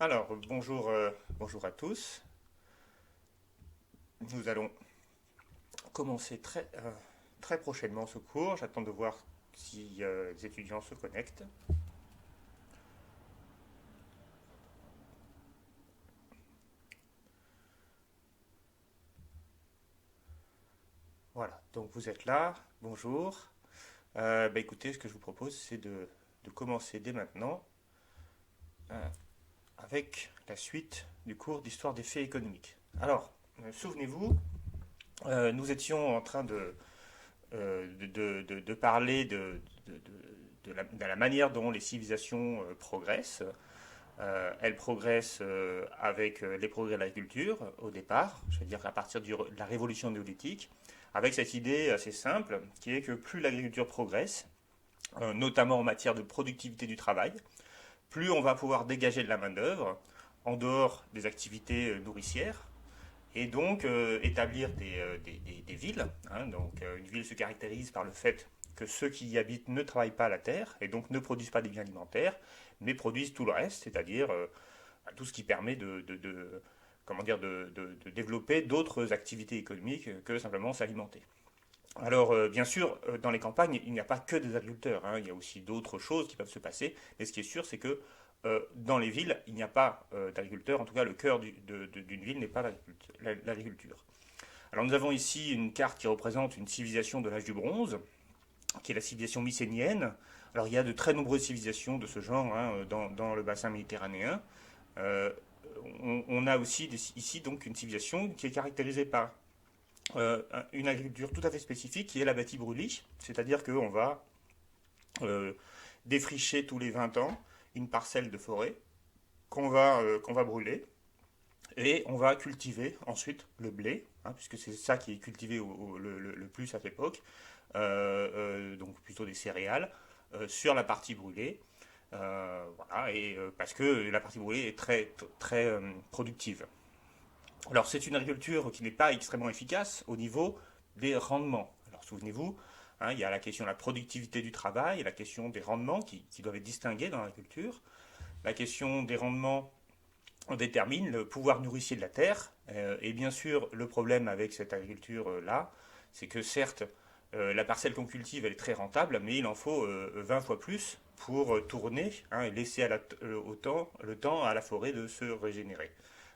Alors, bonjour à tous. Nous allons commencer très prochainement ce cours. J'attends de voir si les étudiants se connectent. Voilà, donc vous êtes là. Bonjour. Écoutez, ce que je vous propose, c'est de commencer dès maintenant euh, avec la suite du cours d'histoire des faits économiques. Alors, souvenez-vous, nous étions en train de parler de la manière dont les civilisations progressent. Elles progressent avec les progrès de l'agriculture au départ, je veux dire à partir de la révolution néolithique, avec cette idée assez simple qui est que plus l'agriculture progresse, notamment en matière de productivité du travail, plus on va pouvoir dégager de la main-d'œuvre en dehors des activités nourricières et donc établir des villes. Hein. Donc une ville se caractérise par le fait que ceux qui y habitent ne travaillent pas la terre et donc ne produisent pas des biens alimentaires, mais produisent tout le reste, c'est-à-dire tout ce qui permet comment dire, de développer d'autres activités économiques que simplement s'alimenter. Alors, bien sûr, dans les campagnes, il n'y a pas que des agriculteurs, hein, il y a aussi d'autres choses qui peuvent se passer, mais ce qui est sûr, c'est que dans les villes, il n'y a pas d'agriculteurs, en tout cas, le cœur d'une ville n'est pas l'agriculture. Alors, nous avons ici une carte qui représente une civilisation de l'âge du bronze, qui est la civilisation mycénienne. Alors, il y a de très nombreuses civilisations de ce genre hein, dans le bassin méditerranéen. Euh, on a aussi ici donc une civilisation qui est caractérisée par une agriculture tout à fait spécifique qui est la bâti-brûlis, c'est-à-dire qu'on va euh, défricher tous les 20 ans une parcelle de forêt qu'on va brûler et on va cultiver ensuite le blé, hein, puisque c'est ça qui est cultivé le plus à cette époque, donc plutôt des céréales, sur la partie brûlée. Voilà, et parce que la partie brûlée est très productive. Alors c'est une agriculture qui n'est pas extrêmement efficace au niveau des rendements. Alors souvenez-vous, hein, il y a la question de la productivité du travail et la question des rendements qui doivent être distingués dans l'agriculture. La question des rendements détermine le pouvoir nourricier de la terre. Et bien sûr, le problème avec cette agriculture-là, c'est que certes, la parcelle qu'on cultive, elle est très rentable, mais il en faut 20 fois plus pour tourner hein, et laisser le temps à la forêt de se régénérer.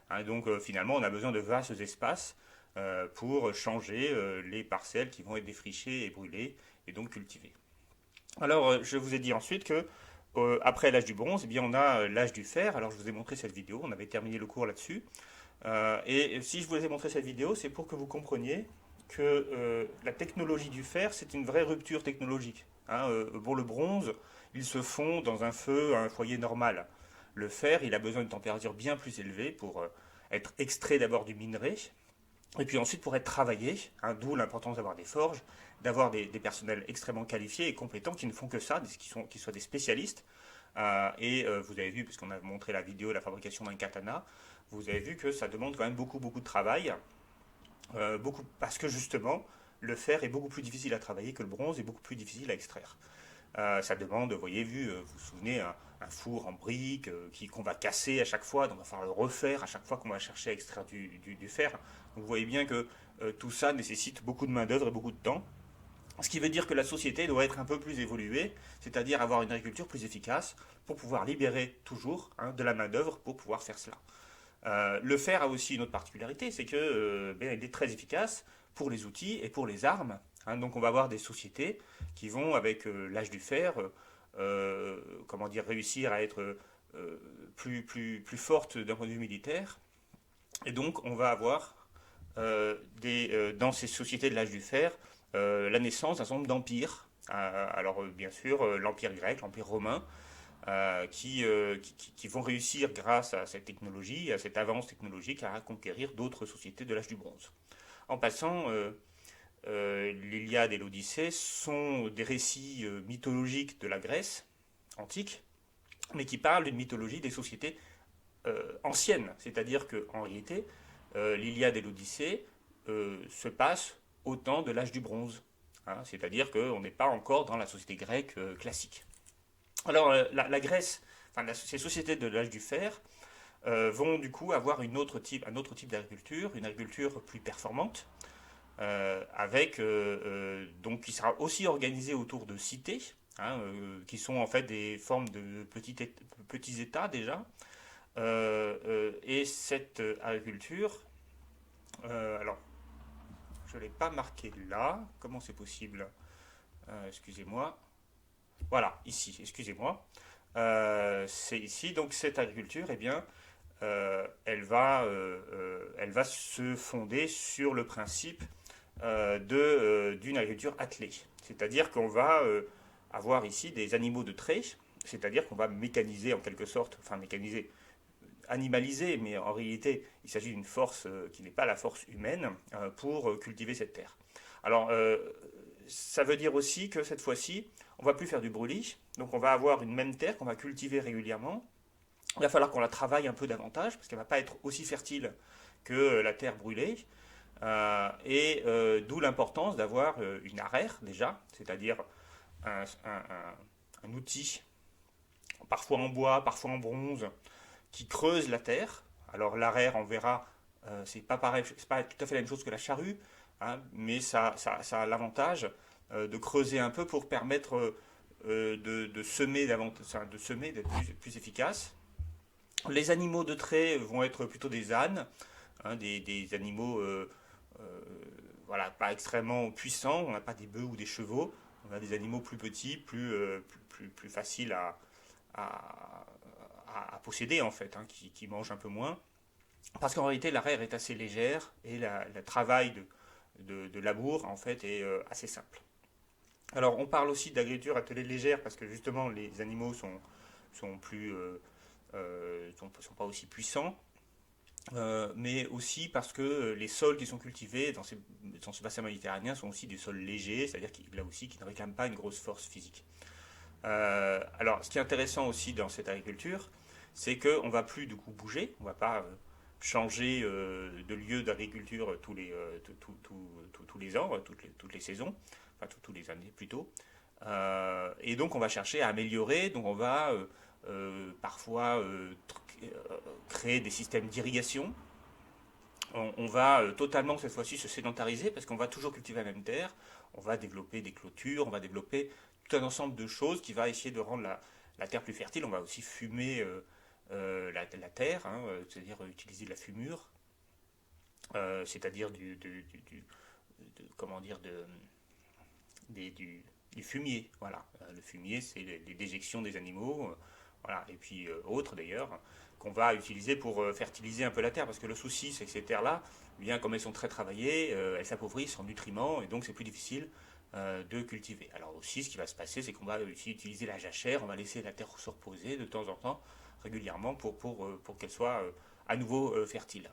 Hein, donc finalement, on a besoin de vastes espaces pour changer les parcelles qui vont être défrichées et brûlées et donc cultivées. Alors, je vous ai dit ensuite que après l'âge du bronze, eh bien, on a l'âge du fer. Alors, je vous ai montré cette vidéo, on avait terminé le cours là-dessus. Et si je vous ai montré cette vidéo, c'est pour que vous compreniez que la technologie du fer, c'est une vraie rupture technologique. Hein, pour le bronze, il se fond dans un feu, un foyer normal. Le fer, il a besoin d'une température bien plus élevée pour être extrait d'abord du minerai, et puis ensuite pour être travaillé, hein, d'où l'importance d'avoir des forges, d'avoir des personnels extrêmement qualifiés et compétents qui ne font que ça, qui soient des spécialistes. Vous avez vu, puisqu'on a montré la vidéo de la fabrication d'un katana, vous avez vu que ça demande quand même beaucoup de travail, parce que justement, le fer est beaucoup plus difficile à travailler que le bronze et beaucoup plus difficile à extraire. Ça demande, vous voyez, vous vous souvenez, un four en briques qu'on va casser à chaque fois, donc il va falloir le refaire à chaque fois qu'on va chercher à extraire du fer. Donc vous voyez bien que tout ça nécessite beaucoup de main-d'œuvre et beaucoup de temps. Ce qui veut dire que la société doit être un peu plus évoluée, c'est-à-dire avoir une agriculture plus efficace pour pouvoir libérer toujours hein, de la main-d'œuvre pour pouvoir faire cela. Le fer a aussi une autre particularité, c'est que il est très efficace pour les outils et pour les armes. Hein. Donc on va avoir des sociétés qui vont, avec l'âge du fer, comment dire, réussir à être plus fortes d'un point de vue militaire. Et donc on va avoir dans ces sociétés de l'âge du fer la naissance d'un certain nombre d'empires. Alors bien sûr, l'empire grec, l'empire romain, qui vont réussir grâce à cette technologie, à cette avance technologique, à conquérir d'autres sociétés de l'âge du bronze. En passant, l'Iliade et l'Odyssée sont des récits mythologiques de la Grèce antique, mais qui parlent d'une mythologie des sociétés anciennes. C'est-à-dire qu'en réalité, l'Iliade et l'Odyssée se passent au temps de l'âge du bronze. Hein, c'est-à-dire qu'on n'est pas encore dans la société grecque classique. Alors, la Grèce, enfin, ces sociétés de l'âge du fer, vont du coup avoir un autre type d'agriculture, une agriculture plus performante, donc qui sera aussi organisée autour de cités, hein, qui sont en fait des formes de petits États déjà. Et cette agriculture, alors je ne l'ai pas marqué là, comment c'est possible? Excusez-moi. Voilà, ici, excusez-moi. C'est ici, donc cette agriculture, eh bien, elle va se fonder sur le principe d'une agriculture attelée. C'est-à-dire qu'on va avoir ici des animaux de trait, c'est-à-dire qu'on va mécaniser en quelque sorte, enfin mécaniser, animaliser, mais en réalité, il s'agit d'une force qui n'est pas la force humaine pour cultiver cette terre. Alors, ça veut dire aussi que cette fois-ci, on va plus faire du brûlis, donc on va avoir une même terre qu'on va cultiver régulièrement. Il va falloir qu'on la travaille un peu davantage, parce qu'elle ne va pas être aussi fertile que la terre brûlée. D'où l'importance d'avoir une arère déjà, c'est-à-dire un, un- un outil, parfois en bois, parfois en bronze, qui creuse la terre. Alors l'arère, on verra, c'est pas pareil, c'est pas tout à fait la même chose que la charrue, hein, mais ça a l'avantage de creuser un peu pour permettre de semer de semer, d'être plus efficace. Les animaux de trait vont être plutôt des ânes, hein, des animaux euh, voilà, pas extrêmement puissants. On n'a pas des bœufs ou des chevaux. On a des animaux plus petits, plus faciles à, à posséder en fait, hein, qui mangent un peu moins. Parce qu'en réalité, l'arère est assez légère et le travail de labour en fait est assez simple. Alors on parle aussi d'agriculture attelée légère parce que justement les animaux sont plus sont pas aussi puissants, mais aussi parce que les sols qui sont cultivés dans ce bassin méditerranéen sont aussi des sols légers, c'est-à-dire là aussi qui ne réclament pas une grosse force physique. Alors, ce qui est intéressant aussi dans cette agriculture, c'est qu'on ne va plus du coup bouger, on ne va pas changer de lieu d'agriculture tous les ans, toutes les saisons, enfin tous les années plutôt. Et donc on va chercher à améliorer, donc on va parfois créer des systèmes d'irrigation. On va totalement cette fois-ci se sédentariser parce qu'on va toujours cultiver la même terre, on va développer des clôtures, on va développer tout un ensemble de choses qui va essayer de rendre la terre plus fertile. On va aussi fumer la terre, hein, c'est-à-dire utiliser de la fumure, c'est-à-dire comment dire, du fumier. Voilà. Le fumier, c'est les déjections des animaux, voilà, et puis autres d'ailleurs, qu'on va utiliser pour fertiliser un peu la terre. Parce que le souci, c'est que ces terres-là, bien comme elles sont très travaillées, elles s'appauvrissent en nutriments, et donc c'est plus difficile de cultiver. Alors aussi, ce qui va se passer, c'est qu'on va aussi utiliser la jachère, on va laisser la terre se reposer de temps en temps, régulièrement, pour qu'elle soit à nouveau fertile.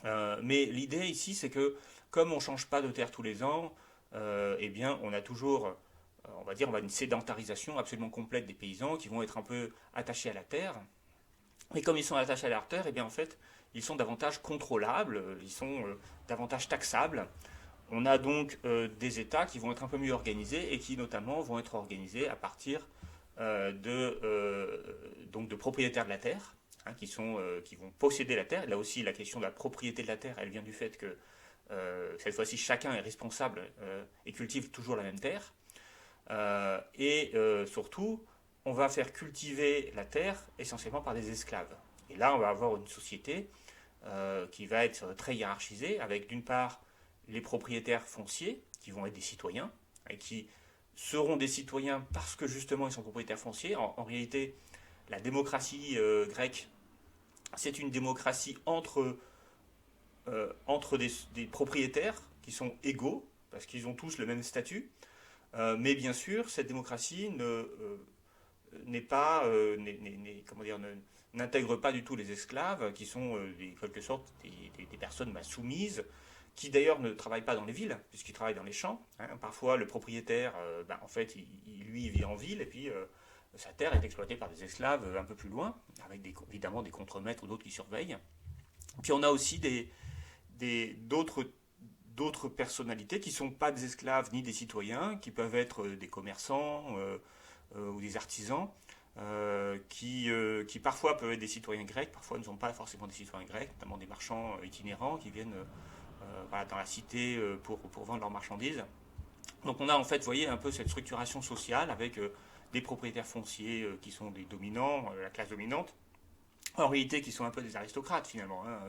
Mais l'idée ici, c'est que comme on ne change pas de terre tous les ans, eh bien, on a toujours, on va dire, on va une sédentarisation absolument complète des paysans qui vont être un peu attachés à la terre. Et comme ils sont attachés à la terre, eh bien, en fait, ils sont davantage contrôlables, ils sont davantage taxables. On a donc des États qui vont être un peu mieux organisés et qui notamment vont être organisés à partir donc de propriétaires de la terre, hein, qui vont posséder la terre. Là aussi, la question de la propriété de la terre, elle vient du fait que cette fois-ci, chacun est responsable et cultive toujours la même terre. Surtout, on va faire cultiver la terre essentiellement par des esclaves. Et là, on va avoir une société qui va être très hiérarchisée, avec d'une part les propriétaires fonciers, qui vont être des citoyens, et qui seront des citoyens parce que justement ils sont propriétaires fonciers. En réalité, la démocratie grecque, c'est une démocratie entre des propriétaires qui sont égaux, parce qu'ils ont tous le même statut, mais bien sûr, cette démocratie n'est pas, comment dire, n'intègre pas du tout les esclaves, qui sont en quelque sorte des personnes soumises, qui d'ailleurs ne travaillent pas dans les villes, puisqu'ils travaillent dans les champs, hein. Parfois, le propriétaire, en fait, lui, il vit en ville, et puis sa terre est exploitée par des esclaves un peu plus loin, avec évidemment des contremaîtres ou d'autres qui surveillent. Puis on a aussi d'autres personnalités qui ne sont pas des esclaves ni des citoyens, qui peuvent être des commerçants ou des artisans, qui parfois peuvent être des citoyens grecs, parfois ne sont pas forcément des citoyens grecs, notamment des marchands itinérants qui viennent voilà, dans la cité pour vendre leurs marchandises. Donc on a en fait, vous voyez, un peu cette structuration sociale avec des propriétaires fonciers qui sont des dominants, la classe dominante, en réalité qui sont un peu des aristocrates finalement, hein,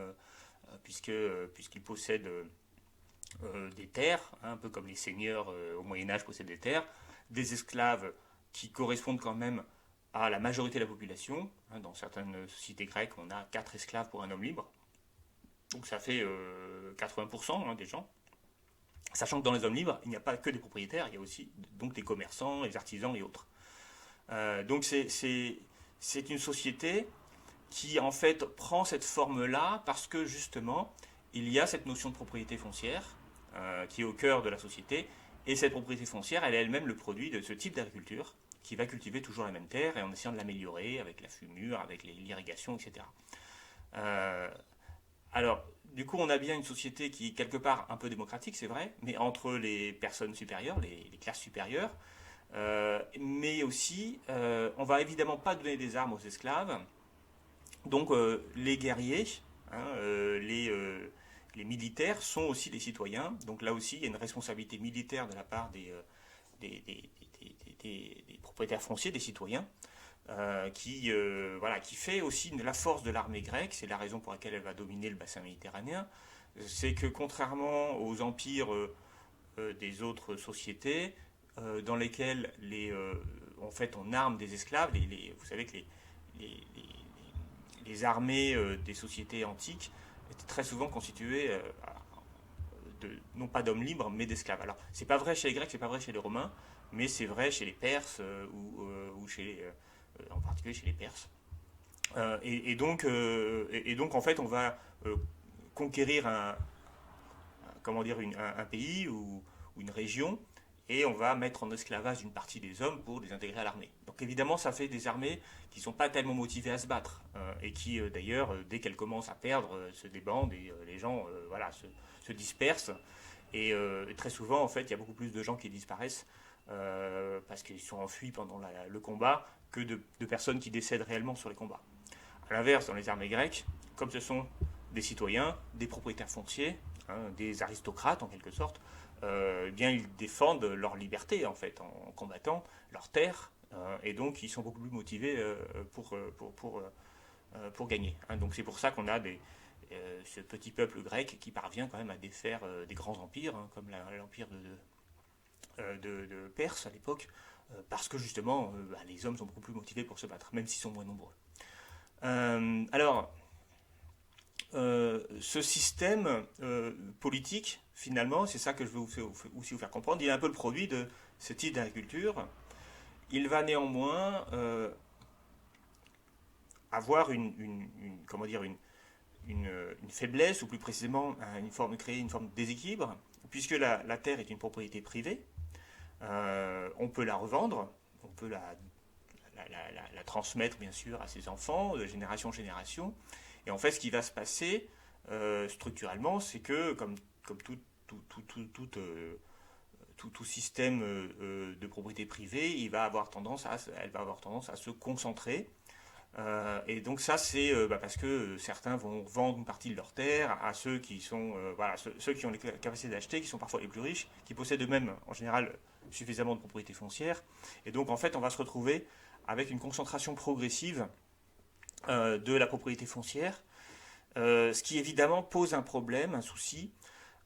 puisqu'ils possèdent des terres, hein, un peu comme les seigneurs au Moyen Âge possèdent des terres, des esclaves qui correspondent quand même à la majorité de la population. Hein, dans certaines sociétés grecques, on a 4 esclaves pour un homme libre, donc ça fait 80% hein, des gens. Sachant que dans les hommes libres, il n'y a pas que des propriétaires, il y a aussi donc des commerçants, des artisans et autres. Donc c'est une société qui en fait prend cette forme-là parce que justement il y a cette notion de propriété foncière qui est au cœur de la société, et cette propriété foncière elle est elle-même le produit de ce type d'agriculture qui va cultiver toujours la même terre et en essayant de l'améliorer avec la fumure, avec l'irrigation, etc. Alors, du coup, on a bien une société qui est quelque part un peu démocratique, c'est vrai, mais entre les personnes supérieures, les classes supérieures, mais aussi, on va évidemment pas donner des armes aux esclaves, donc les guerriers, hein, les militaires sont aussi des citoyens, donc là aussi, il y a une responsabilité militaire de la part des, des- des propriétaires fonciers, des citoyens, voilà, qui fait aussi la force de l'armée grecque. C'est la raison pour laquelle elle va dominer le bassin méditerranéen. C'est que contrairement aux empires des autres sociétés, dans lesquelles en fait, on arme des esclaves, vous savez que les, les armées des sociétés antiques étaient très souvent constituées non pas d'hommes libres, mais d'esclaves. Alors, c'est pas vrai chez les Grecs, c'est pas vrai chez les Romains, mais c'est vrai chez les Perses ou en particulier chez les Perses. Donc, en fait, on va conquérir comment dire, un pays ou une région, et on va mettre en esclavage une partie des hommes pour les intégrer à l'armée. Donc évidemment, ça fait des armées qui ne sont pas tellement motivées à se battre, et qui d'ailleurs, dès qu'elles commencent à perdre, se débandent, et les gens voilà, se dispersent. Et très souvent, en fait, il y a beaucoup plus de gens qui disparaissent parce qu'ils sont enfuis pendant le combat que de personnes qui décèdent réellement sur les combats. A l'inverse, dans les armées grecques, comme ce sont des citoyens, des propriétaires fonciers, hein, des aristocrates en quelque sorte, eh bien ils défendent leur liberté en fait en combattant leur terre, et donc ils sont beaucoup plus motivés pour gagner. Hein. Donc c'est pour ça qu'on a ce petit peuple grec qui parvient quand même à défaire des grands empires, hein, comme l'empire de Perse à l'époque, parce que justement bah, les hommes sont beaucoup plus motivés pour se battre, même s'ils sont moins nombreux. Alors, ce système politique, finalement, c'est ça que je veux aussi vous faire comprendre, il est un peu le produit de ce type d'agriculture. Il va néanmoins avoir comment dire, une faiblesse, ou plus précisément créer une forme de déséquilibre, puisque la terre est une propriété privée. On peut la revendre, on peut la transmettre bien sûr à ses enfants de génération en génération. Et en fait, ce qui va se passer structurellement, c'est que comme tout système de propriété privée, elle va avoir tendance à se concentrer. Et donc ça, c'est parce que certains vont vendre une partie de leurs terres à ceux qui sont, voilà, ceux qui ont les capacités d'acheter, qui sont parfois les plus riches, qui possèdent eux-mêmes en général suffisamment de propriétés foncières. Et donc en fait, on va se retrouver avec une concentration progressive de la propriété foncière, ce qui évidemment pose un problème, un souci,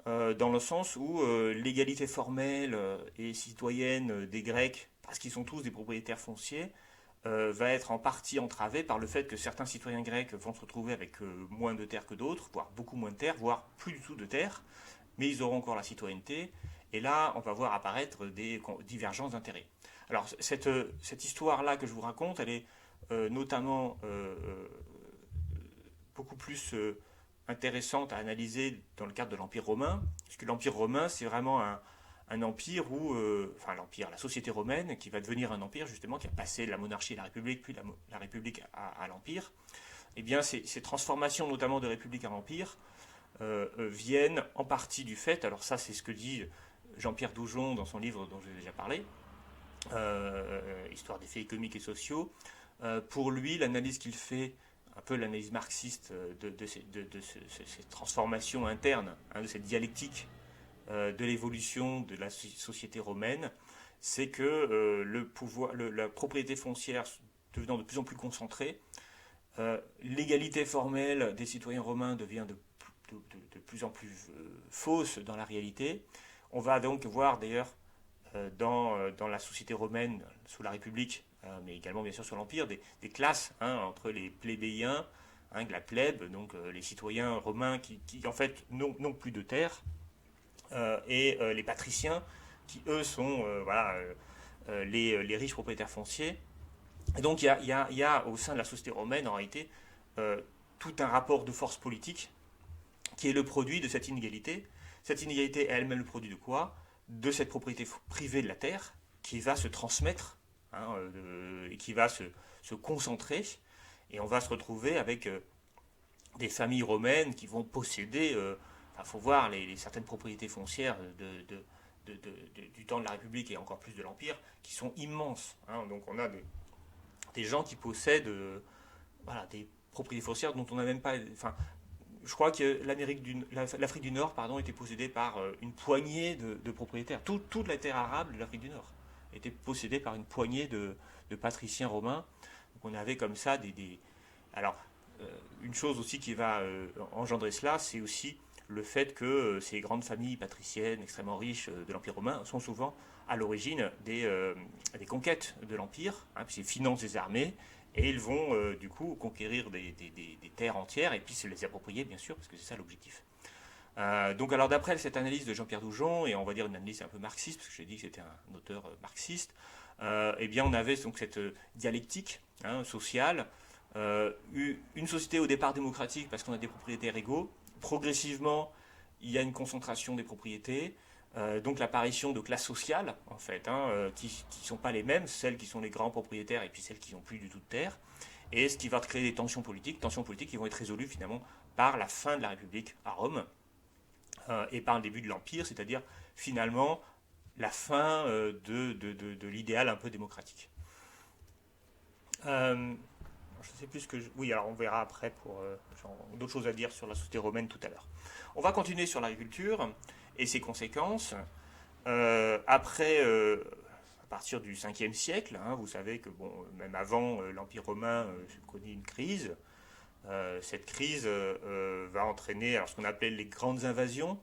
dans le sens où l'égalité formelle et citoyenne des Grecs, parce qu'ils sont tous des propriétaires fonciers, va être en partie entravée par le fait que certains citoyens grecs vont se retrouver avec moins de terres que d'autres, voire beaucoup moins de terres, voire plus du tout de terres, mais ils auront encore la citoyenneté, et là on va voir apparaître des divergences d'intérêts. Alors cette histoire-là que je vous raconte, elle est notamment beaucoup plus intéressante à analyser dans le cadre de l'Empire romain, puisque l'Empire romain, c'est vraiment un empire où, enfin l'empire, la société romaine, qui va devenir un empire justement, qui a passé de la monarchie à la République, puis la République à l'Empire, eh bien ces transformations notamment de République à l'Empire viennent en partie du fait, alors ça c'est ce que dit Jean-Pierre Doujon dans son livre dont j'ai déjà parlé, Histoire des faits économiques et sociaux, Pour lui, l'analyse qu'il fait, un peu l'analyse marxiste cette transformation interne, de cette dialectique de l'évolution de la société romaine, c'est que le pouvoir, la propriété foncière devenant de plus en plus concentrée, l'égalité formelle des citoyens romains devient de plus en plus fausse dans la réalité. On va donc voir d'ailleurs dans la société romaine sous la République, mais également bien sûr sur l'Empire, des classes entre les plébéiens, la plèbe, donc les citoyens romains qui en fait n'ont plus de terre, et les patriciens qui eux sont les riches propriétaires fonciers. Et donc il y a au sein de la société romaine en réalité tout un rapport de force politique qui est le produit de cette inégalité. Cette inégalité est elle-même le produit de quoi? De cette propriété privée de la terre qui va se transmettre et qui va se concentrer. Et on va se retrouver avec des familles romaines qui vont posséder, il faut voir certaines propriétés foncières du temps de la République et encore plus de l'Empire qui sont immenses. Donc on a des gens qui possèdent des propriétés foncières dont on n'a même pas... Enfin, je crois que l'Afrique du Nord était possédée par une poignée de propriétaires. Toute la terre arabe de l'Afrique du Nord était possédée par une poignée de patriciens romains. Donc on avait comme ça Alors, une chose aussi qui va engendrer cela, c'est aussi le fait que ces grandes familles patriciennes extrêmement riches de l'Empire romain sont souvent à l'origine des conquêtes de l'Empire, puisqu'ils financent des armées, et ils vont du coup conquérir des terres entières et puis se les approprier, bien sûr, parce que c'est ça l'objectif. Donc alors d'après cette analyse de Jean-Pierre Doujon, et on va dire une analyse un peu marxiste, parce que j'ai dit que c'était un auteur marxiste, eh bien on avait donc cette dialectique sociale, une société au départ démocratique parce qu'on a des propriétaires égaux. Progressivement, il y a une concentration des propriétés, donc l'apparition de classes sociales, en fait, qui ne sont pas les mêmes, celles qui sont les grands propriétaires et puis celles qui n'ont plus du tout de terre, et ce qui va créer des tensions politiques qui vont être résolues finalement par la fin de la République à Rome, et par le début de l'Empire, c'est-à-dire finalement la fin de l'idéal un peu démocratique. Je ne sais plus ce que Oui, alors on verra après pour d'autres choses à dire sur la société romaine tout à l'heure. On va continuer sur l'agriculture et ses conséquences. Après, à partir du 5e siècle, vous savez que même avant l'Empire romain connaît une crise. Cette crise va entraîner ce qu'on appelle les grandes invasions.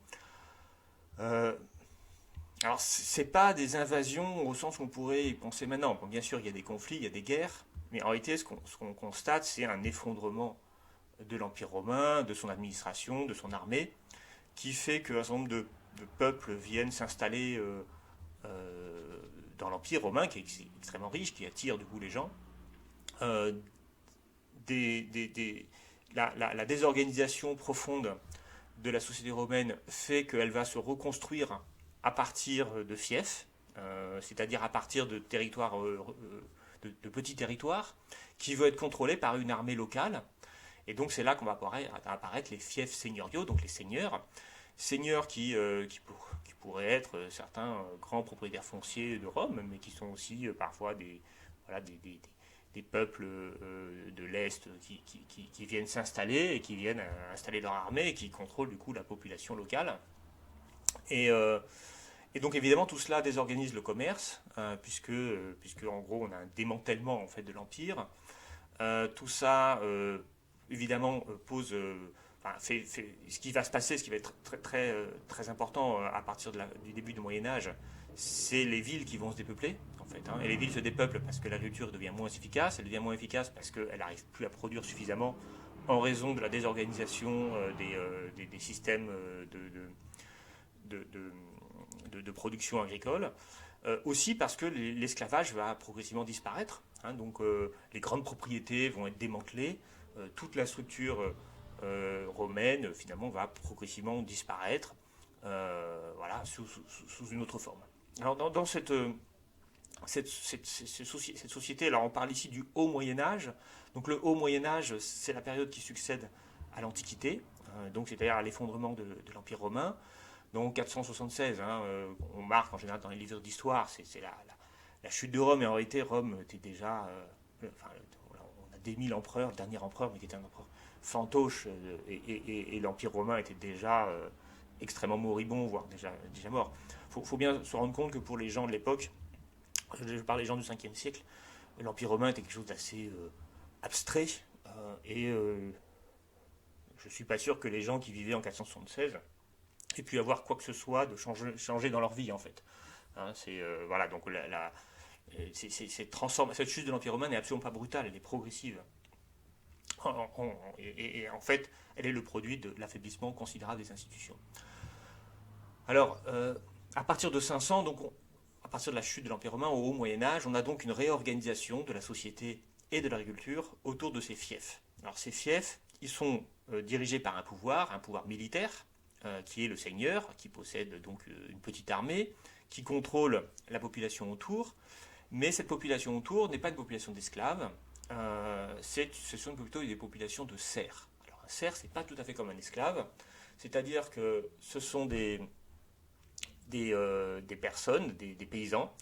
Alors, c'est pas des invasions au sens où on pourrait y penser maintenant. Bon, bien sûr, il y a des conflits, il y a des guerres, mais en réalité, ce qu'on constate, c'est un effondrement de l'Empire romain, de son administration, de son armée, qui fait qu'un certain nombre de peuples viennent s'installer dans l'Empire romain, qui est extrêmement riche, qui attire du coup les gens. La désorganisation profonde de la société romaine fait qu'elle va se reconstruire à partir de fiefs, c'est-à-dire à partir de territoires, de petits territoires, qui vont être contrôlés par une armée locale. Et donc c'est là qu'on va apparaître les fiefs seigneuriaux, donc les seigneurs qui pourraient être certains grands propriétaires fonciers de Rome, mais qui sont aussi parfois des peuples de l'Est qui viennent s'installer et qui viennent installer leur armée et qui contrôlent du coup la population locale. Et donc évidemment tout cela désorganise le commerce, puisque en gros on a un démantèlement en fait de l'Empire. Tout ça évidemment pose... ce qui va se passer, ce qui va être très important à partir du début du Moyen-Âge, c'est les villes qui vont se dépeupler, en fait. Et les villes se dépeuplent parce que l'agriculture devient moins efficace, elle devient moins efficace parce qu'elle n'arrive plus à produire suffisamment en raison de la désorganisation des systèmes de production agricole. Aussi parce que l'esclavage va progressivement disparaître. Donc les grandes propriétés vont être démantelées, toute la structure romaine finalement va progressivement disparaître, sous une autre forme. Alors dans cette société, alors on parle ici du Haut Moyen-Âge. Donc le Haut Moyen-Âge, c'est la période qui succède à l'Antiquité, donc c'est-à-dire à l'effondrement de l'Empire romain. Donc 476, on marque en général dans les livres d'histoire, c'est la chute de Rome, et en réalité Rome était déjà... démis l'empereur, le dernier empereur, mais qui était un empereur fantoche, et l'Empire romain était déjà extrêmement moribond, voire déjà mort. Faut bien se rendre compte que pour les gens de l'époque, je parle des gens du 5e siècle, l'Empire romain était quelque chose d'assez abstrait, et je ne suis pas sûr que les gens qui vivaient en 476 aient pu avoir quoi que ce soit de changer dans leur vie, en fait. Hein, voilà, donc cette chute de l'Empire romain n'est absolument pas brutale, elle est progressive. Et en fait, elle est le produit de l'affaiblissement considérable des institutions. Alors, à partir de 500, donc à partir de la chute de l'Empire romain au Haut Moyen Âge, on a donc une réorganisation de la société et de l'agriculture autour de ces fiefs. Alors ces fiefs, ils sont dirigés par un pouvoir militaire, qui est le seigneur, qui possède donc une petite armée, qui contrôle la population autour, mais cette population autour n'est pas une population d'esclaves, ce sont plutôt des populations de serfs. Alors un serf, c'est pas tout à fait comme un esclave, c'est-à-dire que ce sont des personnes, des paysans,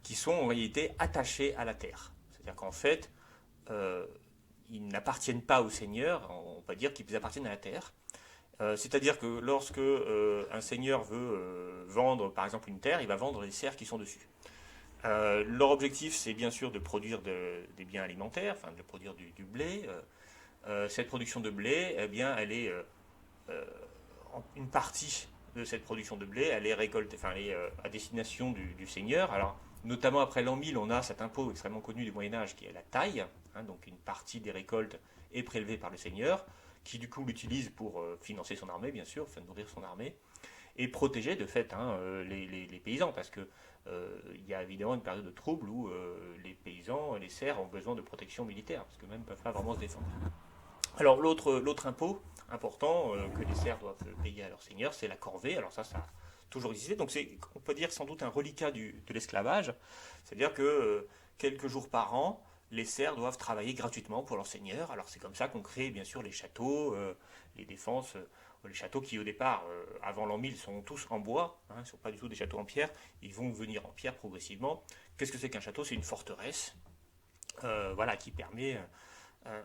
qui sont en réalité attachés à la terre. C'est-à-dire qu'en fait, ils n'appartiennent pas au seigneur, on peut dire qu'ils appartiennent à la terre. C'est-à-dire que lorsque un seigneur veut vendre par exemple une terre, il va vendre les serfs qui sont dessus. Leur objectif, c'est bien sûr de produire des biens alimentaires, enfin de produire du blé. Cette production de blé, eh bien, elle est une partie de cette production de blé, elle est récoltée, enfin, elle est à destination du seigneur. Alors, notamment après l'an 1000, on a cet impôt extrêmement connu du Moyen Âge qui est la taille, hein, donc une partie des récoltes est prélevée par le seigneur, qui du coup l'utilise pour financer son armée, bien sûr, enfin, nourrir son armée, et protéger de fait les paysans, parce que il y a évidemment une période de trouble où les paysans, les serfs ont besoin de protection militaire, parce que même ne peuvent pas vraiment se défendre. Alors l'autre impôt important que les serfs doivent payer à leur seigneur, c'est la corvée. Alors ça a toujours existé. Donc on peut dire sans doute un reliquat de l'esclavage. C'est-à-dire que quelques jours par an, les serfs doivent travailler gratuitement pour leur seigneur. Alors c'est comme ça qu'on crée bien sûr les châteaux, les défenses, les châteaux qui au départ, avant l'an 1000, sont tous en bois, hein, ils ne sont pas du tout des châteaux en pierre, ils vont devenir en pierre progressivement. Qu'est-ce que c'est qu'un château? C'est une forteresse, voilà, qui permet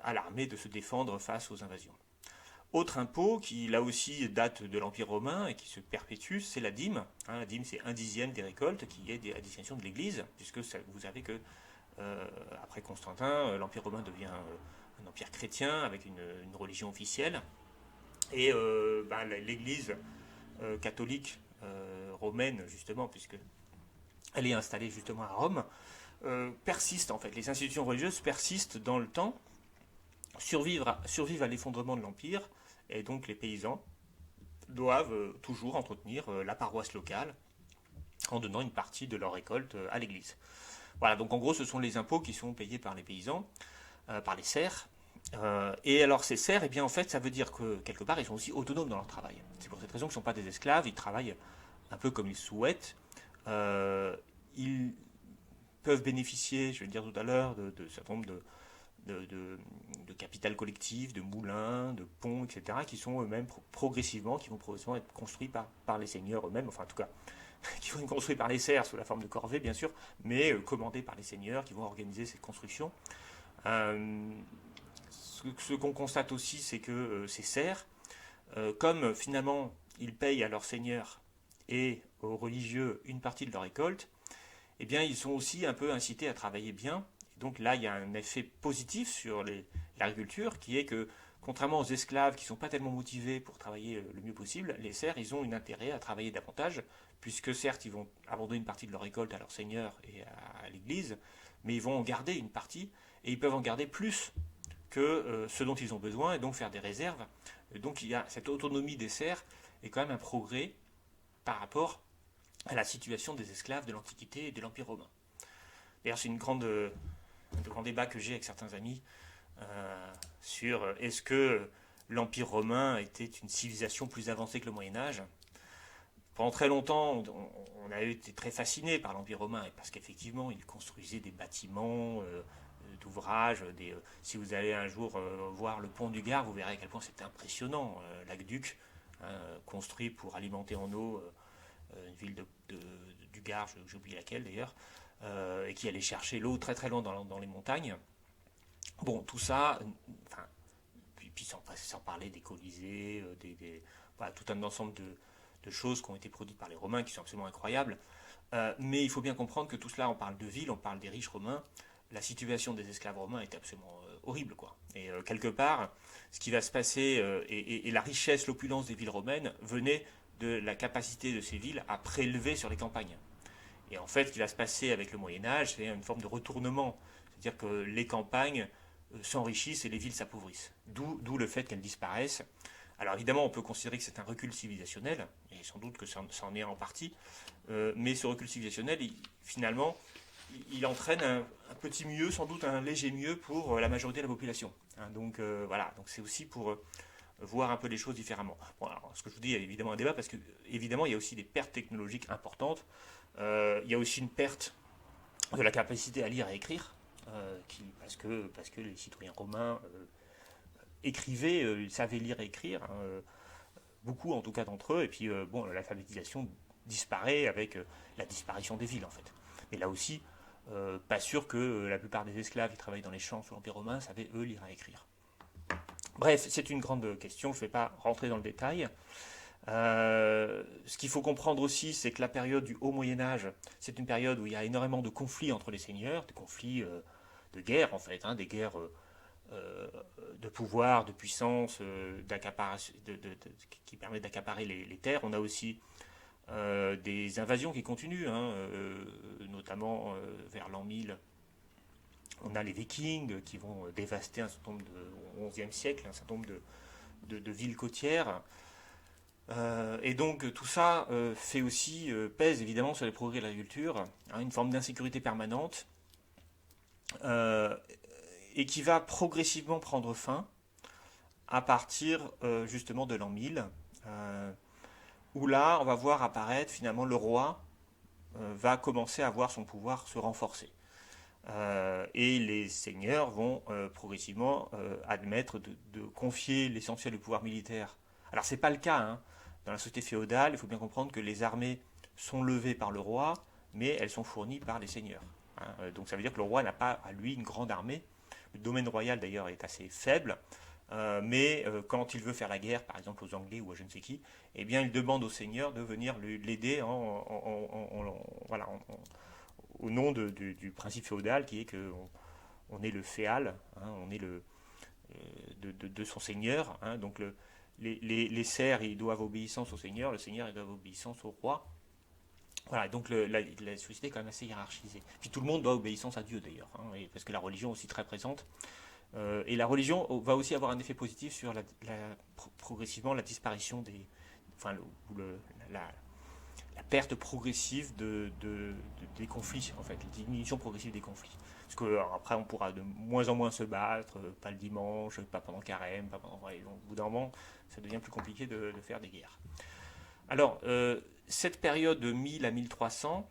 à l'armée de se défendre face aux invasions. Autre impôt qui là aussi date de l'Empire romain et qui se perpétue, c'est la dîme. Hein, la dîme, c'est 1/10 des récoltes qui est à destination de l'Église, puisque vous savez que après Constantin, l'Empire romain devient un empire chrétien avec une religion officielle. Et l'Église catholique romaine, justement, puisque elle est installée justement à Rome, persiste en fait. Les institutions religieuses persistent dans le temps, survivent à l'effondrement de l'Empire, et donc les paysans doivent toujours entretenir la paroisse locale en donnant une partie de leur récolte à l'Église. Voilà, donc en gros, ce sont les impôts qui sont payés par les paysans, par les serfs. Et alors ces serfs, eh bien en fait, ça veut dire que quelque part, ils sont aussi autonomes dans leur travail. C'est pour cette raison qu'ils ne sont pas des esclaves, ils travaillent un peu comme ils souhaitent. Ils peuvent bénéficier, je vais le dire tout à l'heure, de certain nombre de capital collectif, de moulins, de ponts, etc., qui sont eux-mêmes qui vont progressivement être construits par les seigneurs eux-mêmes, enfin en tout cas, qui vont être construits par les serfs sous la forme de corvées, bien sûr, mais commandés par les seigneurs qui vont organiser cette construction. Ce qu'on constate aussi, c'est que ces serfs, comme finalement ils payent à leurs seigneurs et aux religieux une partie de leur récolte, eh bien ils sont aussi un peu incités à travailler bien. Donc là, il y a un effet positif sur l'agriculture qui est que, contrairement aux esclaves qui ne sont pas tellement motivés pour travailler le mieux possible, les serfs, ils ont un intérêt à travailler davantage, puisque certes, ils vont abandonner une partie de leur récolte à leur seigneur et à l'église, mais ils vont en garder une partie, et ils peuvent en garder plus que ce dont ils ont besoin, et donc faire des réserves. Donc il y a cette autonomie des serfs est quand même un progrès par rapport à la situation des esclaves de l'Antiquité et de l'Empire romain. D'ailleurs, c'est un grand débat que j'ai avec certains amis sur est-ce que l'Empire romain était une civilisation plus avancée que le Moyen-Âge. Pendant très longtemps, on a été très fasciné par l'Empire romain, parce qu'effectivement, il construisait des bâtiments d'ouvrages. Si vous allez un jour voir le pont du Gard, vous verrez à quel point c'est impressionnant. L'aqueduc, construit pour alimenter en eau une ville du Gard, j'ai oublié laquelle d'ailleurs, et qui allait chercher l'eau très très loin dans les montagnes. Bon, tout ça, enfin, puis sans parler des Colisées, voilà, tout un ensemble de choses qui ont été produites par les Romains qui sont absolument incroyables. Mais il faut bien comprendre que tout cela, on parle de villes, on parle des riches romains. La situation des esclaves romains est absolument horrible, quoi. Et quelque part, ce qui va se passer, et la richesse, l'opulence des villes romaines venait de la capacité de ces villes à prélever sur les campagnes. Et en fait, ce qui va se passer avec le Moyen Âge, c'est une forme de retournement. C'est-à-dire que les campagnes s'enrichissent et les villes s'appauvrissent. D'où le fait qu'elles disparaissent. Alors évidemment, on peut considérer que c'est un recul civilisationnel, et sans doute que ça en est en partie, mais ce recul civilisationnel, finalement, il entraîne un petit mieux, sans doute un léger mieux pour la majorité de la population. Hein, donc voilà, donc c'est aussi pour voir un peu les choses différemment. Bon, alors, ce que je vous dis, il y a évidemment un débat, parce que évidemment, il y a aussi des pertes technologiques importantes. Il y a aussi une perte de la capacité à lire et écrire, parce que les citoyens romains écrivaient, ils savaient lire et écrire, hein, beaucoup en tout cas d'entre eux, et puis bon, l'alphabétisation disparaît avec la disparition des villes en fait. Mais là aussi, pas sûr que la plupart des esclaves qui travaillaient dans les champs sous l'Empire romain savaient eux lire et écrire. Bref, c'est une grande question, je ne vais pas rentrer dans le détail. Ce qu'il faut comprendre aussi, c'est que la période du Haut Moyen Âge, c'est une période où il y a énormément de conflits entre les seigneurs, des conflits de guerre en fait, hein, des guerres euh, de pouvoir, de puissance, qui permettent d'accaparer les terres. On a aussi des invasions qui continuent, hein, notamment vers l'an 1000. On a les Vikings qui vont dévaster un certain nombre au XIe siècle, un certain nombre de villes côtières. Et donc tout ça fait aussi, pèse évidemment sur les progrès de l'agriculture, hein, une forme d'insécurité permanente, euh, et qui va progressivement prendre fin à partir justement de l'an 1000, euh, où là on va voir apparaître finalement le roi va commencer à voir son pouvoir se renforcer. Et les seigneurs vont progressivement admettre de confier l'essentiel du pouvoir militaire. Alors c'est pas le cas, hein. Dans la société féodale, il faut bien comprendre que les armées sont levées par le roi, mais elles sont fournies par les seigneurs. Hein. Donc ça veut dire que le roi n'a pas à lui une grande armée. Le domaine royal d'ailleurs est assez faible, mais quand il veut faire la guerre, par exemple aux Anglais ou à je ne sais qui, eh bien il demande au seigneur de venir l'aider voilà, au nom du principe féodal qui est que on est le féal, hein, on est de son seigneur. Hein, donc les serfs ils doivent obéissance au seigneur, le seigneur il doit obéissance au roi. Voilà, donc la société est quand même assez hiérarchisée. Puis tout le monde doit obéissance à Dieu d'ailleurs, hein, parce que la religion est aussi très présente. Et la religion va aussi avoir un effet positif sur progressivement la disparition enfin, la, la perte progressive des conflits, en fait, la diminution progressive des conflits. Parce que alors, après, on pourra de moins en moins se battre, pas le dimanche, pas pendant carême, pas pendant. Ouais, donc, au bout d'un moment, ça devient plus compliqué de faire des guerres. Alors, cette période de 1000 à 1300,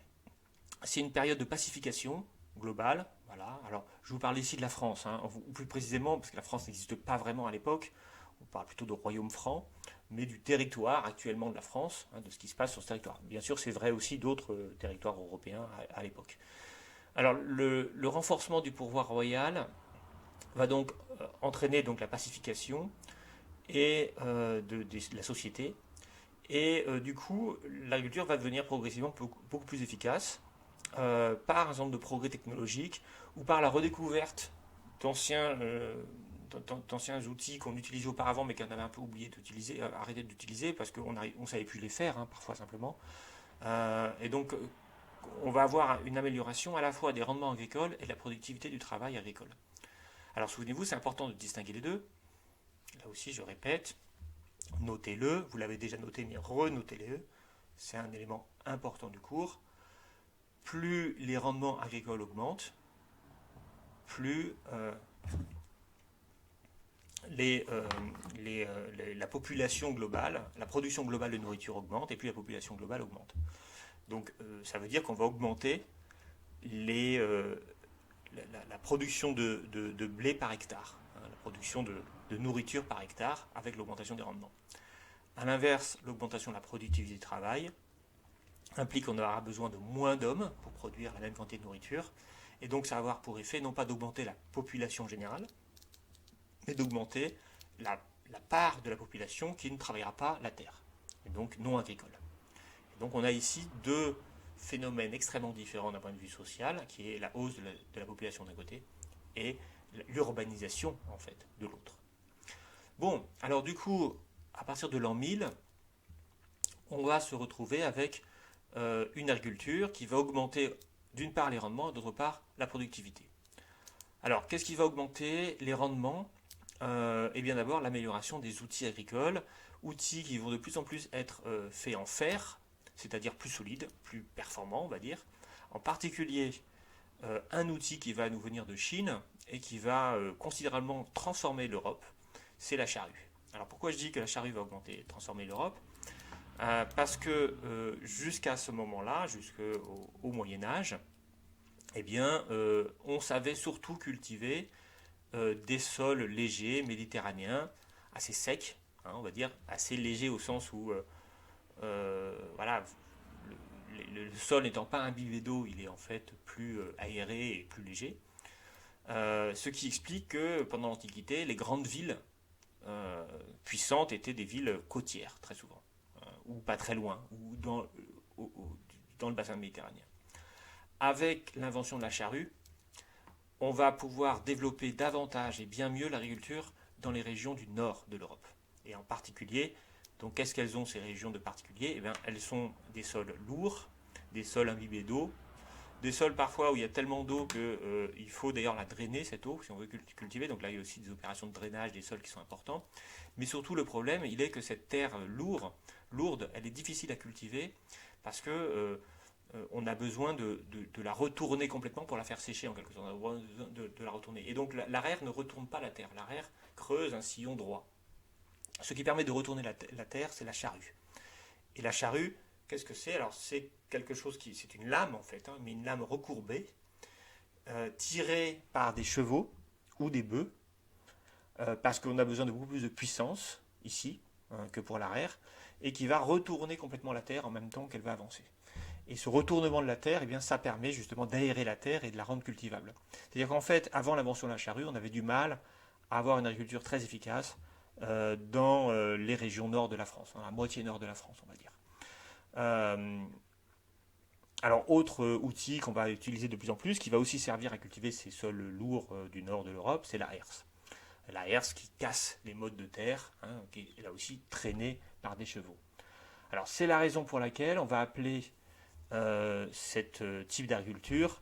c'est une période de pacification globale. Voilà. Alors, je vous parle ici de la France, hein, ou plus précisément, parce que la France n'existe pas vraiment à l'époque, on parle plutôt de royaume franc, mais du territoire actuellement de la France, hein, de ce qui se passe sur ce territoire. Bien sûr, c'est vrai aussi d'autres territoires européens à l'époque. Alors, le renforcement du pouvoir royal va donc entraîner donc la pacification et de la société. Et du coup, l'agriculture va devenir progressivement beaucoup plus efficace par un certain nombre de progrès technologiques ou par la redécouverte d'anciens d'anciens outils qu'on utilisait auparavant mais qu'on avait un peu oublié d'utiliser, arrêté d'utiliser parce qu'on ne savait plus les faire, hein, parfois simplement. Et donc, on va avoir une amélioration à la fois des rendements agricoles et de la productivité du travail agricole. Alors, souvenez-vous, c'est important de distinguer les deux. Là aussi, je répète, notez-le, vous l'avez déjà noté, mais renotez-le. C'est un élément important du cours. Plus les rendements agricoles augmentent, plus la population globale, la production globale de nourriture augmente et plus la population globale augmente. Donc ça veut dire qu'on va augmenter les, la production de blé par hectare, hein, la production de nourriture par hectare avec l'augmentation des rendements. A l'inverse, l'augmentation de la productivité du travail implique qu'on aura besoin de moins d'hommes pour produire la même quantité de nourriture Et donc ça va avoir pour effet non pas d'augmenter la population générale, mais d'augmenter la part de la population qui ne travaillera pas la terre, et donc non agricole. Et donc on a ici deux phénomènes extrêmement différents d'un point de vue social, qui est la hausse de la population d'un côté et l'urbanisation en fait de l'autre. Bon, alors du coup, à partir de l'an 1000, on va se retrouver avec une agriculture qui va augmenter d'une part les rendements et d'autre part la productivité. Alors, qu'est-ce qui va augmenter les rendements? Eh bien d'abord l'amélioration des outils agricoles, outils qui vont de plus en plus être faits en fer, c'est-à-dire plus solides, plus performants on va dire. En particulier un outil qui va nous venir de Chine et qui va considérablement transformer l'Europe, c'est la charrue. Alors pourquoi je dis que la charrue va augmenter, transformer l'Europe? Parce que jusqu'à ce moment-là, jusqu'au Moyen-Âge, eh bien, on savait surtout cultiver des sols légers, méditerranéens, assez secs, hein, on va dire, assez légers au sens où voilà, le sol n'étant pas imbibé d'eau, il est en fait plus aéré et plus léger. Ce qui explique que pendant l'Antiquité, les grandes villes puissantes étaient des villes côtières, très souvent, ou pas très loin, ou dans le bassin méditerranéen. Avec l'invention de la charrue, on va pouvoir développer davantage et bien mieux l'agriculture dans les régions du nord de l'Europe. Et en particulier, donc qu'est-ce qu'elles ont ces régions de particulier? Eh bien, elles sont des sols lourds, des sols imbibés d'eau, des sols parfois où il y a tellement d'eau qu'il faut d'ailleurs la drainer cette eau si on veut cultiver. Donc là, il y a aussi des opérations de drainage des sols qui sont importantes. Mais surtout, le problème, il est que cette terre lourde, elle est difficile à cultiver parce que on a besoin de la retourner complètement pour la faire sécher en quelque sorte. On a besoin de la retourner. Et donc l'arrière ne retourne pas la terre. L'arrière creuse un sillon droit. Ce qui permet de retourner la terre, c'est la charrue. Et la charrue, qu'est-ce que c'est? Alors c'est quelque chose c'est une lame en fait, hein, mais une lame recourbée, tirée par des chevaux ou des bœufs, parce qu'on a besoin de beaucoup plus de puissance ici que pour l'arrière, et qui va retourner complètement la terre en même temps qu'elle va avancer. Et ce retournement de la terre, eh bien, ça permet justement d'aérer la terre et de la rendre cultivable. C'est-à-dire qu'en fait, avant l'invention de la charrue, on avait du mal à avoir une agriculture très efficace dans les régions nord de la France, dans la moitié nord de la France, on va dire. Alors, autre outil qu'on va utiliser de plus en plus, qui va aussi servir à cultiver ces sols lourds du nord de l'Europe, c'est la herse. La herse qui casse les mottes de terre, hein, qui est là aussi traînée par des chevaux. Alors, c'est la raison pour laquelle on va appeler cet type d'agriculture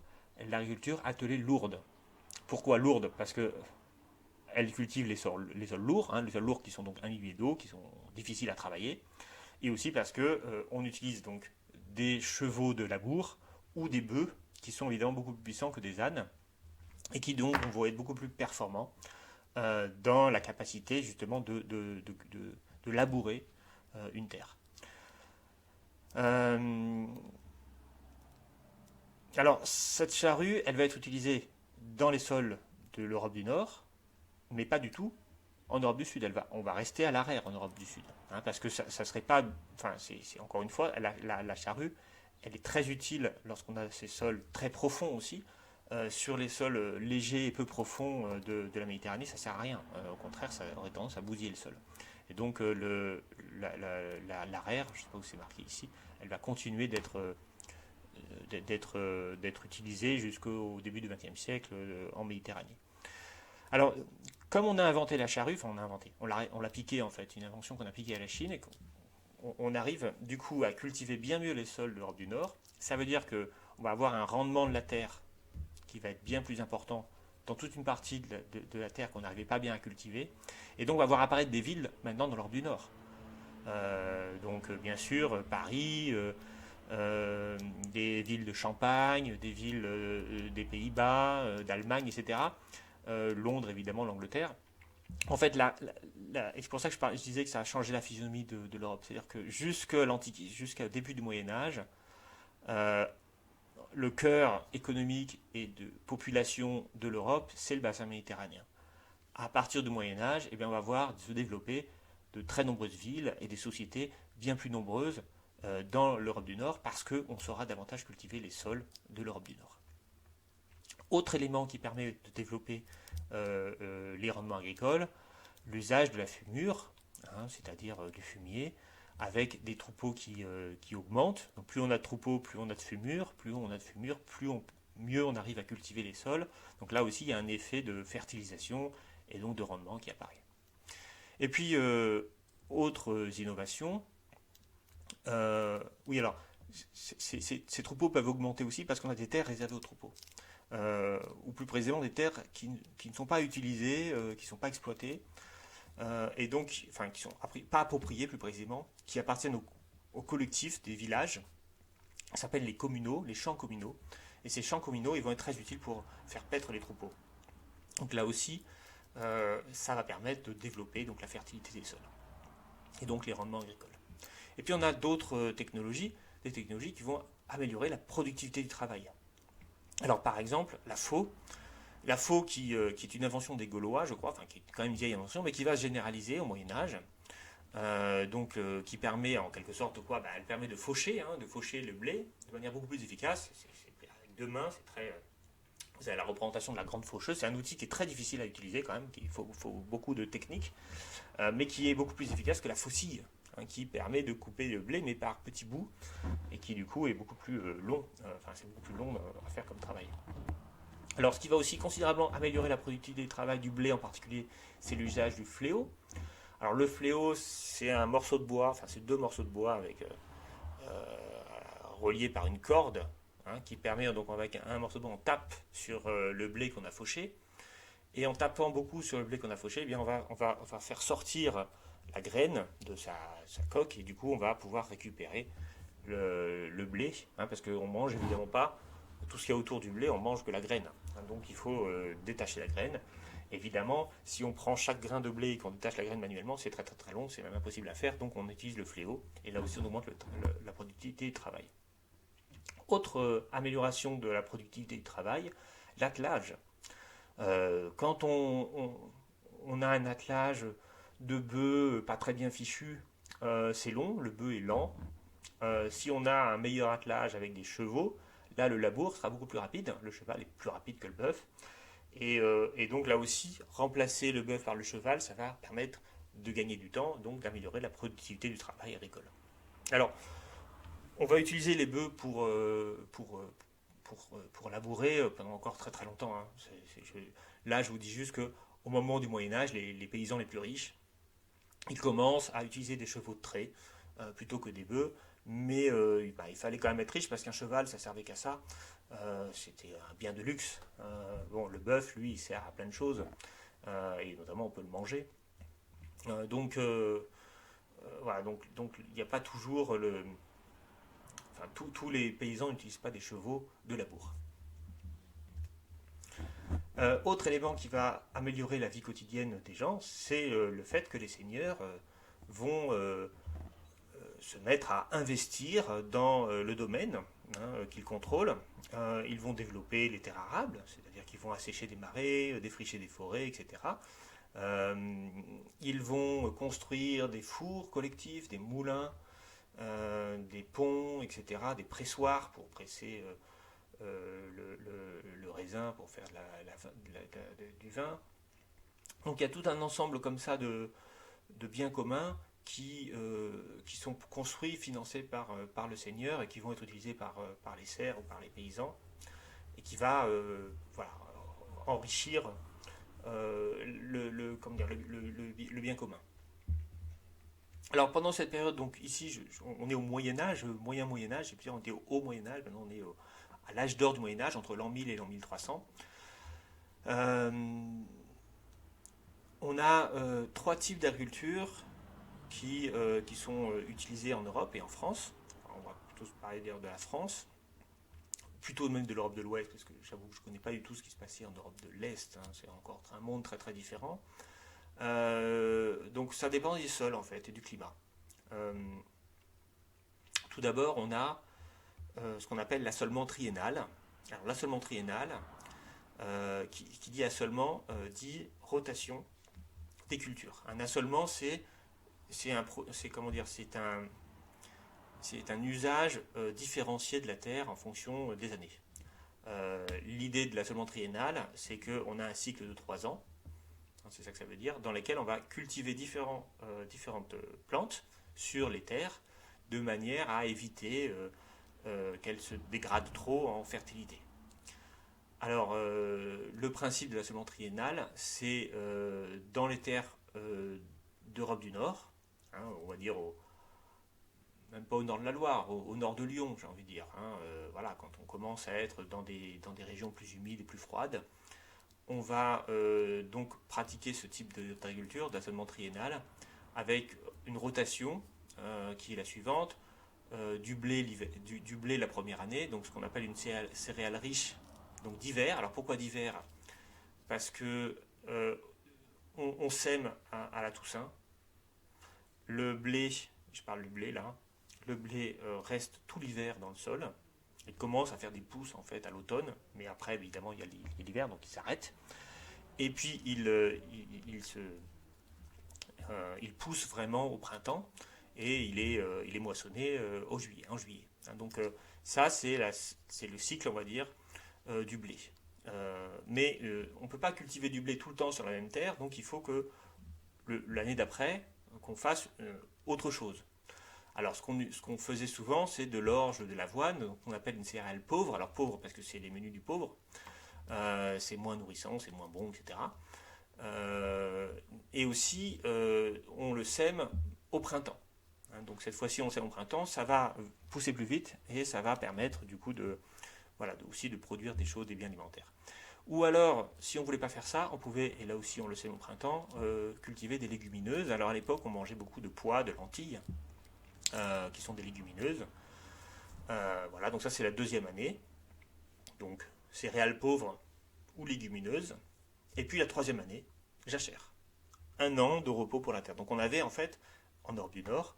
l'agriculture attelée lourde. Pourquoi lourde? Parce que elle cultive les sols lourds, hein, les sols lourds qui sont donc imbibés d'eau, qui sont difficiles à travailler, et aussi parce que on utilise donc des chevaux de labour ou des bœufs qui sont évidemment beaucoup plus puissants que des ânes et qui donc vont être beaucoup plus performants dans la capacité justement de labourer une terre. Alors cette charrue, elle va être utilisée dans les sols de l'Europe du Nord, mais pas du tout en Europe du Sud. On va rester à l'arrière en Europe du Sud, hein, parce que ça serait pas. Enfin, c'est encore une fois, la charrue, elle est très utile lorsqu'on a ces sols très profonds aussi. Sur les sols légers et peu profonds de la Méditerranée, ça sert à rien. Au contraire, ça aurait tendance à bousiller le sol. Et donc l'arrière, je ne sais pas où c'est marqué ici, elle va continuer d'être utilisée jusqu'au début du XXe siècle en Méditerranée. Alors, comme on a inventé la charrue, enfin on l'a piqué en fait, une invention qu'on a piquée à la Chine, et on arrive du coup à cultiver bien mieux les sols de l'Europe du Nord. Ça veut dire qu'on va avoir un rendement de la terre qui va être bien plus important dans toute une partie de la terre qu'on n'arrivait pas bien à cultiver. Et donc on va voir apparaître des villes maintenant dans l'Europe du Nord. Donc bien sûr, Paris, des villes de Champagne, des villes des Pays-Bas, d'Allemagne, etc. Londres, évidemment, l'Angleterre. En fait, c'est pour ça que je disais que ça a changé la physionomie de l'Europe. C'est-à-dire que jusqu'au début du Moyen-Âge, le cœur économique et de population de l'Europe, c'est le bassin méditerranéen. À partir du Moyen-Âge, eh bien, on va voir se développer de très nombreuses villes et des sociétés bien plus nombreuses dans l'Europe du Nord parce qu'on saura davantage cultiver les sols de l'Europe du Nord. Autre élément qui permet de développer les rendements agricoles, l'usage de la fumure, hein, c'est-à-dire du fumier, avec des troupeaux qui augmentent. Donc plus on a de troupeaux, plus on a de fumure, mieux on arrive à cultiver les sols. Donc là aussi, il y a un effet de fertilisation et donc de rendement qui apparaît. Et puis, autres innovations, oui alors, ces troupeaux peuvent augmenter aussi parce qu'on a des terres réservées aux troupeaux. Ou plus précisément des terres qui ne sont pas utilisées, qui ne sont pas exploitées, et donc, enfin, qui ne sont pas appropriées plus précisément, qui appartiennent au collectif des villages. Ça s'appelle les communaux, les champs communaux. Et ces champs communaux, ils vont être très utiles pour faire paître les troupeaux. Donc là aussi, ça va permettre de développer donc, la fertilité des sols et donc les rendements agricoles. Et puis on a d'autres technologies, des technologies qui vont améliorer la productivité du travail. Alors par exemple, la faux qui est une invention des Gaulois, je crois, enfin qui est quand même une vieille invention, mais qui va se généraliser au Moyen Âge, qui permet en quelque sorte quoi, elle permet de faucher le blé de manière beaucoup plus efficace. Avec deux mains, c'est très. Vous avez la représentation de la grande faucheuse, c'est un outil qui est très difficile à utiliser quand même, il faut beaucoup de technique, mais qui est beaucoup plus efficace que la faucille, hein, qui permet de couper le blé mais par petits bouts et qui du coup est beaucoup plus long, c'est beaucoup plus long à faire comme travail. Alors ce qui va aussi considérablement améliorer la productivité du travail du blé en particulier, c'est l'usage du fléau. Alors le fléau, c'est un morceau de bois, enfin c'est deux morceaux de bois reliés par une corde, hein, qui permet donc avec un morceau de bois, on tape sur le blé qu'on a fauché, et en tapant beaucoup sur le blé qu'on a fauché, eh bien on va faire sortir la graine de sa coque, et du coup on va pouvoir récupérer le blé, hein, parce qu'on mange évidemment pas tout ce qu'il y a autour du blé, on mange que la graine. Hein, donc il faut détacher la graine. Évidemment, si on prend chaque grain de blé et qu'on détache la graine manuellement, c'est très très très long, c'est même impossible à faire, donc on utilise le fléau, et là aussi on augmente la productivité du travail. Autre amélioration de la productivité du travail, l'attelage. Quand on a un attelage de bœufs pas très bien fichu, c'est long, le bœuf est lent. Si on a un meilleur attelage avec des chevaux, là le labour sera beaucoup plus rapide, le cheval est plus rapide que le bœuf. Et donc là aussi, remplacer le bœuf par le cheval, ça va permettre de gagner du temps, donc d'améliorer la productivité du travail agricole. Alors, on va utiliser les bœufs pour labourer pendant encore très très longtemps. Hein. Là, je vous dis juste qu'au moment du Moyen-Âge, les paysans les plus riches, ils commencent à utiliser des chevaux de trait plutôt que des bœufs, mais il fallait quand même être riche parce qu'un cheval, ça servait qu'à ça. C'était un bien de luxe. Le bœuf, lui, il sert à plein de choses, et notamment on peut le manger. Voilà, donc il n'y a pas toujours tous les paysans n'utilisent pas des chevaux de labour. Autre élément qui va améliorer la vie quotidienne des gens, c'est le fait que les seigneurs vont se mettre à investir dans le domaine, hein, qu'ils contrôlent. Ils vont développer les terres arables, c'est-à-dire qu'ils vont assécher des marais, défricher des forêts, etc. Ils vont construire des fours collectifs, des moulins, des ponts, etc., des pressoirs pour presser le raisin pour faire du vin. Donc il y a tout un ensemble comme ça de biens communs qui sont construits, financés par le seigneur et qui vont être utilisés par les serfs ou par les paysans et qui va enrichir le bien commun. Alors pendant cette période, donc ici on est au Moyen-Âge, moyen Moyen-Âge, et puis on était au Haut Moyen-Âge, maintenant on est à l'âge d'or du Moyen-Âge, entre l'an 1000 et l'an 1300. On a trois types d'agriculture qui sont utilisés en Europe et en France. On va plutôt parler d'ailleurs de la France, plutôt même de l'Europe de l'Ouest, parce que j'avoue que je ne connais pas du tout ce qui se passait en Europe de l'Est, hein, c'est encore un monde très très différent. Donc ça dépend des sols en fait et du climat. Tout d'abord, on a ce qu'on appelle l'assolement triennal. Alors l'assolement triennal, qui dit assolement, dit rotation des cultures. Un assolement, c'est un usage différencié de la terre en fonction des années. L'idée de la sementerie triennale, c'est qu'on a un cycle de 3 ans, c'est ça que ça veut dire, dans lesquels on va cultiver différentes plantes sur les terres, de manière à éviter qu'elles se dégradent trop en fertilité. Alors, le principe de la sementerie triennale, c'est dans les terres d'Europe du Nord, hein, on va dire même pas au nord de la Loire, au nord de Lyon, j'ai envie de dire. Hein, voilà, quand on commence à être dans des régions plus humides et plus froides, on va donc pratiquer ce type d'agriculture, d'assolement triennal, avec une rotation qui est la suivante. Du blé la première année, donc ce qu'on appelle une céréale riche, donc d'hiver. Alors pourquoi d'hiver? Parce que on sème à la Toussaint. Le blé, je parle du blé là, le blé reste tout l'hiver dans le sol. Il commence à faire des pousses en fait à l'automne, mais après évidemment il y a l'hiver, donc il s'arrête. Et puis il pousse vraiment au printemps et il est moissonné en juillet. Hein, donc ça c'est le cycle, on va dire, du blé. Mais on ne peut pas cultiver du blé tout le temps sur la même terre, donc il faut que l'année d'après, qu'on fasse autre chose. Alors, ce qu'on faisait souvent, c'est de l'orge, de l'avoine, qu'on appelle une céréale pauvre. Alors, pauvre parce que c'est les menus du pauvre. C'est moins nourrissant, c'est moins bon, etc. Et aussi, on le sème au printemps. Hein, donc, cette fois-ci, on sème au printemps. Ça va pousser plus vite et ça va permettre, du coup, aussi de produire des biens alimentaires. Ou alors, si on ne voulait pas faire ça, on pouvait, et là aussi on le sait au printemps, cultiver des légumineuses. Alors à l'époque, on mangeait beaucoup de pois, de lentilles, qui sont des légumineuses. Voilà, donc ça c'est la deuxième année. Donc céréales pauvres ou légumineuses. Et puis la troisième année, jachère. 1 an de repos pour la terre. Donc on avait en fait, en Europe du Nord,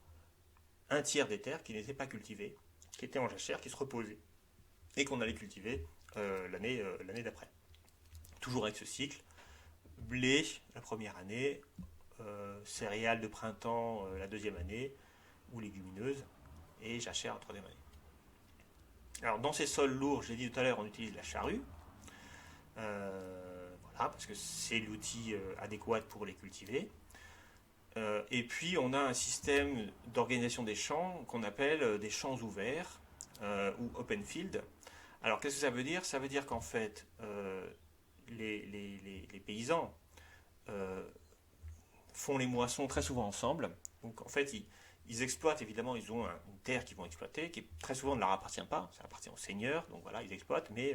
un tiers des terres qui n'étaient pas cultivées, qui étaient en jachère, qui se reposaient, et qu'on allait cultiver l'année d'après. Toujours avec ce cycle, blé la première année, céréales de printemps la deuxième année, ou légumineuses, et jachère la troisième année. Alors dans ces sols lourds, je l'ai dit tout à l'heure, on utilise la charrue, voilà, parce que c'est l'outil adéquat pour les cultiver. Et puis on a un système d'organisation des champs qu'on appelle des champs ouverts ou open field. Alors qu'est-ce que ça veut dire? Ça veut dire qu'en fait, les paysans font les moissons très souvent ensemble. Donc en fait, ils exploitent, évidemment, ils ont une terre qu'ils vont exploiter, qui très souvent ne leur appartient pas, ça appartient aux seigneurs, donc voilà, ils exploitent, mais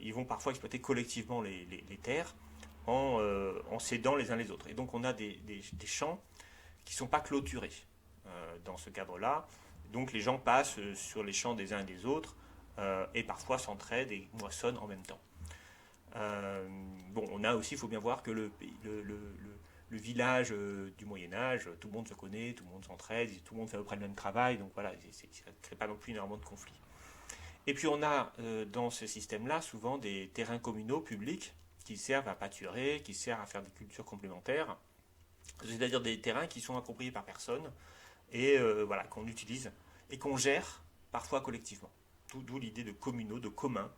ils vont parfois exploiter collectivement les terres en s'aidant les uns les autres. Et donc on a des champs qui ne sont pas clôturés dans ce cadre-là. Donc les gens passent sur les champs des uns et des autres et parfois s'entraident et moissonnent en même temps. Bon, on a aussi, il faut bien voir que le village du Moyen-Âge, tout le monde se connaît, tout le monde s'entraide, tout le monde fait à peu près le même travail, donc voilà, ça ne crée pas non plus énormément de conflits. Et puis on a dans ce système-là souvent des terrains communaux publics qui servent à pâturer, qui servent à faire des cultures complémentaires, c'est-à-dire des terrains qui sont appropriés par personne et voilà, qu'on utilise et qu'on gère parfois collectivement. D'où l'idée de communaux, de communs,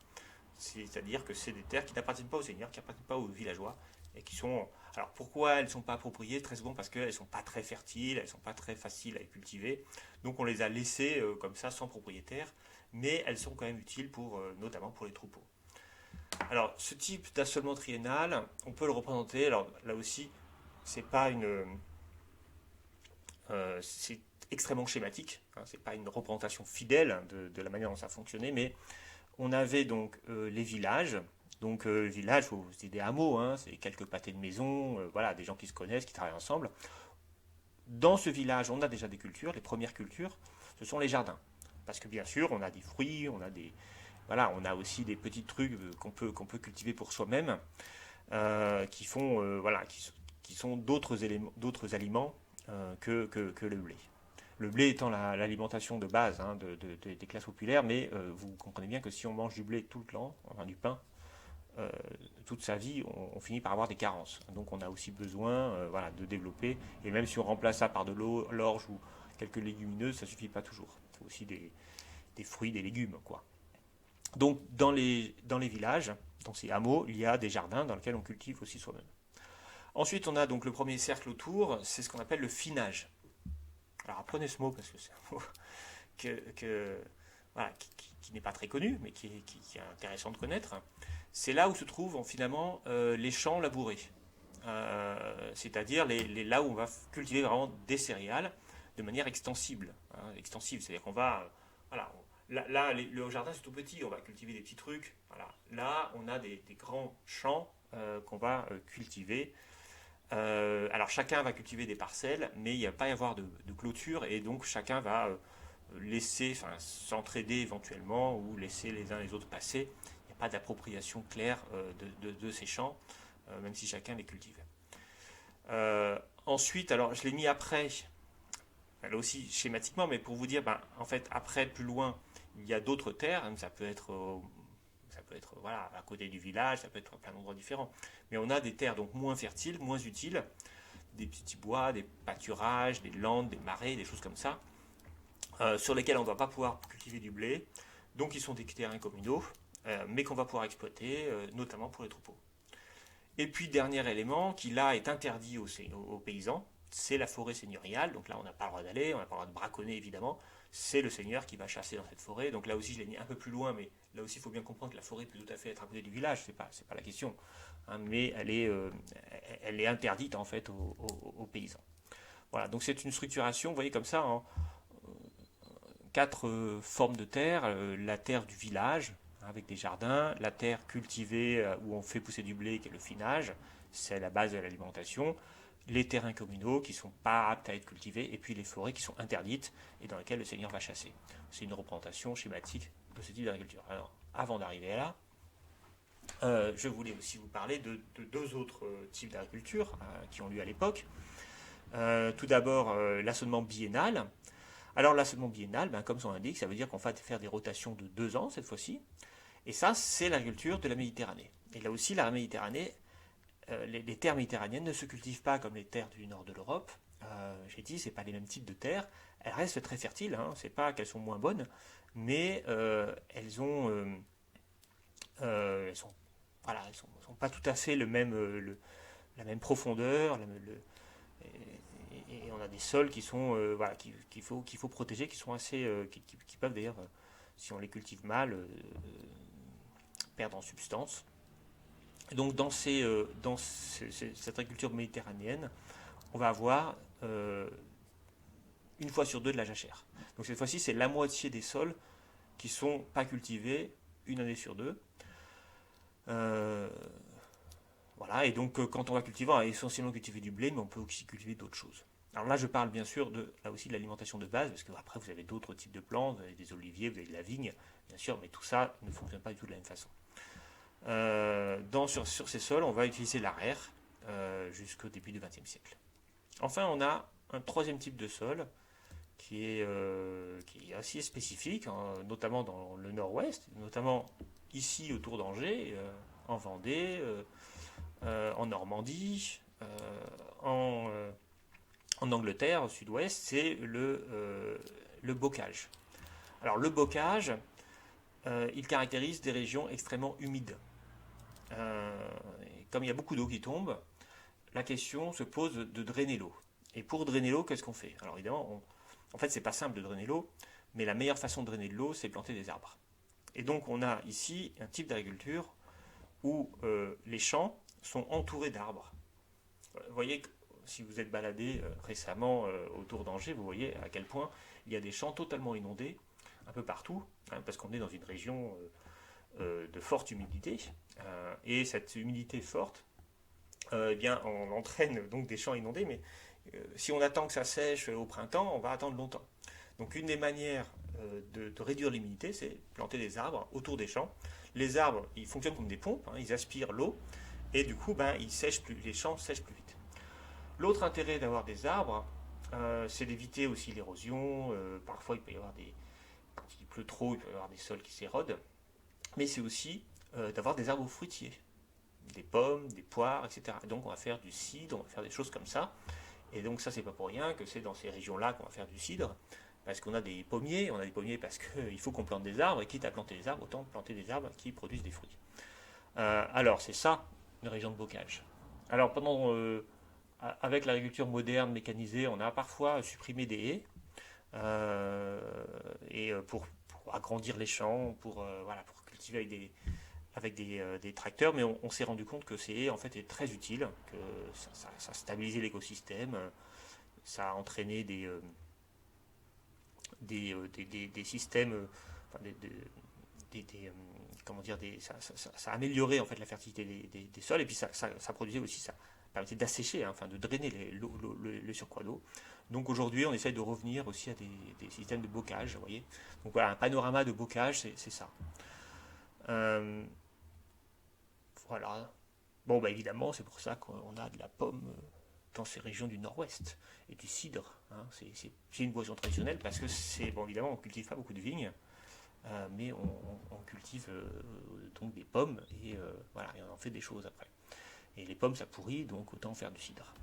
c'est-à-dire que c'est des terres qui n'appartiennent pas aux seigneurs, qui n'appartiennent pas aux villageois et qui sont... Alors pourquoi elles ne sont pas appropriées? Très souvent parce qu'elles ne sont pas très fertiles, elles ne sont pas très faciles à cultiver, donc on les a laissées comme ça sans propriétaire, mais elles sont quand même utiles notamment pour les troupeaux. Alors, ce type d'assolement triennal, on peut le représenter, alors là aussi, c'est pas c'est extrêmement schématique, hein, c'est pas une représentation fidèle de la manière dont ça fonctionnait, mais on avait donc les villages, donc villages, c'est des hameaux, hein, c'est quelques pâtés de maisons, voilà, des gens qui se connaissent, qui travaillent ensemble. Dans ce village, on a déjà des cultures, les premières cultures, ce sont les jardins. Parce que bien sûr, on a des fruits, on a aussi des petits trucs qu'on peut cultiver pour soi-même, qui sont d'autres aliments que le blé. Le blé étant l'alimentation de base hein, des classes populaires, mais vous comprenez bien que si on mange du blé tout le temps, enfin du pain, toute sa vie, on finit par avoir des carences. Donc on a aussi besoin de développer, et même si on remplace ça par de l'orge ou quelques légumineuses, ça ne suffit pas toujours. Il faut aussi des fruits, des légumes, quoi. Donc dans les villages, dans ces hameaux, il y a des jardins dans lesquels on cultive aussi soi-même. Ensuite, on a donc le premier cercle autour, c'est ce qu'on appelle le finage. Alors apprenez ce mot parce que c'est un mot voilà, qui n'est pas très connu, mais qui est intéressant de connaître. C'est là où se trouvent finalement les champs labourés. C'est-à-dire là où on va cultiver vraiment des céréales de manière extensible. Extensive, c'est-à-dire qu'on va. Voilà, le jardin c'est tout petit, on va cultiver des petits trucs. Voilà. Là, on a des grands champs qu'on va cultiver. Alors chacun va cultiver des parcelles, mais il ne va pas y avoir de clôture et donc chacun va s'entraider éventuellement ou laisser les uns les autres passer. Il n'y a pas d'appropriation claire de ces champs, même si chacun les cultive. Ensuite, alors je l'ai mis après, là aussi schématiquement, mais pour vous dire, en fait, après, plus loin, il y a d'autres terres, hein, ça peut être voilà, à côté du village, ça peut être à plein d'endroits différents. Mais on a des terres donc moins fertiles, moins utiles, des petits bois, des pâturages, des landes, des marais, des choses comme ça, sur lesquels on ne va pas pouvoir cultiver du blé. Donc ils sont des terrains communaux, mais qu'on va pouvoir exploiter, notamment pour les troupeaux. Et puis dernier élément qui là est interdit aux paysans, c'est la forêt seigneuriale. Donc là on n'a pas le droit d'aller, on n'a pas le droit de braconner évidemment. C'est le seigneur qui va chasser dans cette forêt. Donc là aussi je l'ai mis un peu plus loin, mais là aussi il faut bien comprendre que la forêt peut tout à fait être à côté du village, c'est pas la question. Hein, mais elle est interdite en fait aux paysans. Voilà, donc c'est une structuration, vous voyez comme ça, en quatre formes de terre. La terre du village, avec des jardins, la terre cultivée où on fait pousser du blé, qui est le finage, c'est la base de l'alimentation, les terrains communaux qui ne sont pas aptes à être cultivés, et puis les forêts qui sont interdites et dans lesquelles le seigneur va chasser. C'est une représentation schématique de ce type d'agriculture. Alors, avant d'arriver là, je voulais aussi vous parler de deux autres types d'agriculture qui ont lieu à l'époque. Tout d'abord, l'assolement biennal. Alors l'assolement biennal, comme son indique, ça veut dire qu'on va faire des rotations de 2 ans cette fois-ci. Et ça, c'est l'agriculture de la Méditerranée. Et là aussi, la Méditerranée, les terres méditerranéennes ne se cultivent pas comme les terres du nord de l'Europe. J'ai dit, c'est pas les mêmes types de terres. Elles restent très fertiles. C'est pas qu'elles sont moins bonnes, mais elles sont, voilà, elles sont pas tout à fait la même profondeur. Et on a des sols qui sont, voilà, qu'il faut protéger, qui sont assez, qui peuvent d'ailleurs, si on les cultive mal, perdre en substance. Donc cette agriculture méditerranéenne, on va avoir une fois sur deux de la jachère. Donc cette fois-ci, c'est la moitié des sols qui sont pas cultivés une année sur deux. Voilà, et donc quand on va cultiver, on va essentiellement cultiver du blé, mais on peut aussi cultiver d'autres choses. Alors là, je parle bien sûr là aussi de l'alimentation de base, parce que après vous avez d'autres types de plantes, vous avez des oliviers, vous avez de la vigne, bien sûr, mais tout ça ne fonctionne pas du tout de la même façon. Sur ces sols, on va utiliser l'araire jusqu'au début du XXe siècle. Enfin, on a un troisième type de sol qui est assez spécifique, hein, notamment dans le nord-ouest, notamment ici autour d'Angers, en Vendée, en Normandie, en Angleterre, au sud-ouest, c'est le bocage. Alors le bocage, il caractérise des régions extrêmement humides. Comme il y a beaucoup d'eau qui tombe, la question se pose de drainer l'eau. Et pour drainer l'eau, qu'est-ce qu'on fait? Alors évidemment, en fait, c'est pas simple de drainer l'eau, mais la meilleure façon de drainer de l'eau, c'est de planter des arbres. Et donc, on a ici un type d'agriculture où les champs sont entourés d'arbres. Vous voyez que si vous êtes baladé récemment autour d'Angers, vous voyez à quel point il y a des champs totalement inondés un peu partout, hein, parce qu'on est dans une région de forte humidité. Et cette humidité forte, eh bien, on entraîne donc des champs inondés, mais si on attend que ça sèche au printemps, on va attendre longtemps. Donc une des manières de réduire l'humidité, c'est planter des arbres autour des champs. Les arbres, ils fonctionnent comme des pompes, hein, ils aspirent l'eau, et du coup, les champs sèchent plus vite. L'autre intérêt d'avoir des arbres, c'est d'éviter aussi l'érosion. Parfois, il peut y avoir quand il pleut trop, il peut y avoir des sols qui s'érodent. Mais c'est aussi d'avoir des arbres fruitiers, des pommes, des poires, etc. Et donc, on va faire du cidre, on va faire des choses comme ça. Et donc, ça, c'est pas pour rien que c'est dans ces régions-là qu'on va faire du cidre. parce qu'on a des pommiers, parce qu'il faut qu'on plante des arbres, et quitte à planter des arbres, autant planter des arbres qui produisent des fruits. Alors, c'est ça, une région de bocage. Alors, avec l'agriculture moderne, mécanisée, on a parfois supprimé des haies, pour agrandir les champs, pour cultiver avec des tracteurs, mais on s'est rendu compte que ces haies, en fait, étaient très utiles, que ça stabilisait l'écosystème, ça a entraîné des systèmes, enfin, comment dire, ça a amélioré en fait la fertilité des sols, et puis ça produisait aussi, ça permettait d'assécher, hein, enfin de drainer le surcroît d'eau. Donc aujourd'hui, on essaye de revenir aussi à des systèmes de bocage, vous voyez. Donc voilà, un panorama de bocage, c'est ça. Euh, voilà. Bon, bah évidemment, c'est pour ça qu'on a de la pomme dans ces régions du nord-ouest et du cidre, hein. C'est une boisson traditionnelle parce que bon, évidemment, on ne cultive pas beaucoup de vignes, mais on cultive donc des pommes et voilà, et on en fait des choses après. Et les pommes, ça pourrit, donc autant faire du cidre.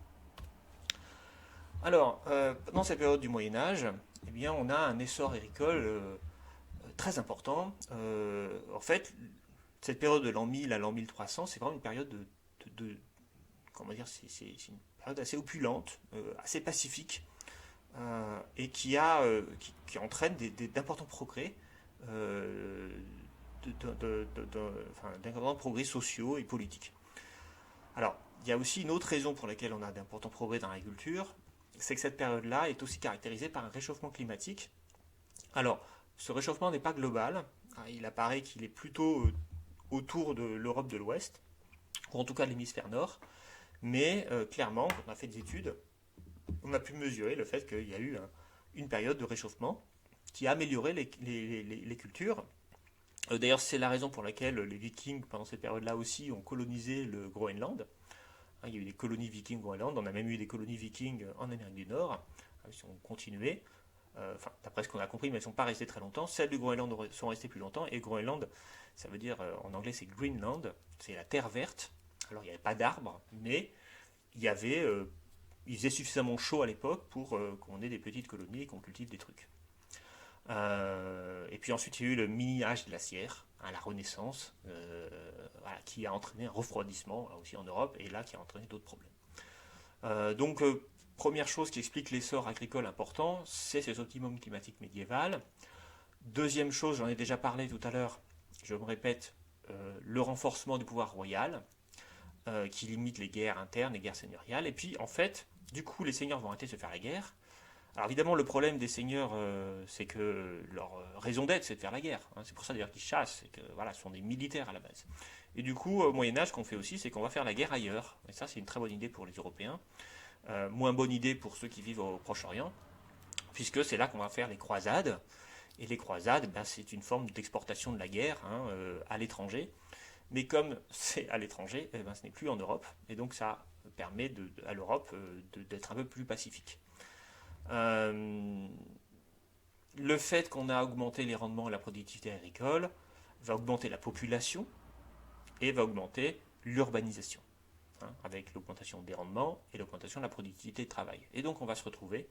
Alors, dans cette période du Moyen Âge, eh bien, on a un essor agricole très important. En fait, cette période de l'an 1000 à l'an 1300, c'est vraiment une période comment dire, c'est une période assez opulente, assez pacifique, et qui entraîne d'importants progrès, euh, d'importants progrès sociaux et politiques. Alors, il y a aussi une autre raison pour laquelle on a d'importants progrès dans l'agriculture, c'est que cette période-là est aussi caractérisée par un réchauffement climatique. Alors, ce réchauffement n'est pas global, hein. Il apparaît qu'il est plutôt autour de l'Europe de l'Ouest, ou en tout cas de l'hémisphère nord, mais clairement, quand on a fait des études, on a pu mesurer le fait qu'il y a eu une période de réchauffement qui a amélioré les cultures. D'ailleurs, c'est la raison pour laquelle les Vikings, pendant cette période-là aussi, ont colonisé le Groenland. Il y a eu des colonies vikings au Groenland, on a même eu des colonies vikings en Amérique du Nord, qui ont continué. Enfin, d'après ce qu'on a compris, mais elles ne sont pas restées très longtemps. Celles du Groenland sont restées plus longtemps, et Groenland, ça veut dire, en anglais, c'est Greenland, c'est la terre verte. Alors, il n'y avait pas d'arbres, mais il y avait, il faisait suffisamment chaud à l'époque pour qu'on ait des petites colonies et qu'on cultive des trucs. Et puis ensuite, il y a eu le mini-âge glaciaire, hein, la Renaissance, voilà, qui a entraîné un refroidissement là aussi en Europe, et là qui a entraîné d'autres problèmes. Donc, première chose qui explique l'essor agricole important, c'est cet optimum climatique médiéval. Deuxième chose, j'en ai déjà parlé tout à l'heure, je me répète, le renforcement du pouvoir royal, qui limite les guerres internes, les guerres seigneuriales. Et puis, en fait, du coup, les seigneurs vont arrêter de se faire la guerre. Alors évidemment, le problème des seigneurs, c'est que leur raison d'être, c'est de faire la guerre, hein. C'est pour ça d'ailleurs qu'ils chassent, et que voilà, ce sont des militaires à la base. Et du coup, au Moyen Âge, ce qu'on fait aussi, c'est qu'on va faire la guerre ailleurs. Et ça, c'est une très bonne idée pour les Européens. Moins bonne idée pour ceux qui vivent au Proche-Orient, puisque c'est là qu'on va faire les croisades. Et les croisades, ben, c'est une forme d'exportation de la guerre, hein, à l'étranger. Mais comme c'est à l'étranger, eh ben, ce n'est plus en Europe. Et donc ça permet à l'Europe d'être un peu plus pacifique. Euh, le fait qu'on a augmenté les rendements et la productivité agricole va augmenter la population et va augmenter l'urbanisation, hein, avec l'augmentation des rendements et l'augmentation de la productivité de travail. Et donc on va se retrouver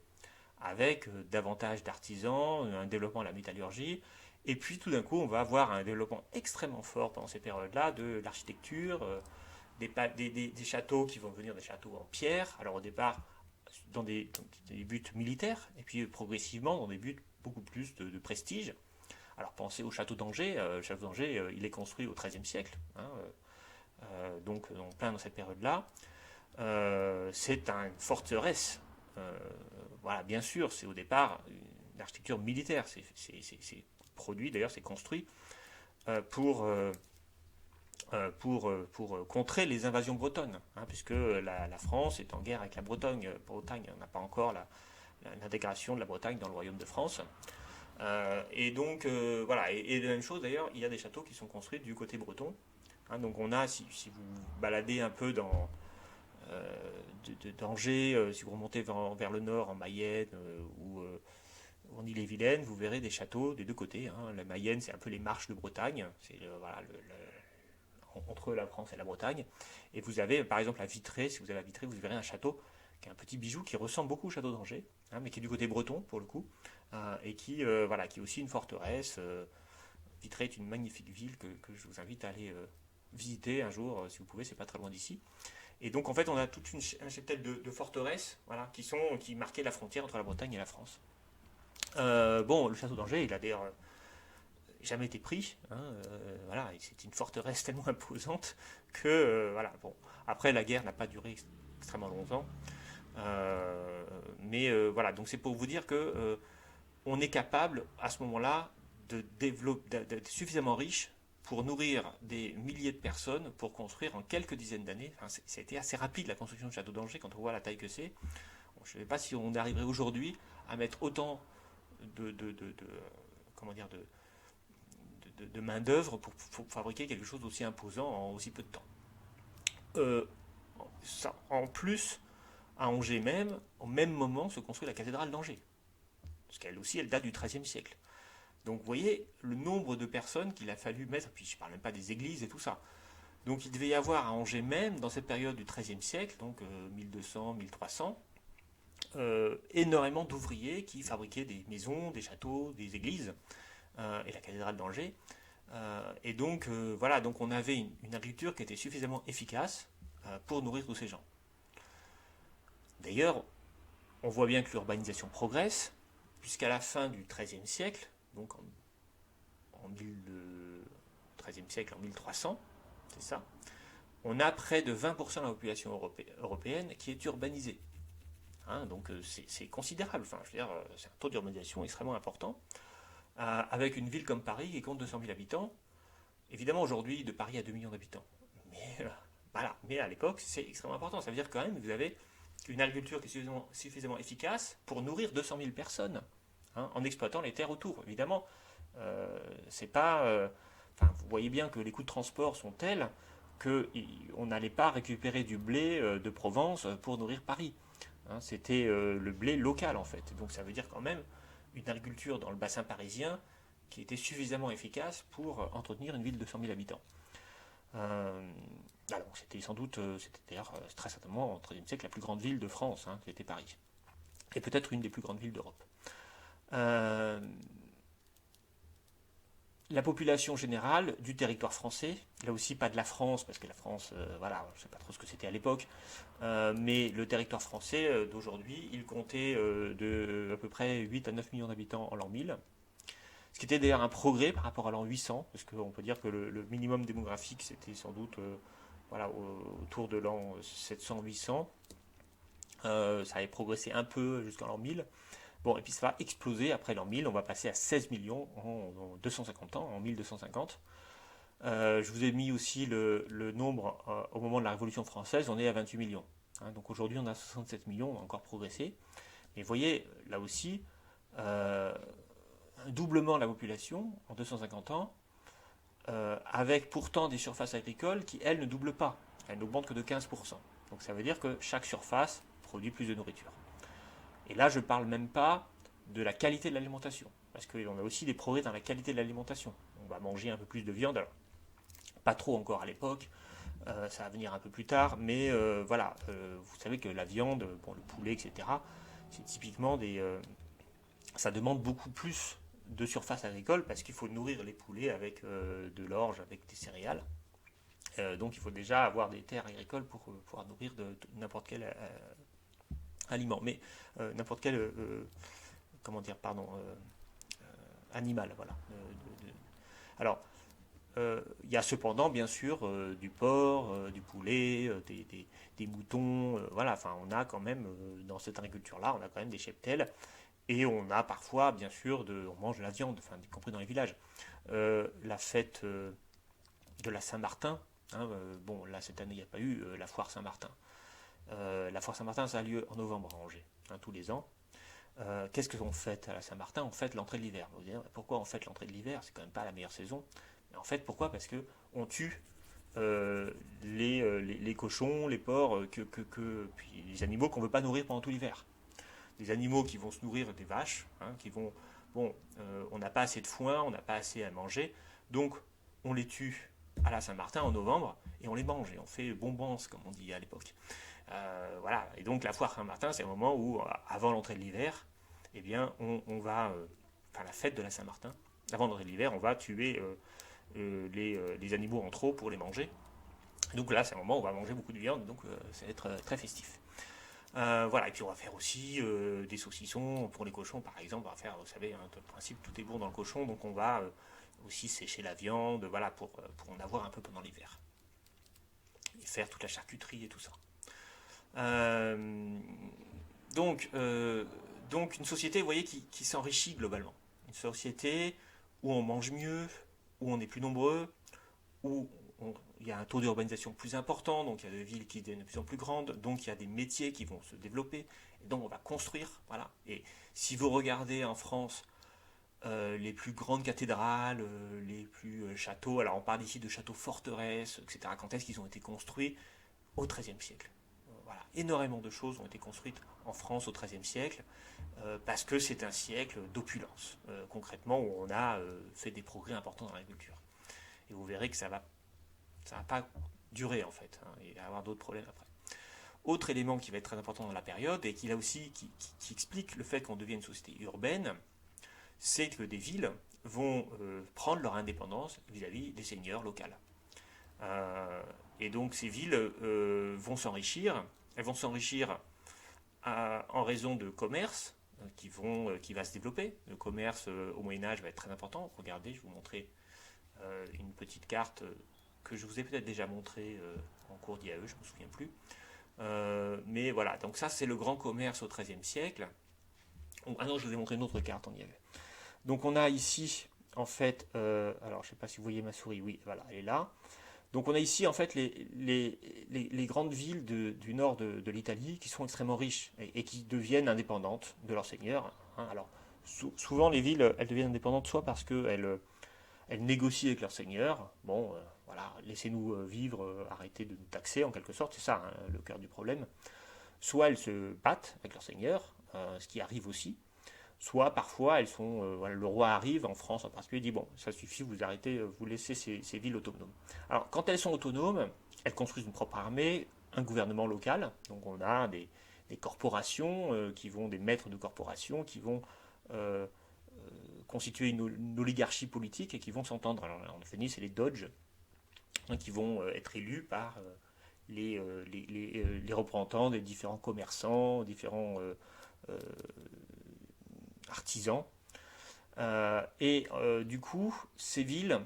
avec davantage d'artisans, un développement de la métallurgie, et puis tout d'un coup on va avoir un développement extrêmement fort pendant ces périodes-là de l'architecture, des châteaux qui vont devenir des châteaux en pierre. Alors au départ dans des buts militaires, et puis progressivement dans des buts beaucoup plus de prestige. Alors pensez au château d'Angers. Le château d'Angers, il est construit au XIIIe siècle, hein, donc en plein dans cette période-là. C'est une forteresse. Voilà, bien sûr, c'est au départ une architecture militaire. C'est produit, d'ailleurs, c'est construit pour contrer les invasions bretonnes, hein, puisque la France est en guerre avec la Bretagne. Bretagne n'a pas encore l'intégration de la Bretagne dans le royaume de France. Et donc, voilà. Et la même chose, d'ailleurs, il y a des châteaux qui sont construits du côté breton. Hein, donc, on a, si vous baladez un peu d'Angers, si vous remontez vers le nord, en Mayenne ou en Ille-et-Vilaine, vous verrez des châteaux des deux côtés, hein. La Mayenne, c'est un peu les marches de Bretagne. C'est voilà, entre la France et la Bretagne. Et vous avez, par exemple, à Vitré, si vous allez à Vitré, vous verrez un château qui est un petit bijou qui ressemble beaucoup au château d'Angers, hein, mais qui est du côté breton pour le coup, et qui, voilà, qui est aussi une forteresse. Vitré est une magnifique ville que je vous invite à aller visiter un jour, si vous pouvez, c'est pas très loin d'ici. Et donc en fait, on a toute un cheptel de forteresses, voilà, qui marquaient la frontière entre la Bretagne et la France. Bon, le château d'Angers, il a d'ailleurs jamais été pris, hein, voilà, c'est une forteresse tellement imposante que, voilà, bon, après la guerre n'a pas duré extrêmement longtemps, mais voilà, donc c'est pour vous dire que on est capable à ce moment-là de développer, d'être suffisamment riche pour nourrir des milliers de personnes, pour construire en quelques dizaines d'années. Enfin, ça a été assez rapide la construction du château d'Angers quand on voit la taille que c'est. Bon, je ne sais pas si on arriverait aujourd'hui à mettre autant de comment dire, de main d'œuvre pour fabriquer quelque chose d'aussi imposant en aussi peu de temps. Euh, en plus, à Angers même, au même moment se construit la cathédrale d'Angers, parce qu'elle aussi, elle date du XIIIe siècle. Donc vous voyez le nombre de personnes qu'il a fallu mettre, puis je ne parle même pas des églises et tout ça. Donc il devait y avoir à Angers même, dans cette période du XIIIe siècle, donc 1200, 1300, énormément d'ouvriers qui fabriquaient des maisons, des châteaux, des églises, et la cathédrale d'Angers. Et donc voilà, donc on avait une agriculture qui était suffisamment efficace pour nourrir tous ces gens. D'ailleurs, on voit bien que l'urbanisation progresse, puisqu'à la fin du XIIIe siècle, donc en 13e siècle, en 1300, c'est ça, on a près de 20% de la population européenne qui est urbanisée. Hein, donc c'est considérable, enfin, je veux dire, c'est un taux d'urbanisation extrêmement important, avec une ville comme Paris qui compte 200 000 habitants. Évidemment, aujourd'hui, de Paris à 2 millions d'habitants. Mais, voilà. Mais à l'époque, c'est extrêmement important. Ça veut dire quand même que vous avez une agriculture qui est suffisamment efficace pour nourrir 200 000 personnes, hein, en exploitant les terres autour. Évidemment, c'est pas. Enfin, vous voyez bien que les coûts de transport sont tels qu'on n'allait pas récupérer du blé de Provence pour nourrir Paris. Hein, c'était le blé local en fait. Donc ça veut dire quand même une agriculture dans le bassin parisien qui était suffisamment efficace pour entretenir une ville de 100 000 habitants. Alors c'était sans doute, c'était d'ailleurs très certainement au XIIIe siècle la plus grande ville de France, hein, qui était Paris. Et peut-être une des plus grandes villes d'Europe. Euh, la population générale du territoire français, là aussi pas de la France, parce que la France, voilà, je ne sais pas trop ce que c'était à l'époque, mais le territoire français d'aujourd'hui, il comptait de à peu près 8 à 9 millions d'habitants en l'an 1000, ce qui était d'ailleurs un progrès par rapport à l'an 800, parce qu'on peut dire que le minimum démographique c'était sans doute voilà, autour de l'an 700-800, ça avait progressé un peu jusqu'en l'an 1000. Bon, et puis ça va exploser après l'an 1000, on va passer à 16 millions en 250 ans, en 1250. Je vous ai mis aussi le nombre au moment de la Révolution française, on est à 28 millions. Hein, donc aujourd'hui on a 67 millions, on a encore progressé. Mais vous voyez, là aussi, un doublement de la population en 250 ans, avec pourtant des surfaces agricoles qui, elles, ne doublent pas. Elles n'augmentent que de 15%. Donc ça veut dire que chaque surface produit plus de nourriture. Et là, je ne parle même pas de la qualité de l'alimentation, parce qu'on a aussi des progrès dans la qualité de l'alimentation. On va manger un peu plus de viande, alors pas trop encore à l'époque, ça va venir un peu plus tard, mais voilà, vous savez que la viande, bon, le poulet, etc., c'est typiquement ça demande beaucoup plus de surface agricole, parce qu'il faut nourrir les poulets avec de l'orge, avec des céréales. Donc il faut déjà avoir des terres agricoles pour pouvoir nourrir de n'importe quel aliment, mais n'importe quel comment dire, pardon, animal, voilà. Alors, il y a cependant, bien sûr, du porc, du poulet, des moutons, voilà, enfin, on a quand même, dans cette agriculture-là, on a quand même des cheptels, et on a parfois, bien sûr, on mange de la viande, enfin, y compris dans les villages. La fête de la Saint-Martin, hein, bon, là, cette année, il n'y a pas eu la foire Saint-Martin. La foire Saint-Martin, ça a lieu en novembre à Angers, hein, tous les ans. Qu'est-ce qu'on fête à la Saint-Martin? On fête l'entrée de l'hiver. Vous direz, pourquoi on fête l'entrée de l'hiver? C'est quand même pas la meilleure saison. Mais en fait, pourquoi? Parce que on tue les cochons, les porcs, puis les animaux qu'on ne veut pas nourrir pendant tout l'hiver. Des animaux qui vont se nourrir des vaches, hein, qui vont... Bon, on n'a pas assez de foin, on n'a pas assez à manger, donc on les tue à la Saint-Martin en novembre, et on les mange, et on fait bonbons, comme on dit à l'époque. Voilà. Et donc la foire Saint-Martin, c'est un moment où, avant l'entrée de l'hiver, eh bien, on va, enfin la fête de la Saint-Martin, avant l'entrée de l'hiver, on va tuer les animaux en trop pour les manger. Donc là, c'est un moment où on va manger beaucoup de viande, donc ça va être très festif. Voilà, et puis on va faire aussi des saucissons pour les cochons, par exemple. On va faire, vous savez, hein, le principe, tout est bon dans le cochon, donc on va aussi sécher la viande, voilà, pour en avoir un peu pendant l'hiver. Et faire toute la charcuterie et tout ça. Euh, donc, euh, donc une société, vous voyez, qui s'enrichit globalement. Une société où on mange mieux, où on est plus nombreux, où il y a un taux d'urbanisation plus important, donc il y a des villes qui deviennent de plus en plus grandes, donc il y a des métiers qui vont se développer, et donc on va construire, voilà. Et si vous regardez en France les plus grandes cathédrales, les plus châteaux, alors on parle ici de châteaux forteresses, etc., quand est-ce qu'ils ont été construits? Au XIIIe siècle. Voilà. Énormément de choses ont été construites en France au XIIIe siècle, parce que c'est un siècle d'opulence, concrètement, où on a fait des progrès importants dans l'agriculture. Et vous verrez que ça va pas durer en fait, hein, il va y avoir d'autres problèmes après. Autre élément qui va être très important dans la période et qui, qui explique le fait qu'on devient une société urbaine, c'est que des villes vont prendre leur indépendance vis-à-vis des seigneurs locaux. Euh, et donc ces villes vont s'enrichir. Elles vont s'enrichir en raison de commerce qui va se développer. Le commerce au Moyen Âge va être très important. Regardez, je vais vous montrer une petite carte que je vous ai peut-être déjà montrée en cours d'IAE, je ne me souviens plus. Mais voilà, donc ça c'est le grand commerce au XIIIe siècle. Ah non, je vous ai montré une autre carte en IAE. Donc on a ici, en fait, alors je ne sais pas si vous voyez ma souris, oui, voilà, elle est là. Donc on a ici en fait les grandes villes du nord de l'Italie qui sont extrêmement riches et qui deviennent indépendantes de leurs seigneurs, hein. Alors souvent les villes, elles deviennent indépendantes soit parce qu'elles négocient avec leurs seigneurs, bon, voilà, laissez-nous vivre, arrêtez de nous taxer en quelque sorte, c'est ça, hein, le cœur du problème. Soit elles se battent avec leurs seigneurs, ce qui arrive aussi, soit parfois elles sont, voilà, le roi arrive en France en particulier, dit bon, ça suffit, vous arrêtez, vous laissez ces villes autonomes. Alors quand elles sont autonomes, elles construisent une propre armée, un gouvernement local, donc on a des corporations qui vont, des maîtres de corporations qui vont euh, constituer une oligarchie politique et qui vont s'entendre. Alors en fait, c'est les Doges, hein, qui vont être élus par les représentants des différents commerçants, différents euh, artisans. Du coup, ces villes,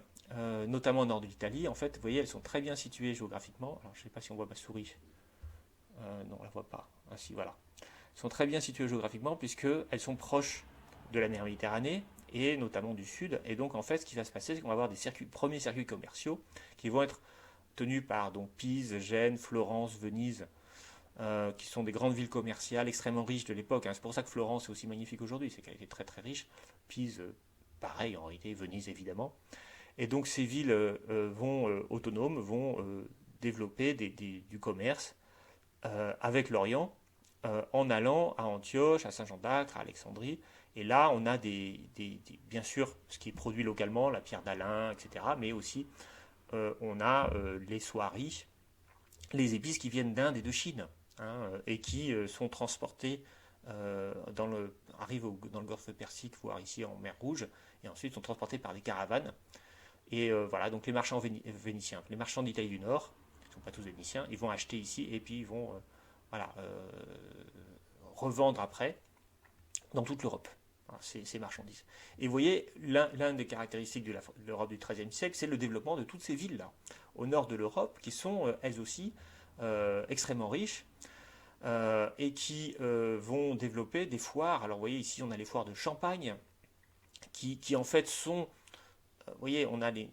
notamment au nord de l'Italie, en fait, vous voyez, elles sont très bien situées géographiquement. Alors, je ne sais pas si on voit ma souris. Non, on ne la voit pas. Ah, si, voilà. Elles sont très bien situées géographiquement puisqu'elles sont proches de la mer Méditerranée et notamment du sud. Et donc, en fait, ce qui va se passer, c'est qu'on va avoir des premiers circuits commerciaux qui vont être tenus par donc, Pise, Gênes, Florence, Venise, qui sont des grandes villes commerciales extrêmement riches de l'époque, hein. C'est pour ça que Florence est aussi magnifique aujourd'hui, c'est qu'elle était très très riche. Pise, pareil en réalité, Venise évidemment. Et donc ces villes vont autonomes, vont développer du commerce avec l'Orient, en allant à Antioche, à Saint-Jean-d'Acre, à Alexandrie. Et là, on a bien sûr ce qui est produit localement, la pierre d'Alain, etc. Mais aussi, on a les soieries, les épices qui viennent d'Inde et de Chine, hein, et qui sont transportées arrivent dans le golfe Persique, voire ici en mer Rouge, et ensuite sont transportées par des caravanes. Et voilà, donc les marchands vénitiens, les marchands d'Italie du Nord, qui ne sont pas tous vénitiens, ils vont acheter ici et puis ils vont voilà, revendre après dans toute l'Europe, hein, ces marchandises. Et vous voyez, l'un des caractéristiques de l'Europe du XIIIe siècle, c'est le développement de toutes ces villes-là, au nord de l'Europe, qui sont elles aussi extrêmement riches, et qui vont développer des foires. Alors vous voyez ici on a les foires de Champagne, qui en fait sont, vous voyez on a des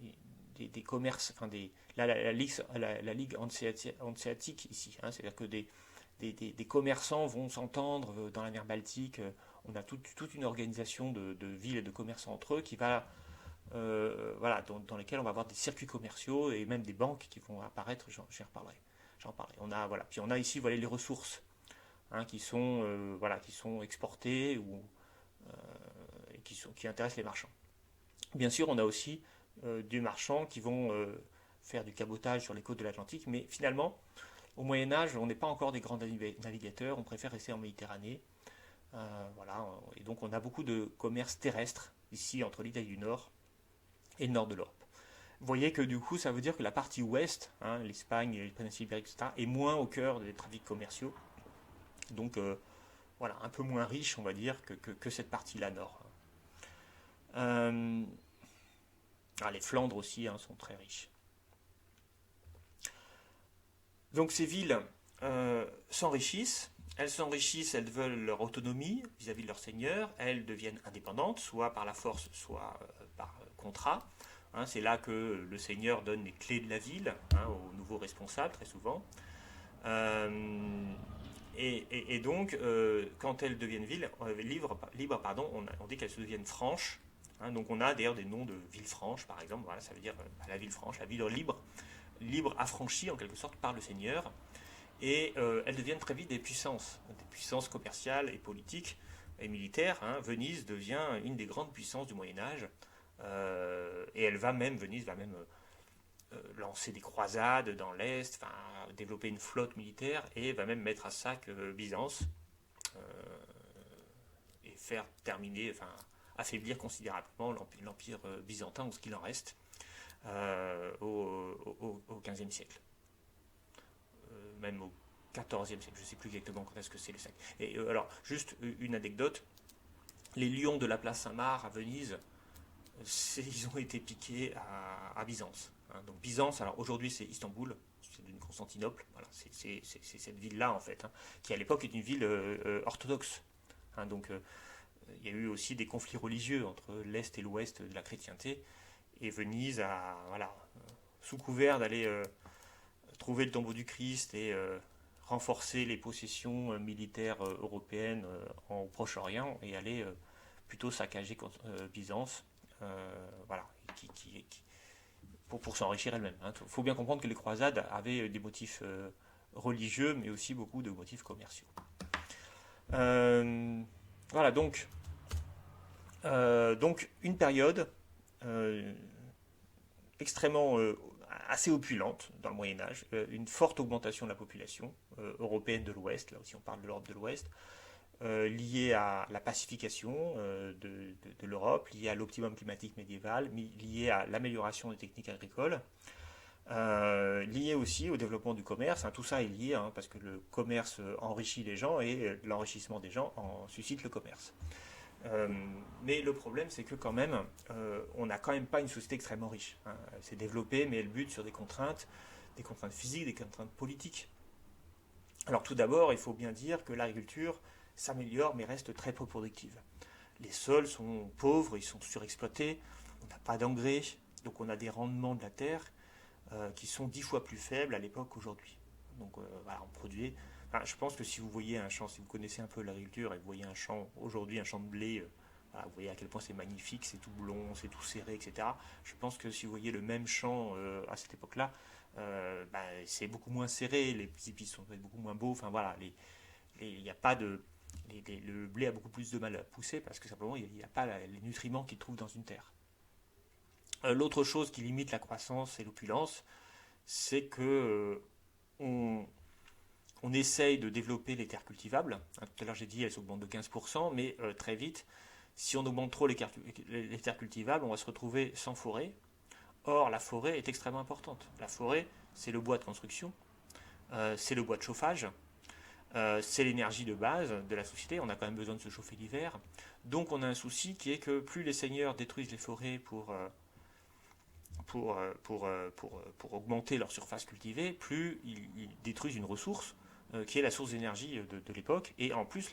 commerces, enfin la ligue hanséatique ici, hein, c'est-à-dire que des commerçants vont s'entendre dans la mer Baltique. On a toute une organisation de villes et de commerçants entre eux qui va, voilà, dans lesquels on va avoir des circuits commerciaux et même des banques qui vont apparaître, j'en reparlerai. On a, voilà. Puis on a ici, voilà, les ressources, hein, voilà, qui sont exportées ou qui intéressent les marchands. Bien sûr, on a aussi des marchands qui vont faire du cabotage sur les côtes de l'Atlantique, mais finalement, Au Moyen Âge, on n'est pas encore des grands navigateurs, on préfère rester en Méditerranée. Voilà, et donc on a beaucoup de commerce terrestre ici entre l'Italie du Nord et le nord de l'Europe. Vous voyez que du coup, ça veut dire que la partie ouest, hein, l'Espagne, les péninsules ibériques, etc., est moins au cœur des trafics commerciaux. Donc voilà, un peu moins riche, on va dire, que cette partie-là nord. Euh, les Flandres aussi, hein, sont très riches. Donc ces villes s'enrichissent. Elles s'enrichissent, elles veulent leur autonomie vis-à-vis de leurs seigneurs. Elles deviennent indépendantes, soit par la force, soit par contrat. Hein, c'est là que le seigneur donne les clés de la ville, hein, aux nouveaux responsables, très souvent. Euh, et donc, quand elles deviennent libres, pardon, on dit qu'elles se deviennent franches. Hein, donc, on a d'ailleurs des noms de villes franches, par exemple. Voilà, ça veut dire la ville franche, la ville libre, libre affranchie en quelque sorte par le seigneur. Et elles deviennent très vite des puissances commerciales et politiques et militaires. Hein. Venise devient une des grandes puissances du Moyen Âge. Et Venise va même lancer des croisades dans l'Est, enfin, développer une flotte militaire et va même mettre à sac Byzance euh, et faire terminer, enfin, affaiblir considérablement l'empire byzantin ou ce qu'il en reste au XVe siècle. Même au XIVe siècle, je ne sais plus exactement quand est-ce que c'est le siècle. Et alors, juste une anecdote, les lions de la place Saint-Marc à Venise, ils ont été piqués à Byzance. Hein. Donc Byzance, alors aujourd'hui c'est Istanbul, c'est d'une Constantinople, voilà, c'est cette ville-là en fait, hein, qui à l'époque est une ville orthodoxe. Hein. Donc il y a eu aussi des conflits religieux entre l'Est et l'Ouest de la chrétienté, et Venise a, voilà, sous couvert d'aller trouver le tombeau du Christ et renforcer les possessions militaires européennes au Proche-Orient, et aller plutôt saccager Byzance. Voilà, pour s'enrichir elle-même. Il faut bien comprendre que les croisades avaient des motifs religieux, mais aussi beaucoup de motifs commerciaux. Voilà, donc une période euh, extrêmement assez opulente dans le Moyen Âge, une forte augmentation de la population européenne de l'Ouest, là aussi on parle de l'Europe de l'Ouest, liée à la pacification de l'Europe, liée à l'optimum climatique médiéval, liée à l'amélioration des techniques agricoles, liée aussi au développement du commerce. Hein, tout ça est lié, hein, parce que le commerce enrichit les gens et l'enrichissement des gens suscite le commerce. Euh, mais le problème, c'est que quand même, on n'a quand même pas une société extrêmement riche. Hein. Elle s'est développée, mais elle bute sur des contraintes physiques, des contraintes politiques. Alors tout d'abord, il faut bien dire que l'agriculture s'améliore, mais reste très peu productive. Les sols sont pauvres, ils sont surexploités, on n'a pas d'engrais, donc on a des rendements de la terre qui sont 10 fois plus faibles à l'époque qu'aujourd'hui. Donc voilà, on produit. Enfin, je pense que si vous voyez un champ, si vous connaissez un peu l'agriculture et vous voyez un champ, aujourd'hui un champ de blé, voilà, vous voyez à quel point c'est magnifique, c'est tout blond, c'est tout serré, etc. Je pense que si vous voyez le même champ à cette époque-là, c'est beaucoup moins serré, les épices sont beaucoup moins beaux, enfin voilà, il n'y a pas de. Le blé a beaucoup plus de mal à pousser parce que simplement il n'y a pas les nutriments qu'il trouve dans une terre. L'autre chose qui limite la croissance et l'opulence, c'est que on, on essaye de développer les terres cultivables. Tout à l'heure j'ai dit elles augmentent de 15%, mais très vite, si on augmente trop les terres cultivables, on va se retrouver sans forêt. Or, la forêt est extrêmement importante. La forêt, c'est le bois de construction, c'est le bois de chauffage, c'est l'énergie de base de la société. On a quand même besoin de se chauffer l'hiver. Donc on a un souci qui est que plus les seigneurs détruisent les forêts pour augmenter leur surface cultivée, plus ils détruisent une ressource qui est la source d'énergie de l'époque, et en plus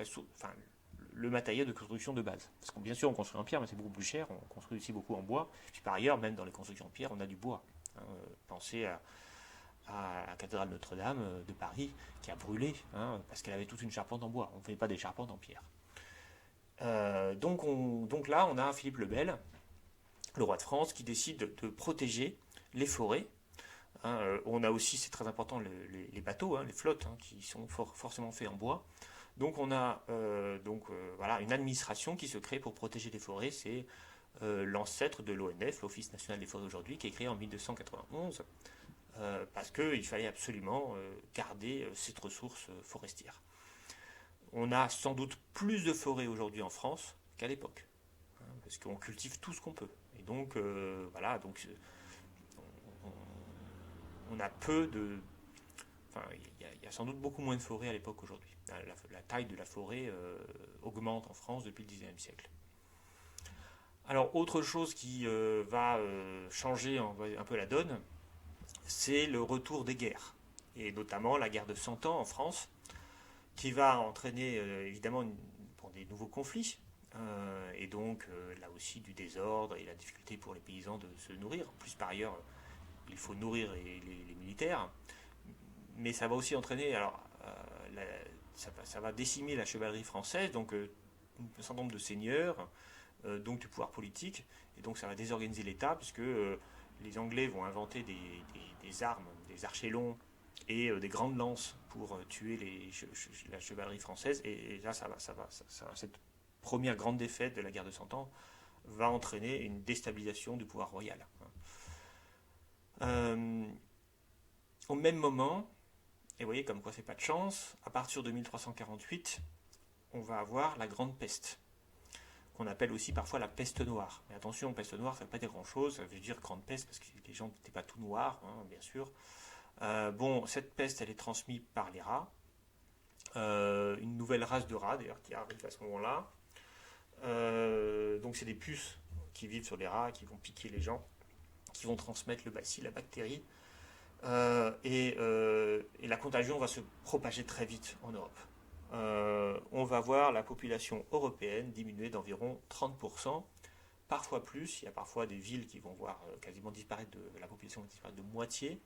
le matériel de construction de base. Parce que bien sûr on construit en pierre, mais c'est beaucoup plus cher, on construit aussi beaucoup en bois. Puis par ailleurs, même dans les constructions en pierre, on a du bois. Hein, pensez à la cathédrale Notre-Dame de Paris qui a brûlé, hein, parce qu'elle avait toute une charpente en bois. On ne fait pas des charpentes en pierre. Donc là, on a Philippe le Bel, le roi de France, qui décide de protéger les forêts. Hein, on a aussi, c'est très important, les bateaux, hein, les flottes, hein, qui sont forcément faits en bois. Donc on a voilà, une administration qui se crée pour protéger les forêts. C'est l'ancêtre de l'ONF, l'Office national des forêts aujourd'hui, qui est créé en 1291. parce qu'il fallait absolument garder cette ressource forestière. On a sans doute plus de forêts aujourd'hui en France qu'à l'époque, hein, parce qu'on cultive tout ce qu'on peut. Et donc, voilà, donc on a peu de. Enfin, il y a sans doute beaucoup moins de forêts à l'époque qu'aujourd'hui. La taille de la forêt augmente en France depuis le XIXe siècle. Alors, autre chose qui va changer un peu la donne, c'est le retour des guerres, et notamment la guerre de 100 ans en France, qui va entraîner évidemment pour des nouveaux conflits, et donc là aussi du désordre et la difficulté pour les paysans de se nourrir. En plus, par ailleurs, il faut nourrir les militaires, mais ça va aussi entraîner, alors ça va décimer la chevalerie française, donc un certain nombre de seigneurs, donc du pouvoir politique, et donc ça va désorganiser l'État, puisque les Anglais vont inventer des armes, des archers longs et des grandes lances pour tuer la chevalerie française, et là cette première grande défaite de la guerre de 100 ans va entraîner une déstabilisation du pouvoir royal. Au même moment, et vous voyez comme quoi c'est pas de chance, à partir de 1348, on va avoir la grande peste, qu'on appelle aussi parfois la peste noire. Mais attention, peste noire, ça ne veut pas dire grand-chose, ça veut dire grande peste, parce que les gens n'étaient pas tout noirs, hein, bien sûr. Bon, cette peste, elle est transmise par les rats, une nouvelle race de rats, d'ailleurs, qui arrive à ce moment-là. Donc c'est des puces qui vivent sur les rats, qui vont piquer les gens, qui vont transmettre le bacille, la bactérie. Et la contagion va se propager très vite en Europe. On va voir la population européenne diminuer d'environ 30%, parfois plus. Il y a parfois des villes qui vont voir quasiment disparaître la population va disparaître de moitié.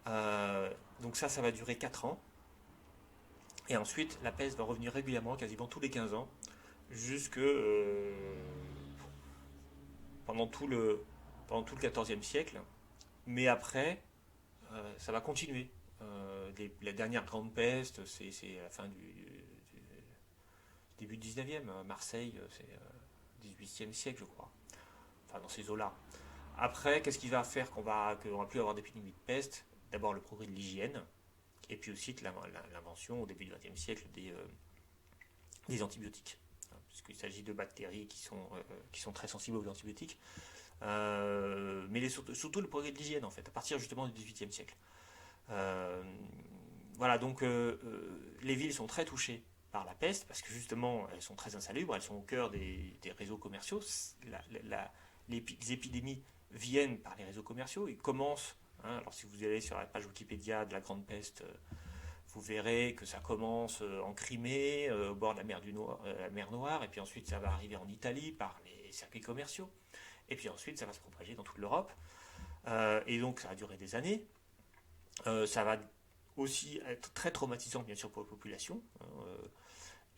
Donc ça va durer 4 ans. Et ensuite, la peste va revenir régulièrement, quasiment tous les 15 ans, jusque pendant tout le XIVe siècle. Mais après, ça va continuer. La dernière grande peste, c'est à la fin du début du 19e. Marseille, c'est 18e siècle, je crois. Enfin, dans ces eaux-là. Après, qu'est-ce qui va faire qu'on va plus avoir d'épidémie de peste? D'abord, le progrès de l'hygiène, et puis aussi l'invention au début du XXe siècle des antibiotiques. Puisqu'il s'agit de bactéries qui sont très sensibles aux antibiotiques. Mais surtout le progrès de l'hygiène, en fait, à partir justement du XVIIIe siècle. Voilà, donc les villes sont très touchées par la peste, parce que justement, elles sont très insalubres, elles sont au cœur des réseaux commerciaux. Les épidémies viennent par les réseaux commerciaux, ils commencent, hein, alors si vous allez sur la page Wikipédia de la Grande Peste, vous verrez que ça commence en Crimée, au bord de la mer Noire, et puis ensuite ça va arriver en Italie par les circuits commerciaux, et puis ensuite ça va se propager dans toute l'Europe, et donc ça va durer des années. Ça va aussi être très traumatisant bien sûr pour la population,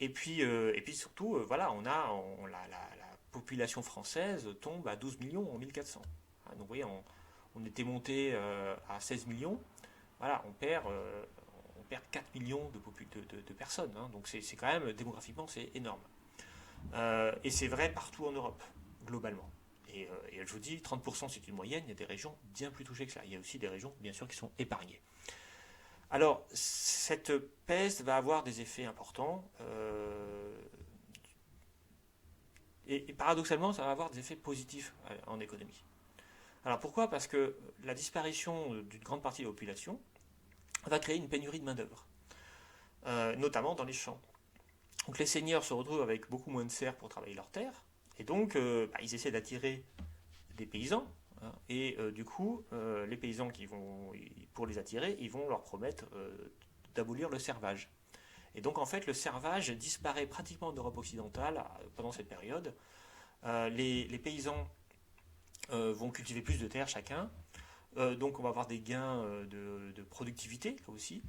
et puis surtout voilà, la population française tombe à 12 millions en 1400. Donc vous voyez, on était monté à 16 millions, voilà, on perd 4 millions de personnes, hein. Donc c'est quand même, démographiquement, c'est énorme. Et c'est vrai partout en Europe, globalement. Et je vous dis, 30% c'est une moyenne, il y a des régions bien plus touchées que ça. Il y a aussi des régions, bien sûr, qui sont épargnées. Alors, cette peste va avoir des effets importants, et paradoxalement, ça va avoir des effets positifs en économie. Alors pourquoi? Parce que la disparition d'une grande partie de la population va créer une pénurie de main-d'œuvre, notamment dans les champs. Donc les seigneurs se retrouvent avec beaucoup moins de serfs pour travailler leurs terres, et donc ils essaient d'attirer des paysans, hein, et du coup, les paysans pour les attirer, ils vont leur promettre d'abolir le servage. Et donc en fait, le servage disparaît pratiquement en Europe occidentale pendant cette période. Les paysans vont cultiver plus de terres chacun, donc on va avoir des gains de productivité là aussi.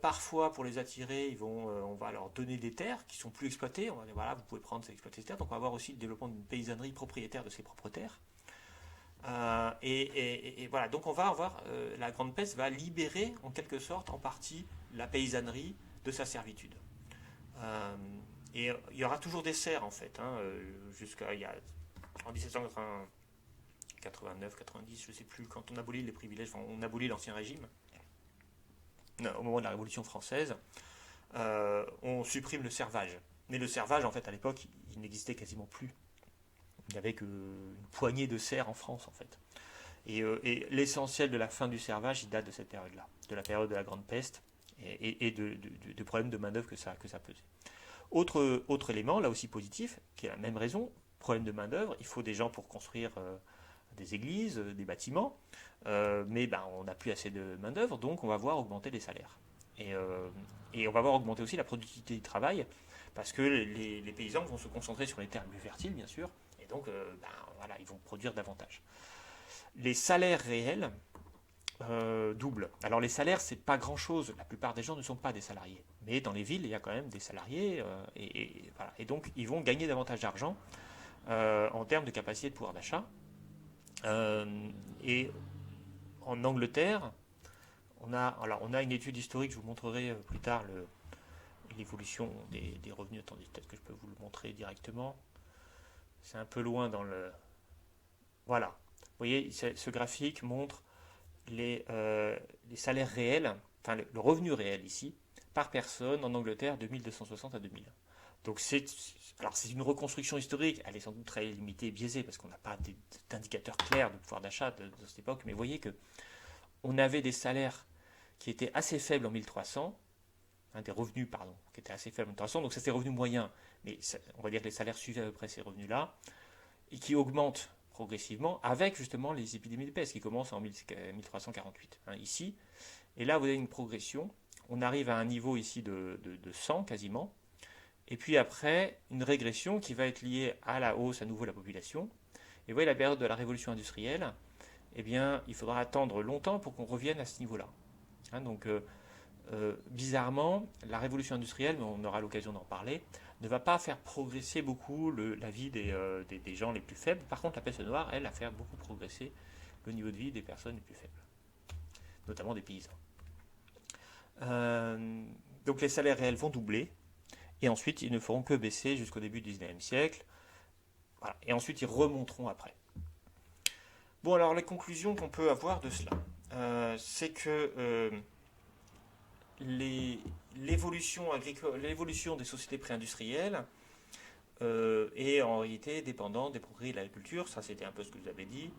Parfois, pour les attirer, on va leur donner des terres qui sont plus exploitées. On va dire voilà, vous pouvez prendre et exploiter ces terres. Donc on va avoir aussi le développement d'une paysannerie propriétaire de ses propres terres. Et voilà, donc on va avoir la Grande Peste va libérer en quelque sorte, en partie, la paysannerie de sa servitude. Et il y aura toujours des serfs en fait, hein, en 89, 90, je ne sais plus, quand on abolit les privilèges, enfin, on abolit l'Ancien Régime, au moment de la Révolution française, on supprime le servage. Mais le servage, en fait, à l'époque, il n'existait quasiment plus. Il n'y avait qu'une poignée de serfs en France, en fait. Et l'essentiel de la fin du servage, il date de cette période-là, de la période de la Grande Peste et de problèmes de main-d'œuvre que ça pesait. Autre élément, là aussi positif, qui est la même raison, problème de main-d'œuvre, il faut des gens pour construire des églises, des bâtiments, mais on n'a plus assez de main-d'œuvre, donc on va voir augmenter les salaires. Et on va voir augmenter aussi la productivité du travail, parce que les paysans vont se concentrer sur les terres plus fertiles, bien sûr, et donc voilà, ils vont produire davantage. Les salaires réels doublent. Alors les salaires, c'est pas grand-chose. La plupart des gens ne sont pas des salariés. Mais dans les villes, il y a quand même des salariés. Voilà. Et donc, ils vont gagner davantage d'argent en termes de capacité de pouvoir d'achat. Et en Angleterre, on a une étude historique, je vous montrerai plus tard l'évolution des revenus. Attendez, peut-être que je peux vous le montrer directement. C'est un peu loin dans le... Voilà. Vous voyez, ce graphique montre les salaires réels, enfin le revenu réel ici, par personne en Angleterre de 1260 à 2000. Donc c'est une reconstruction historique, elle est sans doute très limitée et biaisée parce qu'on n'a pas d'indicateurs clairs de pouvoir d'achat de cette époque, mais vous voyez que on avait des salaires qui étaient assez faibles en 1300, des revenus, pardon, qui étaient assez faibles en 1300, donc ça c'est revenus moyens, mais on va dire que les salaires suivaient à peu près ces revenus-là, et qui augmentent progressivement avec justement les épidémies de peste qui commencent en 1348, ici. Et là, vous avez une progression. On arrive à un niveau ici de 100 quasiment. Et puis après, une régression qui va être liée à la hausse à nouveau de la population. Et vous voyez, la période de la révolution industrielle, eh bien, il faudra attendre longtemps pour qu'on revienne à ce niveau-là. Donc, bizarrement, la révolution industrielle, mais on aura l'occasion d'en parler, ne va pas faire progresser beaucoup la vie des gens les plus faibles. Par contre, la peste noire, elle, va faire beaucoup progresser le niveau de vie des personnes les plus faibles, notamment des paysans. Donc les salaires réels vont doubler, et ensuite ils ne feront que baisser jusqu'au début du 19e siècle. Voilà. Et ensuite ils remonteront après. Bon, alors les conclusions qu'on peut avoir de cela, c'est que l'évolution des sociétés pré-industrielles est en réalité dépendante des progrès de l'agriculture. Ça, c'était un peu ce que vous avez dit.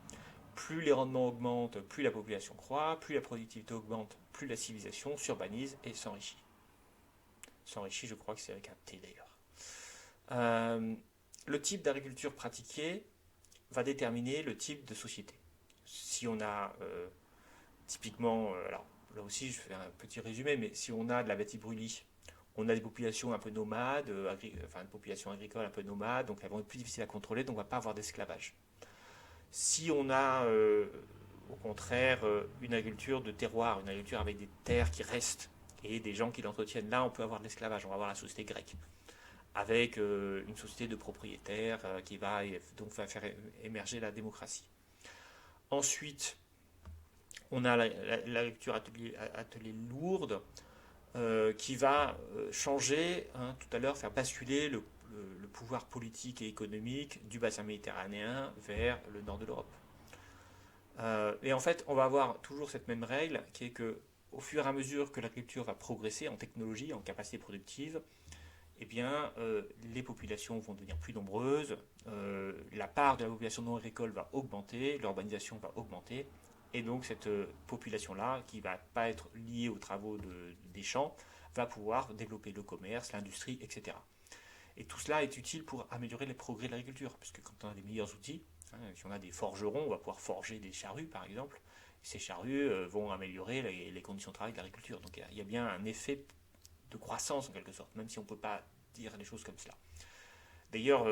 Plus les rendements augmentent, plus la population croît, plus la productivité augmente, plus la civilisation s'urbanise et s'enrichit. S'enrichit, je crois que c'est avec un T d'ailleurs. Le type d'agriculture pratiquée va déterminer le type de société. Si on a typiquement, alors là aussi je fais un petit résumé, mais si on a de la bâti-brûlis, on a des populations un peu nomades, une population agricole un peu nomade, donc elles vont être plus difficiles à contrôler, donc on ne va pas avoir d'esclavage. Si on a au contraire une agriculture de terroir, une agriculture avec des terres qui restent et des gens qui l'entretiennent, là on peut avoir de l'esclavage, on va avoir la société grecque, avec une société de propriétaires qui va donc faire émerger la démocratie. Ensuite, on a l'agriculture atelier lourde qui va changer, tout à l'heure, faire basculer le pouvoir politique et économique du bassin méditerranéen vers le nord de l'Europe. Et en fait, on va avoir toujours cette même règle qui est que au fur et à mesure que l'agriculture va progresser en technologie, en capacité productive, eh bien, les populations vont devenir plus nombreuses, la part de la population non agricole va augmenter, l'urbanisation va augmenter, et donc cette population-là, qui ne va pas être liée aux travaux des champs, va pouvoir développer le commerce, l'industrie, etc. Et tout cela est utile pour améliorer les progrès de l'agriculture, parce que quand on a des meilleurs outils, si on a des forgerons, on va pouvoir forger des charrues, par exemple, ces charrues vont améliorer les conditions de travail de l'agriculture. Donc il y a bien un effet de croissance, en quelque sorte, même si on ne peut pas dire les choses comme cela. D'ailleurs,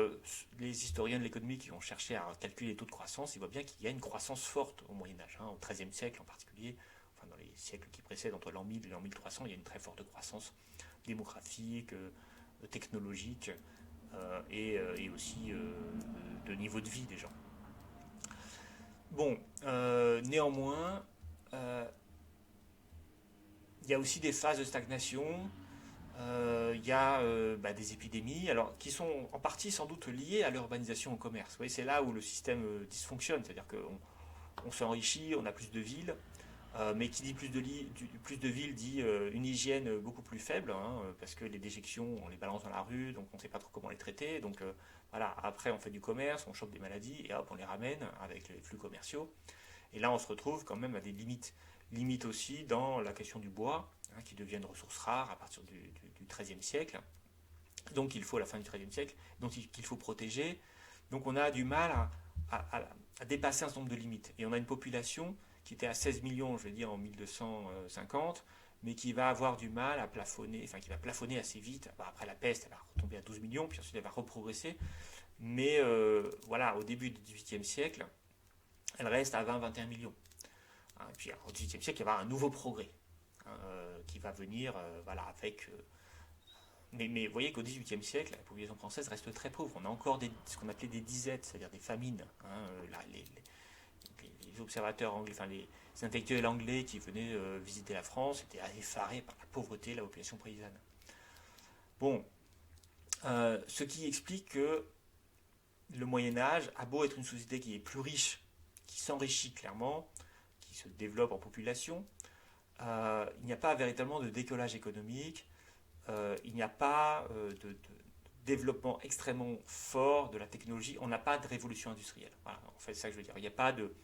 les historiens de l'économie qui ont cherché à calculer les taux de croissance, ils voient bien qu'il y a une croissance forte au Moyen-Âge, au XIIIe siècle en particulier, enfin dans les siècles qui précèdent, entre l'an 1000 et l'an 1300, il y a une très forte croissance démographique, technologique et aussi de niveau de vie des gens. Bon, néanmoins, il y a aussi des phases de stagnation Il y a des épidémies, alors qui sont en partie sans doute liées à l'urbanisation au commerce. Vous voyez, c'est là où le système dysfonctionne, c'est-à-dire qu'on s'enrichit, on a plus de villes, mais qui dit plus de villes dit une hygiène beaucoup plus faible, hein, parce que les déjections, on les balance dans la rue, donc on ne sait pas trop comment les traiter. Donc voilà, après on fait du commerce, on chope des maladies, et hop, on les ramène avec les flux commerciaux. Et là, on se retrouve quand même à des limites. Limites aussi dans la question du bois, hein, qui devient une ressource rare à partir du XIIIe siècle. Donc il faut la fin du XIIIe siècle, donc qu'il faut protéger. Donc on a du mal à dépasser un certain nombre de limites. Et on a une population qui était à 16 millions, je vais dire, en 1250, mais qui va avoir du mal à plafonner, enfin qui va plafonner assez vite. Après la peste, elle va retomber à 12 millions, puis ensuite elle va reprogresser. Mais voilà, au début du XVIIIe siècle, elle reste à 20-21 millions. Et puis au XVIIIe siècle, il va y avoir un nouveau progrès, hein, qui va venir voilà, avec. Mais vous voyez qu'au XVIIIe siècle, la population française reste très pauvre. On a encore ce qu'on appelait des disettes, c'est-à-dire des famines. Hein, les observateurs anglais, enfin les intellectuels anglais qui venaient visiter la France étaient effarés par la pauvreté de la population paysanne. Bon, ce qui explique que le Moyen Âge a beau être une société qui est plus riche, qui s'enrichit clairement, qui se développe en population, il n'y a pas véritablement de décollage économique, il n'y a pas de développement extrêmement fort de la technologie, on n'a pas de révolution industrielle. Voilà, en fait, c'est ça que je veux dire. Il n'y a pas de.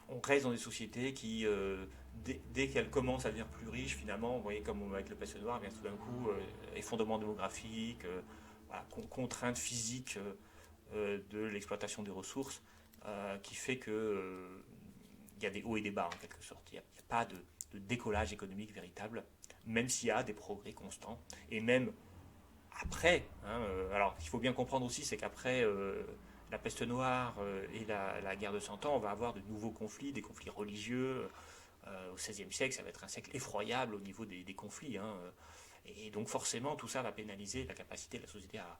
On reste dans des sociétés qui, dès qu'elles commencent à devenir plus riches, finalement, vous voyez, comme avec le Peste Noir, bien tout d'un coup, effondrement démographique, voilà, contraintes physiques de l'exploitation des ressources, qui fait que il y a des hauts et des bas en quelque sorte. Il n'y a pas de décollage économique véritable, même s'il y a des progrès constants. Et même après, hein, alors ce qu'il faut bien comprendre aussi, c'est qu'après la peste noire et la guerre de 100 ans, on va avoir de nouveaux conflits, des conflits religieux. Au XVIe siècle, ça va être un siècle effroyable au niveau des conflits. Hein, et donc forcément, tout ça va pénaliser la capacité de la société à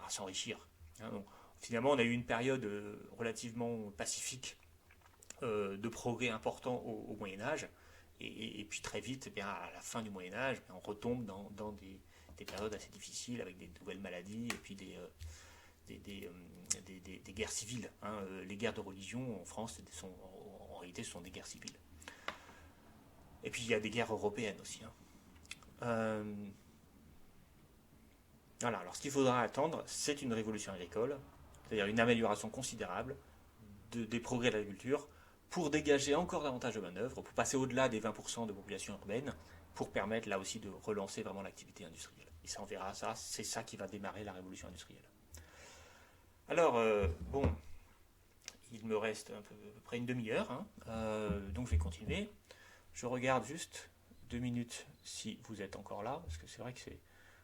s'enrichir. Hein, donc, finalement, on a eu une période relativement pacifique de progrès importants au Moyen Âge. Et puis très vite, eh bien, à la fin du Moyen Âge, on retombe dans des périodes assez difficiles avec des nouvelles maladies et puis des guerres civiles. Hein. Les guerres de religion en France, en réalité, ce sont des guerres civiles. Et puis il y a des guerres européennes aussi. Hein. Voilà, alors ce qu'il faudra attendre, c'est une révolution agricole, c'est-à-dire une amélioration considérable des progrès de l'agriculture pour dégager encore davantage de manœuvres, pour passer au-delà des 20% de population urbaine, pour permettre là aussi de relancer vraiment l'activité industrielle. Et ça, on verra ça, c'est ça qui va démarrer la révolution industrielle. Alors, bon, il me reste à peu près une demi-heure, hein, donc je vais continuer. Je regarde juste 2 minutes si vous êtes encore là, parce que c'est vrai que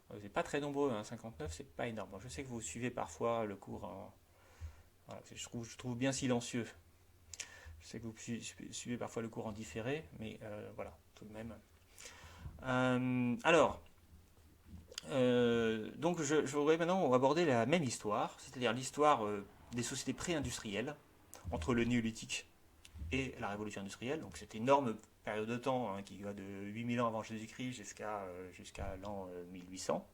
vous n'êtes pas très nombreux, hein, 59, c'est pas énorme. Je sais que vous suivez parfois le cours en. Voilà, je trouve bien silencieux. Je sais que vous suivez parfois le cours en différé, mais voilà, tout de même. Donc je voudrais maintenant aborder la même histoire, c'est-à-dire l'histoire des sociétés pré-industrielles entre le néolithique et la révolution industrielle. Donc cette énorme période de temps, hein, qui va de 8000 ans avant Jésus-Christ jusqu'à l'an 1800,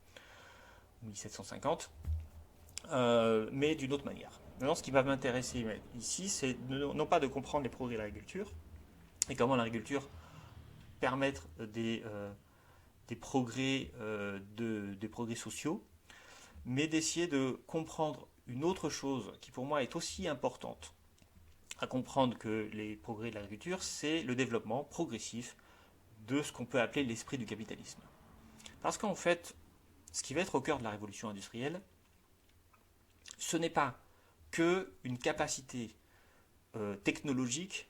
1750, mais d'une autre manière. Maintenant, ce qui va m'intéresser ici, c'est non pas de comprendre les progrès de l'agriculture et comment l'agriculture permettre des progrès, des progrès sociaux, mais d'essayer de comprendre une autre chose qui pour moi est aussi importante à comprendre que les progrès de l'agriculture, c'est le développement progressif de ce qu'on peut appeler l'esprit du capitalisme. Parce qu'en fait, ce qui va être au cœur de la révolution industrielle, ce n'est pas qu'une capacité technologique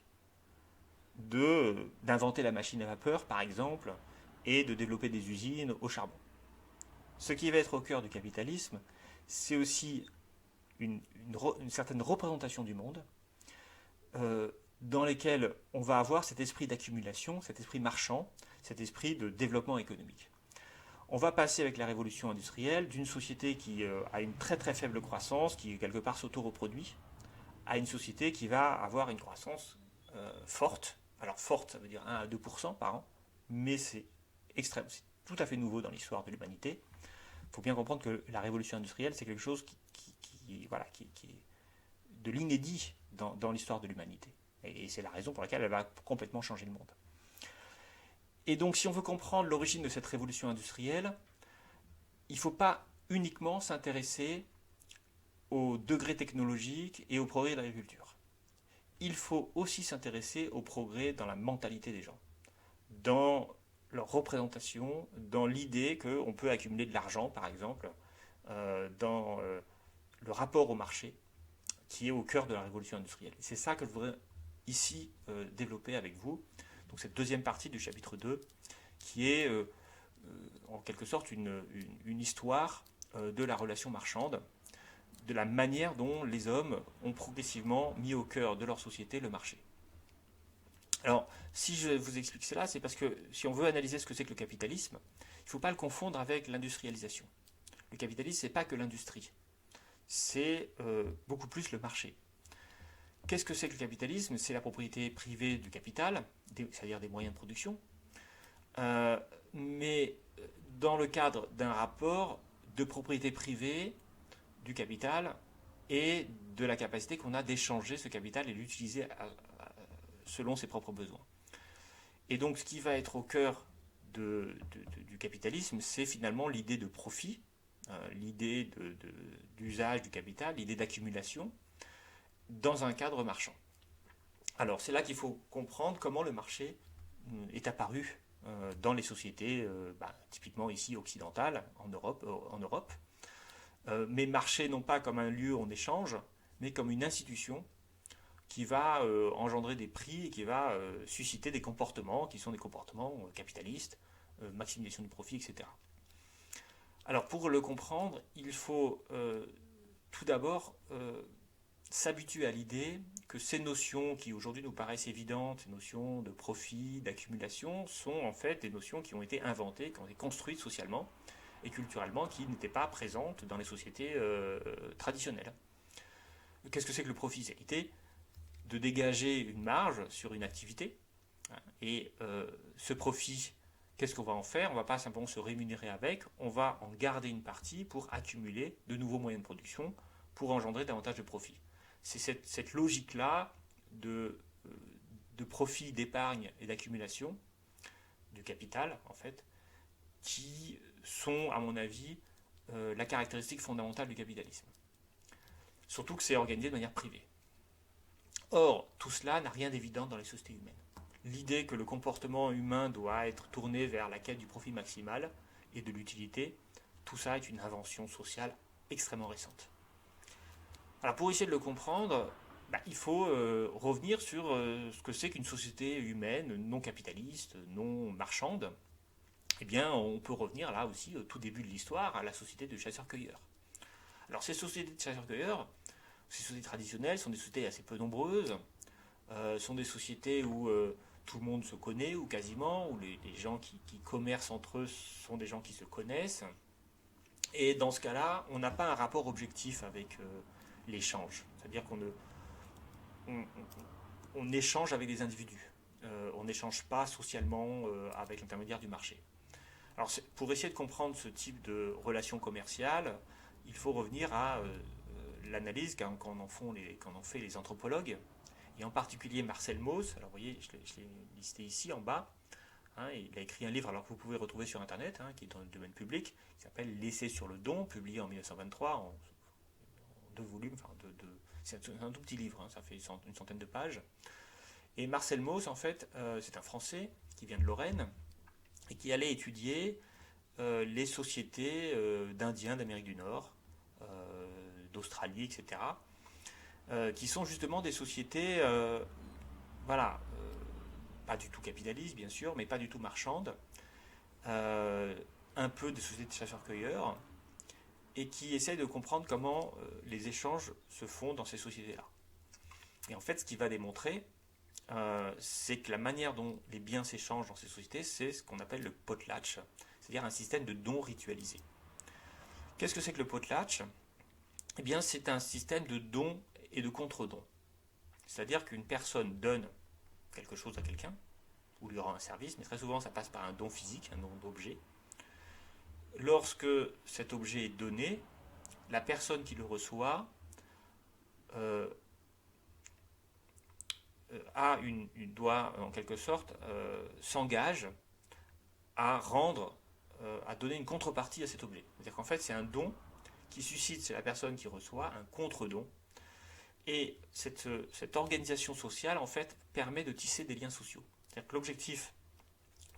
d'inventer la machine à vapeur, par exemple, et de développer des usines au charbon. Ce qui va être au cœur du capitalisme, c'est aussi une certaine représentation du monde, dans lesquels on va avoir cet esprit d'accumulation, cet esprit marchand, cet esprit de développement économique. On va passer avec la révolution industrielle d'une société qui a une très très faible croissance, qui quelque part s'auto-reproduit, à une société qui va avoir une croissance forte. Alors forte, ça veut dire 1 à 2% par an, mais c'est extrême, c'est tout à fait nouveau dans l'histoire de l'humanité. Il faut bien comprendre que la révolution industrielle, c'est quelque chose qui est de l'inédit dans l'histoire de l'humanité. Et c'est la raison pour laquelle elle va complètement changer le monde. Et donc, si on veut comprendre l'origine de cette révolution industrielle, il ne faut pas uniquement s'intéresser au degré technologique et au progrès de l'agriculture. Il faut aussi s'intéresser au progrès dans la mentalité des gens, dans leur représentation, dans l'idée qu'on peut accumuler de l'argent, par exemple, dans le rapport au marché, qui est au cœur de la révolution industrielle. C'est ça que je voudrais ici développer avec vous. Donc cette deuxième partie du chapitre 2, qui est en quelque sorte une histoire de la relation marchande, de la manière dont les hommes ont progressivement mis au cœur de leur société le marché. Alors, si je vous explique cela, c'est parce que si on veut analyser ce que c'est que le capitalisme, il ne faut pas le confondre avec l'industrialisation. Le capitalisme, ce n'est pas que l'industrie, c'est beaucoup plus le marché. Qu'est-ce que c'est que le capitalisme? C'est la propriété privée du capital, c'est-à-dire des moyens de production, mais dans le cadre d'un rapport de propriété privée du capital et de la capacité qu'on a d'échanger ce capital et l'utiliser selon ses propres besoins. Et donc ce qui va être au cœur du capitalisme, c'est finalement l'idée de profit, l'idée d'usage du capital, l'idée d'accumulation dans un cadre marchand. Alors c'est là qu'il faut comprendre comment le marché est apparu dans les sociétés, typiquement ici occidentales, en Europe. Mais marché non pas comme un lieu où on échange, mais comme une institution qui va engendrer des prix et qui va susciter des comportements qui sont des comportements capitalistes, maximisation du profit, etc. Alors pour le comprendre, il faut tout d'abord s'habituer à l'idée que ces notions qui aujourd'hui nous paraissent évidentes, ces notions de profit, d'accumulation, sont en fait des notions qui ont été inventées, qui ont été construites socialement et culturellement, qui n'étaient pas présentes dans les sociétés traditionnelles. Qu'est-ce que c'est que le profit? C'est l'idée de dégager une marge sur une activité. Et ce profit, qu'est-ce qu'on va en faire? On ne va pas simplement se rémunérer avec, on va en garder une partie pour accumuler de nouveaux moyens de production, pour engendrer davantage de profit. C'est cette logique-là de profit, d'épargne et d'accumulation du capital, en fait, qui sont, à mon avis, la caractéristique fondamentale du capitalisme. Surtout que c'est organisé de manière privée. Or, tout cela n'a rien d'évident dans les sociétés humaines. L'idée que le comportement humain doit être tourné vers la quête du profit maximal et de l'utilité, tout ça est une invention sociale extrêmement récente. Alors pour essayer de le comprendre, il faut revenir sur ce que c'est qu'une société humaine non capitaliste, non marchande. Eh bien, on peut revenir là aussi au tout début de l'histoire à la société de chasseurs-cueilleurs. Alors ces sociétés de chasseurs-cueilleurs, ces sociétés traditionnelles sont des sociétés assez peu nombreuses, sont des sociétés où tout le monde se connaît, ou quasiment, où les gens qui commercent entre eux sont des gens qui se connaissent. Et dans ce cas-là, on n'a pas un rapport objectif avec l'échange. C'est-à-dire qu'on échange avec des individus. On n'échange pas socialement avec l'intermédiaire du marché. Alors pour essayer de comprendre ce type de relation commerciale, il faut revenir à l'analyse qu'en ont fait les anthropologues, et en particulier Marcel Mauss. Alors vous voyez, je l'ai listé ici en bas. Il a écrit un livre alors que vous pouvez retrouver sur Internet, qui est dans le domaine public, qui s'appelle L'essai sur le don, publié en 1923 en 2 volumes. C'est un tout petit livre, ça fait une centaine de pages. Et Marcel Mauss, en fait, c'est un Français qui vient de Lorraine et qui allait étudier les sociétés d'Indiens d'Amérique du Nord, d'Australie, etc., qui sont justement des sociétés, pas du tout capitalistes, bien sûr, mais pas du tout marchandes, un peu des sociétés de chasseurs-cueilleurs, et qui essayent de comprendre comment les échanges se font dans ces sociétés-là. Et en fait, ce qu'il va démontrer, c'est que la manière dont les biens s'échangent dans ces sociétés, c'est ce qu'on appelle le potlatch, c'est-à-dire un système de dons ritualisés. Qu'est-ce que c'est que le potlatch? Eh bien, c'est un système de dons et de contre-dons. C'est-à-dire qu'une personne donne quelque chose à quelqu'un, ou lui rend un service, mais très souvent ça passe par un don physique, un don d'objet, lorsque cet objet est donné, la personne qui le reçoit euh, doit en quelque sorte s'engage à rendre, à donner une contrepartie à cet objet. C'est-à-dire qu'en fait c'est un don qui suscite chez la personne qui reçoit un contre-don. Et cette organisation sociale en fait permet de tisser des liens sociaux. C'est-à-dire que l'objectif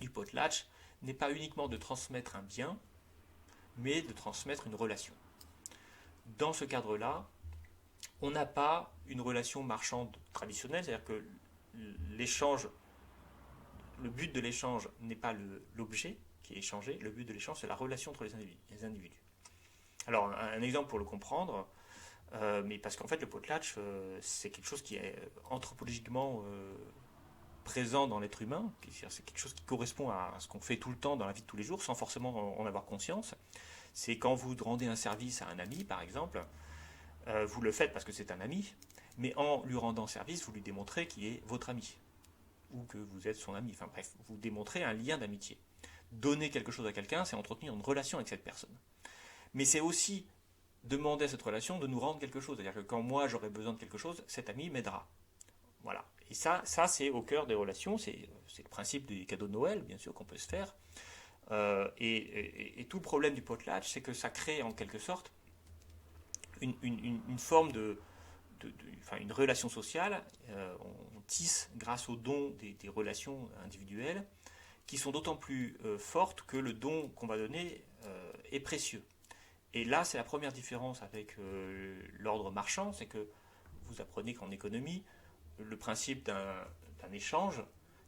du potlatch n'est pas uniquement de transmettre un bien, mais de transmettre une relation. Dans ce cadre-là, on n'a pas une relation marchande traditionnelle, c'est-à-dire que l'échange, le but de l'échange n'est pas l'objet qui est échangé, le but de l'échange c'est la relation entre les individus. Alors un exemple pour le comprendre, mais parce qu'en fait le potlatch c'est quelque chose qui est anthropologiquement présent dans l'être humain, c'est quelque chose qui correspond à ce qu'on fait tout le temps dans la vie de tous les jours sans forcément en avoir conscience. C'est quand vous rendez un service à un ami par exemple, vous le faites parce que c'est un ami, mais en lui rendant service, vous lui démontrez qu'il est votre ami, ou que vous êtes son ami. Enfin bref, vous démontrez un lien d'amitié. Donner quelque chose à quelqu'un, c'est entretenir une relation avec cette personne. Mais c'est aussi demander à cette relation de nous rendre quelque chose. C'est-à-dire que quand moi j'aurai besoin de quelque chose, cet ami m'aidera. Voilà. Et ça c'est au cœur des relations. C'est le principe des cadeaux de Noël, bien sûr, qu'on peut se faire. Et tout le problème du potlatch, c'est que ça crée en quelque sorte une forme une relation sociale. On tisse grâce au don des relations individuelles qui sont d'autant plus fortes que le don qu'on va donner est précieux. Et là, c'est la première différence avec l'ordre marchand, c'est que vous apprenez qu'en économie, le principe d'un échange,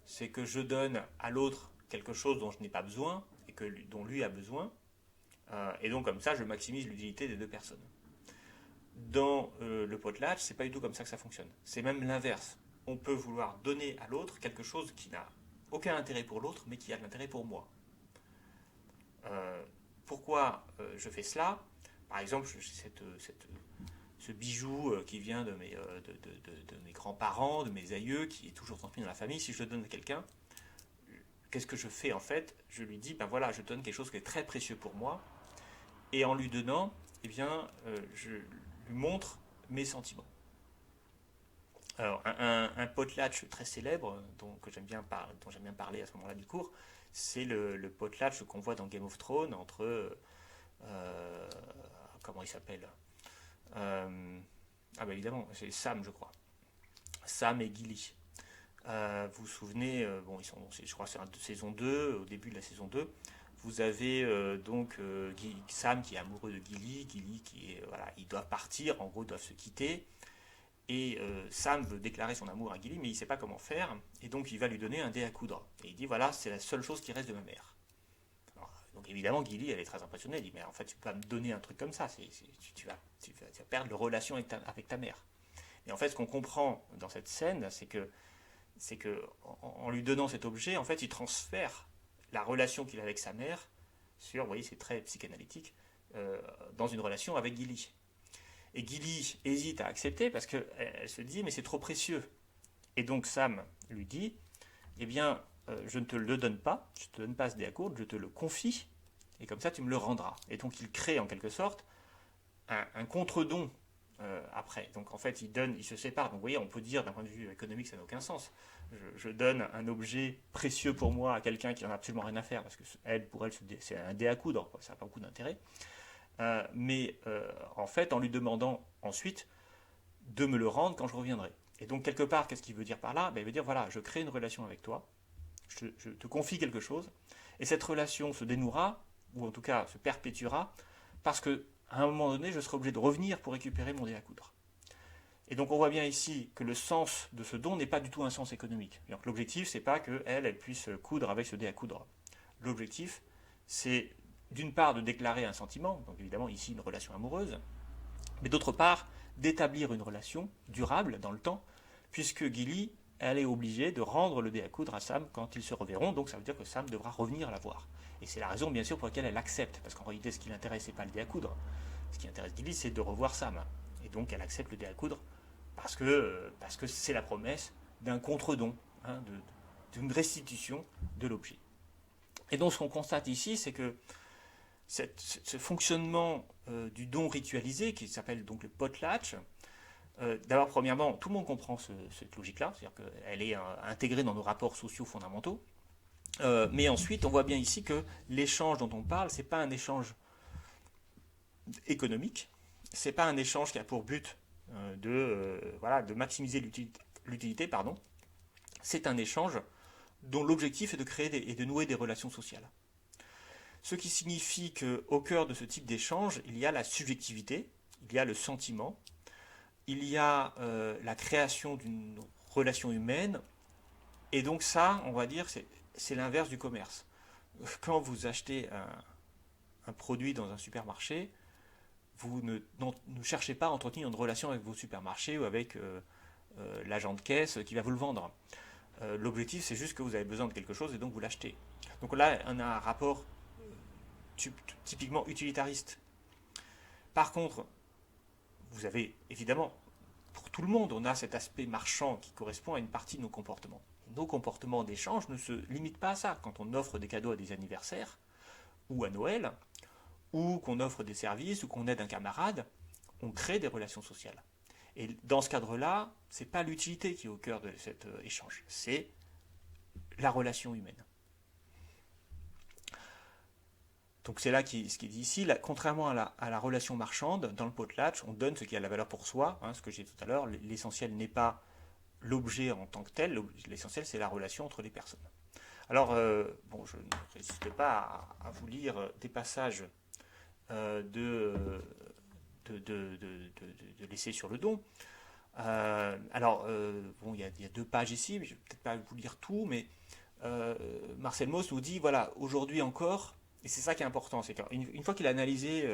c'est que je donne à l'autre quelque chose dont je n'ai pas besoin et dont lui a besoin, et donc comme ça, je maximise l'utilité des deux personnes. Dans le potlatch, c'est pas du tout comme ça que ça fonctionne. C'est même l'inverse. On peut vouloir donner à l'autre quelque chose qui n'a aucun intérêt pour l'autre, mais qui a de l'intérêt pour moi. Pourquoi je fais cela? Par exemple, ce bijou qui vient de mes grands-parents, de mes aïeux, qui est toujours transmis dans la famille, si je le donne à quelqu'un, qu'est-ce que je fais en fait? Je lui dis, ben voilà, je donne quelque chose qui est très précieux pour moi, et en lui donnant, eh bien, je lui montre mes sentiments. Alors, un potlatch très célèbre, dont j'aime bien parler à ce moment-là du cours, c'est le potlatch qu'on voit dans Game of Thrones entre comment il s'appelle ah bah évidemment, c'est Sam, je crois. Sam et Gilly. Vous vous souvenez, bon, je crois que c'est saison 2, au début de la saison 2, vous avez Sam qui est amoureux de Gilly, Gilly qui est, voilà, ils doivent partir, en gros, ils doivent se quitter. Et Sam veut déclarer son amour à Gilly, mais il ne sait pas comment faire, et donc il va lui donner un dé à coudre. Et il dit, voilà, c'est la seule chose qui reste de ma mère. Alors, donc évidemment, Gilly, elle est très impressionnée, elle dit, mais en fait, tu peux pas me donner un truc comme ça, tu vas perdre la relation avec ta mère. Et en fait, ce qu'on comprend dans cette scène, c'est que en lui donnant cet objet, en fait, il transfère la relation qu'il a avec sa mère sur, vous voyez, c'est très psychanalytique, dans une relation avec Gilly. Et Gilly hésite à accepter parce qu'elle se dit mais c'est trop précieux. Et donc Sam lui dit eh bien je ne te le donne pas, je ne te donne pas ce dé à coudre, je te le confie et comme ça tu me le rendras. Et donc il crée en quelque sorte un contre-don après. Donc en fait il se sépare. Donc vous voyez on peut dire d'un point de vue économique ça n'a aucun sens. Je donne un objet précieux pour moi à quelqu'un qui n'en a absolument rien à faire parce que pour elle c'est un dé à coudre, quoi, ça n'a pas beaucoup d'intérêt. Mais en fait, en lui demandant ensuite de me le rendre quand je reviendrai. Et donc, quelque part, qu'est-ce qu'il veut dire par là? Il veut dire, voilà, je crée une relation avec toi, je te confie quelque chose, et cette relation se dénouera, ou en tout cas se perpétuera, parce qu'à un moment donné, je serai obligé de revenir pour récupérer mon dé à coudre. Et donc, on voit bien ici que le sens de ce don n'est pas du tout un sens économique. Donc, l'objectif, c'est pas qu'elle puisse coudre avec ce dé à coudre. L'objectif, c'est d'une part de déclarer un sentiment, donc évidemment ici une relation amoureuse, mais d'autre part d'établir une relation durable dans le temps, puisque Gilly, elle est obligée de rendre le dé à coudre à Sam quand ils se reverront, donc ça veut dire que Sam devra revenir la voir. Et c'est la raison bien sûr pour laquelle elle accepte, parce qu'en réalité ce qui l'intéresse c'est pas le dé à coudre, ce qui intéresse Gilly c'est de revoir Sam, et donc elle accepte le dé à coudre parce que c'est la promesse d'un contre-don, hein, d'une restitution de l'objet. Et donc ce qu'on constate ici c'est que ce fonctionnement du don ritualisé, qui s'appelle donc le potlatch, d'abord, premièrement, tout le monde comprend cette logique-là, c'est-à-dire qu'elle est intégrée dans nos rapports sociaux fondamentaux. Mais ensuite, on voit bien ici que l'échange dont on parle, c'est pas un échange économique, c'est pas un échange qui a pour but de maximiser l'utilité, pardon. C'est un échange dont l'objectif est de créer et de nouer des relations sociales. Ce qui signifie qu'au cœur de ce type d'échange, il y a la subjectivité, il y a le sentiment, il y a la création d'une relation humaine, et donc ça, on va dire, c'est l'inverse du commerce. Quand vous achetez un produit dans un supermarché, vous ne cherchez pas à entretenir une relation avec vos supermarchés ou avec l'agent de caisse qui va vous le vendre. L'objectif, c'est juste que vous avez besoin de quelque chose et donc vous l'achetez. Donc là, on a un rapport typiquement utilitariste. Par contre, vous avez évidemment, pour tout le monde, on a cet aspect marchand qui correspond à une partie de nos comportements. Nos comportements d'échange ne se limitent pas à ça. Quand on offre des cadeaux à des anniversaires ou à Noël, ou qu'on offre des services, ou qu'on aide un camarade, on crée des relations sociales. Et dans ce cadre-là, ce n'est pas l'utilité qui est au cœur de cet échange, c'est la relation humaine. Donc c'est là ce qui est dit ici, contrairement à la relation marchande, dans le potlatch, on donne ce qui a la valeur pour soi, ce que j'ai dit tout à l'heure, l'essentiel n'est pas l'objet en tant que tel, l'essentiel c'est la relation entre les personnes. Alors, je ne résiste pas à vous lire des passages de l'essai sur le don. Il y a 2 pages ici, mais je ne vais peut-être pas vous lire tout, mais Marcel Mauss nous dit, voilà, aujourd'hui encore, et c'est ça qui est important, c'est qu'une fois qu'il a analysé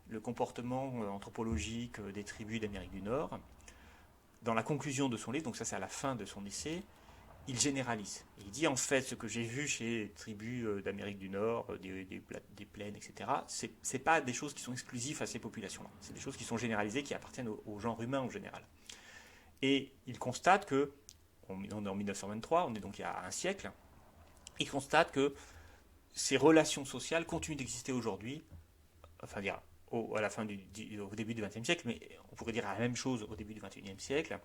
le comportement anthropologique des tribus d'Amérique du Nord, dans la conclusion de son livre, donc ça c'est à la fin de son essai, il généralise. Il dit en fait ce que j'ai vu chez les tribus d'Amérique du Nord, des plaines, etc., c'est pas des choses qui sont exclusives à ces populations-là. C'est des choses qui sont généralisées, qui appartiennent au genre humain en général. Et il constate que, on est en 1923, on est donc il y a un siècle, il constate que ces relations sociales continuent d'exister aujourd'hui, enfin dire au début du XXe siècle, mais on pourrait dire la même chose au début du XXIe siècle,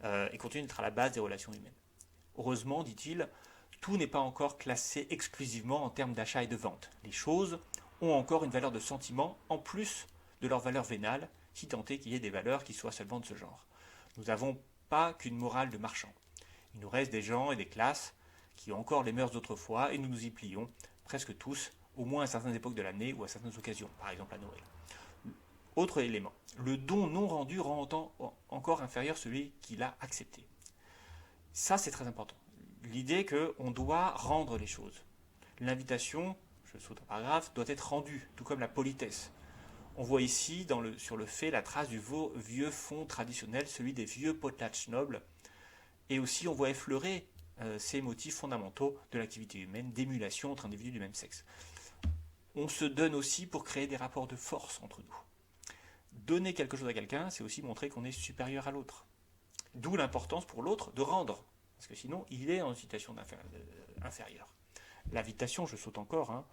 et continuent d'être à la base des relations humaines. Heureusement, dit-il, tout n'est pas encore classé exclusivement en termes d'achat et de vente. Les choses ont encore une valeur de sentiment en plus de leur valeur vénale, si tant est qu'il y ait des valeurs qui soient seulement de ce genre. Nous n'avons pas qu'une morale de marchand. Il nous reste des gens et des classes qui ont encore les mœurs d'autrefois et nous nous y plions, presque tous, au moins à certaines époques de l'année ou à certaines occasions, par exemple à Noël. Autre élément, le don non rendu rend encore inférieur celui qui l'a accepté. Ça, c'est très important. L'idée qu'on doit rendre les choses. L'invitation, je saute un paragraphe, doit être rendue, tout comme la politesse. On voit ici, sur le fait, la trace du vieux fond traditionnel, celui des vieux potlatch nobles. Et aussi, on voit effleurer ces motifs fondamentaux de l'activité humaine, d'émulation entre individus du même sexe. On se donne aussi pour créer des rapports de force entre nous. Donner quelque chose à quelqu'un, c'est aussi montrer qu'on est supérieur à l'autre. D'où l'importance pour l'autre de rendre, parce que sinon, il est en situation inférieure. L'invitation, je saute encore.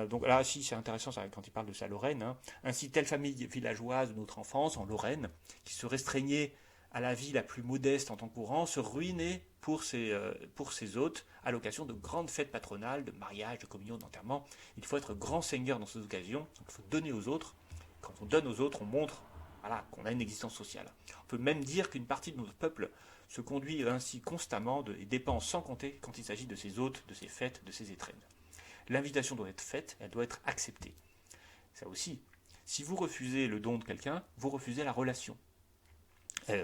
Donc là, si c'est intéressant quand il parle de sa Lorraine. Ainsi, telle famille villageoise de notre enfance, en Lorraine, qui se restreignait à la vie la plus modeste en temps courant, se ruinait pour ses hôtes à l'occasion de grandes fêtes patronales, de mariage, de communion, d'enterrement. Il faut être grand seigneur dans ces occasions, donc il faut donner aux autres. Quand on donne aux autres, on montre qu'on a une existence sociale. On peut même dire qu'une partie de notre peuple se conduit ainsi constamment et dépense sans compter quand il s'agit de ses hôtes, de ses fêtes, de ses étrennes. L'invitation doit être faite, elle doit être acceptée. Ça aussi, si vous refusez le don de quelqu'un, vous refusez la relation.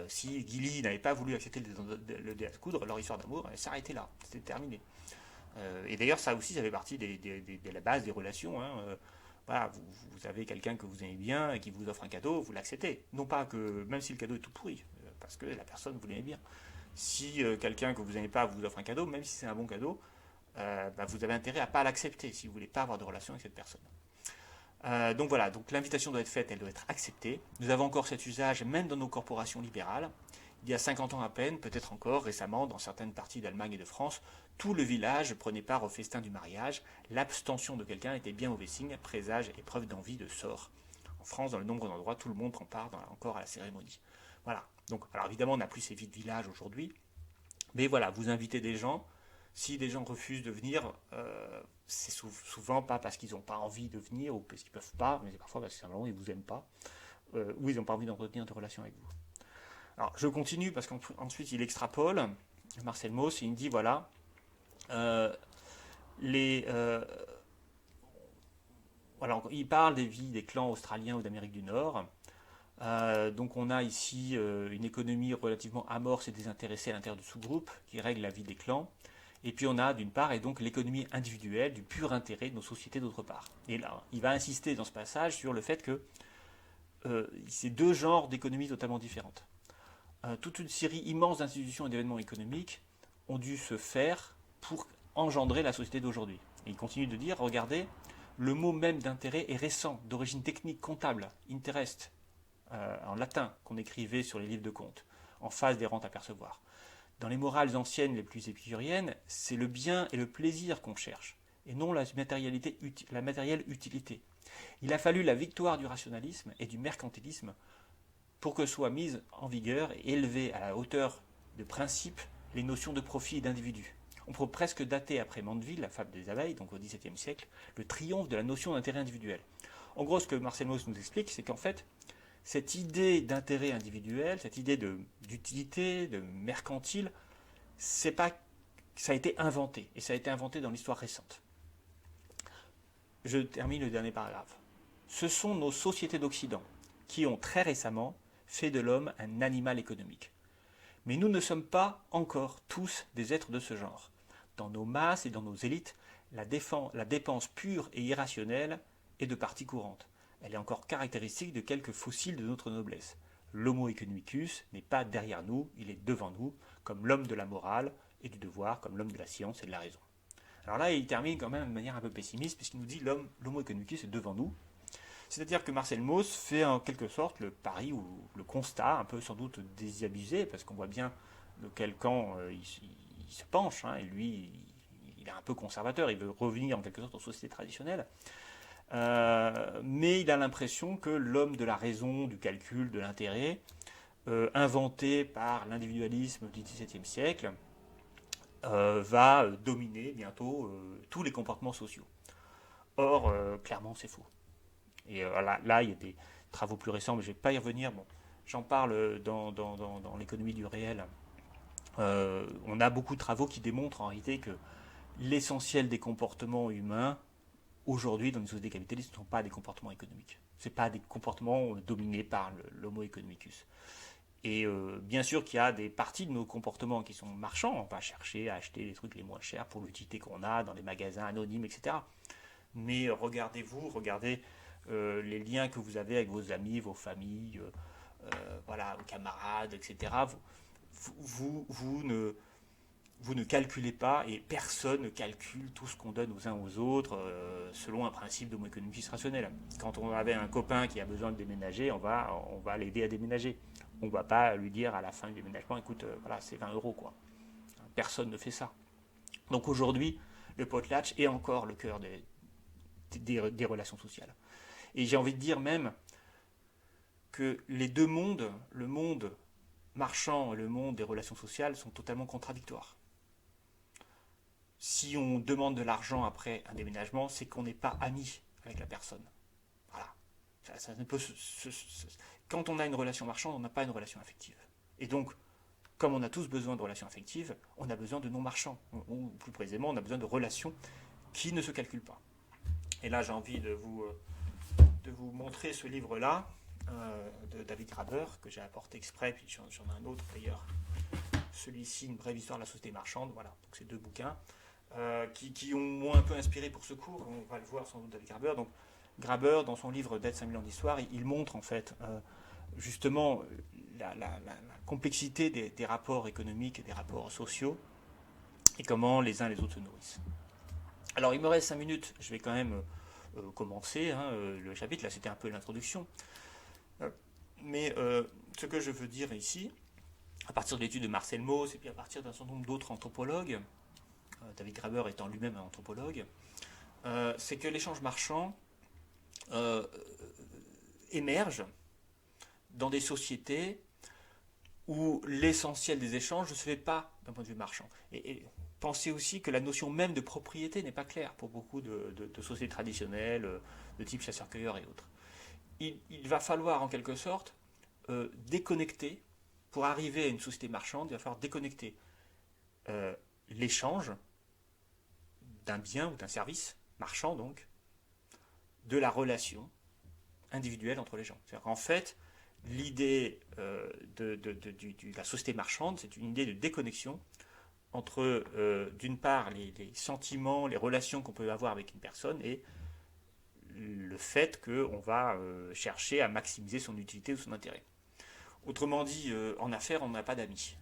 Si Gilly n'avait pas voulu accepter le dé à coudre, leur histoire d'amour, elle s'arrêtait là, c'était terminé. Et d'ailleurs, ça aussi, ça fait partie de la base des relations. Vous avez quelqu'un que vous aimez bien et qui vous offre un cadeau, vous l'acceptez. Non pas que, même si le cadeau est tout pourri, parce que la personne, vous l'aimez bien. Si quelqu'un que vous n'aimez pas vous offre un cadeau, même si c'est un bon cadeau, vous avez intérêt à ne pas l'accepter si vous ne voulez pas avoir de relation avec cette personne. Donc voilà, donc l'invitation doit être faite, elle doit être acceptée. Nous avons encore cet usage, même dans nos corporations libérales. il y a 50 ans à peine, peut-être encore récemment, dans certaines parties d'Allemagne et de France, tout le village prenait part au festin du mariage. L'abstention de quelqu'un était bien mauvais signe, présage et preuve d'envie, de sort. En France, dans de nombreux endroits, tout le monde prend part encore à la cérémonie. Voilà. Donc, alors évidemment, on n'a plus ces vies de village aujourd'hui, mais voilà, vous invitez des gens. Si des gens refusent de venir, c'est souvent pas parce qu'ils n'ont pas envie de venir ou parce qu'ils ne peuvent pas, mais c'est parfois parce que simplement ils ne vous aiment pas, ou ils n'ont pas envie d'entretenir de relations avec vous. Alors, je continue parce qu'ensuite il extrapole, Marcel Mauss, il me dit voilà, euh, les, voilà, il parle des vies des clans australiens ou d'Amérique du Nord. Donc on a ici une économie relativement amorce et désintéressée à l'intérieur de sous-groupes qui règle la vie des clans. Et puis on a d'une part et donc l'économie individuelle du pur intérêt de nos sociétés d'autre part. Et là, il va insister dans ce passage sur le fait que c'est deux genres d'économies totalement différentes. Toute une série immense d'institutions et d'événements économiques ont dû se faire pour engendrer la société d'aujourd'hui. Et il continue de dire, regardez, le mot même d'intérêt est récent, d'origine technique comptable, interest, en latin, qu'on écrivait sur les livres de comptes, en face des rentes à percevoir. Dans les morales anciennes les plus épicuriennes, c'est le bien et le plaisir qu'on cherche, et non la matérielle utilité. Il a fallu la victoire du rationalisme et du mercantilisme pour que soient mises en vigueur et élevées à la hauteur de principe les notions de profit et d'individu. On peut presque dater après Mandeville, la fable des abeilles, donc au XVIIe siècle, le triomphe de la notion d'intérêt individuel. En gros, ce que Marcel Mauss nous explique, c'est qu'en fait, cette idée d'intérêt individuel, cette idée d'utilité, de mercantile, c'est pas, ça a été inventé, et ça a été inventé dans l'histoire récente. Je termine le dernier paragraphe. Ce sont nos sociétés d'Occident qui ont très récemment fait de l'homme un animal économique. Mais nous ne sommes pas encore tous des êtres de ce genre. Dans nos masses et dans nos élites, la dépense pure et irrationnelle est de partie courante. Elle est encore caractéristique de quelques fossiles de notre noblesse. L'homo economicus n'est pas derrière nous, il est devant nous, comme l'homme de la morale et du devoir, comme l'homme de la science et de la raison. Alors là, il termine quand même de manière un peu pessimiste, puisqu'il nous dit l'homo economicus est devant nous. C'est-à-dire que Marcel Mauss fait en quelque sorte le pari ou le constat, un peu sans doute désabusé, parce qu'on voit bien de quel camp il se penche, hein, et lui, il est un peu conservateur, il veut revenir en quelque sorte aux sociétés traditionnelles. Mais il a l'impression que l'homme de la raison, du calcul, de l'intérêt, inventé par l'individualisme du XVIIe siècle, va dominer bientôt tous les comportements sociaux. Or, clairement, c'est faux. Et là, il y a des travaux plus récents, mais je ne vais pas y revenir. Bon, j'en parle dans l'économie du réel. On a beaucoup de travaux qui démontrent en réalité que l'essentiel des comportements humains, aujourd'hui, dans une société capitaliste, ne sont pas des comportements économiques. Ce ne sont pas des comportements dominés par l'homo economicus. Et bien sûr qu'il y a des parties de nos comportements qui sont marchands. On va chercher à acheter les trucs les moins chers pour l'utilité qu'on a dans des magasins anonymes, etc. Mais regardez les liens que vous avez avec vos amis, vos familles, voilà, vos camarades, etc. Vous ne calculez pas, et personne ne calcule tout ce qu'on donne aux uns aux autres selon un principe d'homo economicus rationnel. Quand on avait un copain qui a besoin de déménager, on va l'aider à déménager. On ne va pas lui dire à la fin du déménagement, écoute, voilà, c'est 20 euros, quoi. Personne ne fait ça. Donc aujourd'hui, le potlatch est encore le cœur des relations sociales. Et j'ai envie de dire même que les deux mondes, le monde marchand et le monde des relations sociales, sont totalement contradictoires. Si on demande de l'argent après un déménagement, c'est qu'on n'est pas ami avec la personne. Voilà. Ça ne peut quand on a une relation marchande, on n'a pas une relation affective. Et donc, comme on a tous besoin de relations affectives, on a besoin de non-marchands. Ou plus précisément, on a besoin de relations qui ne se calculent pas. Et là, j'ai envie de vous montrer ce livre-là, de David Graeber, que j'ai apporté exprès, puis j'en ai un autre d'ailleurs. Celui-ci, Une brève histoire de la société marchande. Voilà, donc c'est deux bouquins qui m'ont un peu inspiré pour ce cours. On va le voir sans doute, David Graeber. Donc, Graeber, dans son livre D'être 5000 ans d'histoire, il montre en fait justement la complexité des rapports économiques et des rapports sociaux et comment les uns les autres se nourrissent. Alors, il me reste 5 minutes, je vais quand même commencer le chapitre. Là, c'était un peu l'introduction. Mais ce que je veux dire ici, à partir de l'étude de Marcel Mauss et puis à partir d'un certain nombre d'autres anthropologues, David Graeber étant lui-même un anthropologue, c'est que l'échange marchand euh, émerge dans des sociétés où l'essentiel des échanges ne se fait pas d'un point de vue marchand. Et pensez aussi que la notion même de propriété n'est pas claire pour beaucoup de sociétés traditionnelles, de type chasseur-cueilleur et autres. Il va falloir en quelque sorte déconnecter, pour arriver à une société marchande, il va falloir déconnecter l'échange d'un bien ou d'un service, marchand donc, de la relation individuelle entre les gens. C'est-à-dire qu'en fait, l'idée de la société marchande, c'est une idée de déconnexion entre, d'une part, les sentiments, les relations qu'on peut avoir avec une personne et le fait qu'on va chercher à maximiser son utilité ou son intérêt. Autrement dit, en affaires, on n'a pas d'amis.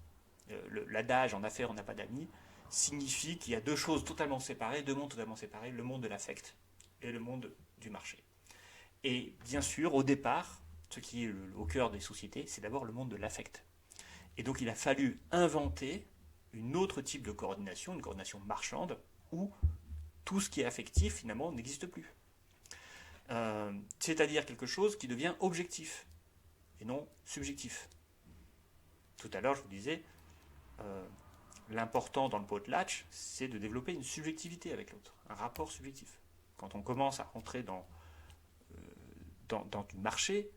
L'adage en affaires, on n'a pas d'amis signifie qu'il y a deux choses totalement séparées, deux mondes totalement séparés, le monde de l'affect et le monde du marché. Et bien sûr, au départ, ce qui est au cœur des sociétés, c'est d'abord le monde de l'affect. Et donc il a fallu inventer une autre type de coordination, une coordination marchande, où tout ce qui est affectif, finalement, n'existe plus. C'est-à-dire quelque chose qui devient objectif, et non subjectif. Tout à l'heure, je vous disais, l'important dans le potlatch, c'est de développer une subjectivité avec l'autre, un rapport subjectif. Quand on commence à rentrer dans du marché,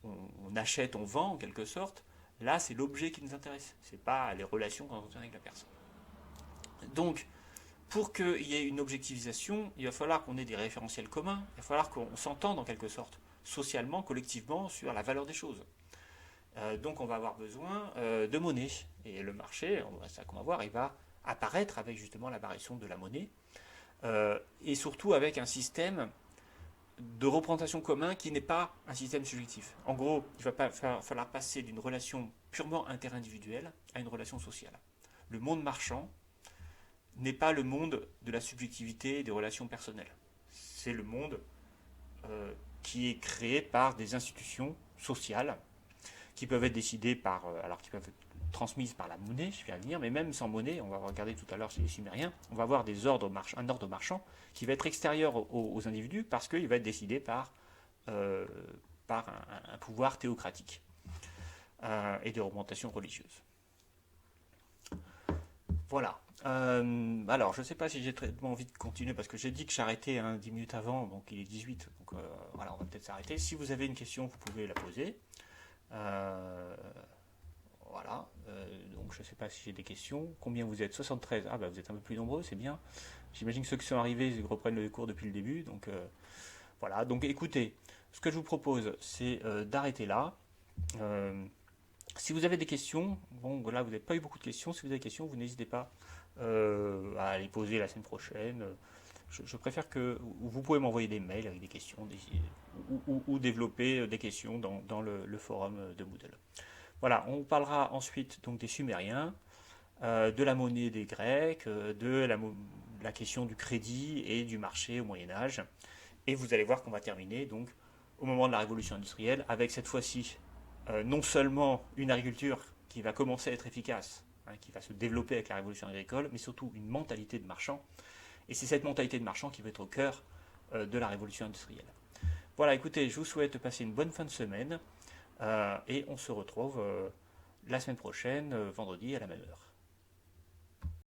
on achète, on vend en quelque sorte, là c'est l'objet qui nous intéresse, c'est pas les relations qu'on entretient avec la personne. Donc, pour qu'il y ait une objectivisation, il va falloir qu'on ait des référentiels communs, il va falloir qu'on s'entende en quelque sorte, socialement, collectivement, sur la valeur des choses. Donc on va avoir besoin de monnaie. Et le marché, c'est ça qu'on va voir, il va apparaître avec justement l'apparition de la monnaie, et surtout avec un système de représentation commun qui n'est pas un système subjectif. En gros, il va falloir passer d'une relation purement interindividuelle à une relation sociale. Le monde marchand n'est pas le monde de la subjectivité et des relations personnelles. C'est le monde qui est créé par des institutions sociales qui peuvent être décidées par, alors qui peuvent être transmises par la monnaie, je vais y venir, mais même sans monnaie, on va regarder tout à l'heure chez les Sumériens, on va avoir un ordre marchand qui va être extérieur aux individus parce qu'il va être décidé par un pouvoir théocratique et des représentations religieuses. Voilà. Alors, je ne sais pas si j'ai très envie de continuer parce que j'ai dit que j'arrêtais 10 minutes avant, donc il est 18, donc voilà, on va peut-être s'arrêter. Si vous avez une question, vous pouvez la poser. Voilà, donc je ne sais pas si j'ai des questions. Combien vous êtes? 73. Ah bah vous êtes un peu plus nombreux, c'est bien. J'imagine que ceux qui sont arrivés ils reprennent le cours depuis le début. Donc voilà, donc écoutez, ce que je vous propose, c'est d'arrêter là. Si vous avez des questions, bon là vous n'avez pas eu beaucoup de questions, si vous avez des questions, vous n'hésitez pas à les poser la semaine prochaine. Je préfère que vous pouvez m'envoyer des mails avec des questions ou développer des questions dans le forum de Moodle. Voilà, on parlera ensuite donc des Sumériens, de la monnaie des Grecs, de la question du crédit et du marché au Moyen Âge. Et vous allez voir qu'on va terminer donc au moment de la révolution industrielle avec cette fois-ci non seulement une agriculture qui va commencer à être efficace, qui va se développer avec la révolution agricole, mais surtout une mentalité de marchand. Et c'est cette mentalité de marchand qui va être au cœur de la révolution industrielle. Voilà, écoutez, je vous souhaite de passer une bonne fin de semaine et on se retrouve la semaine prochaine, vendredi à la même heure.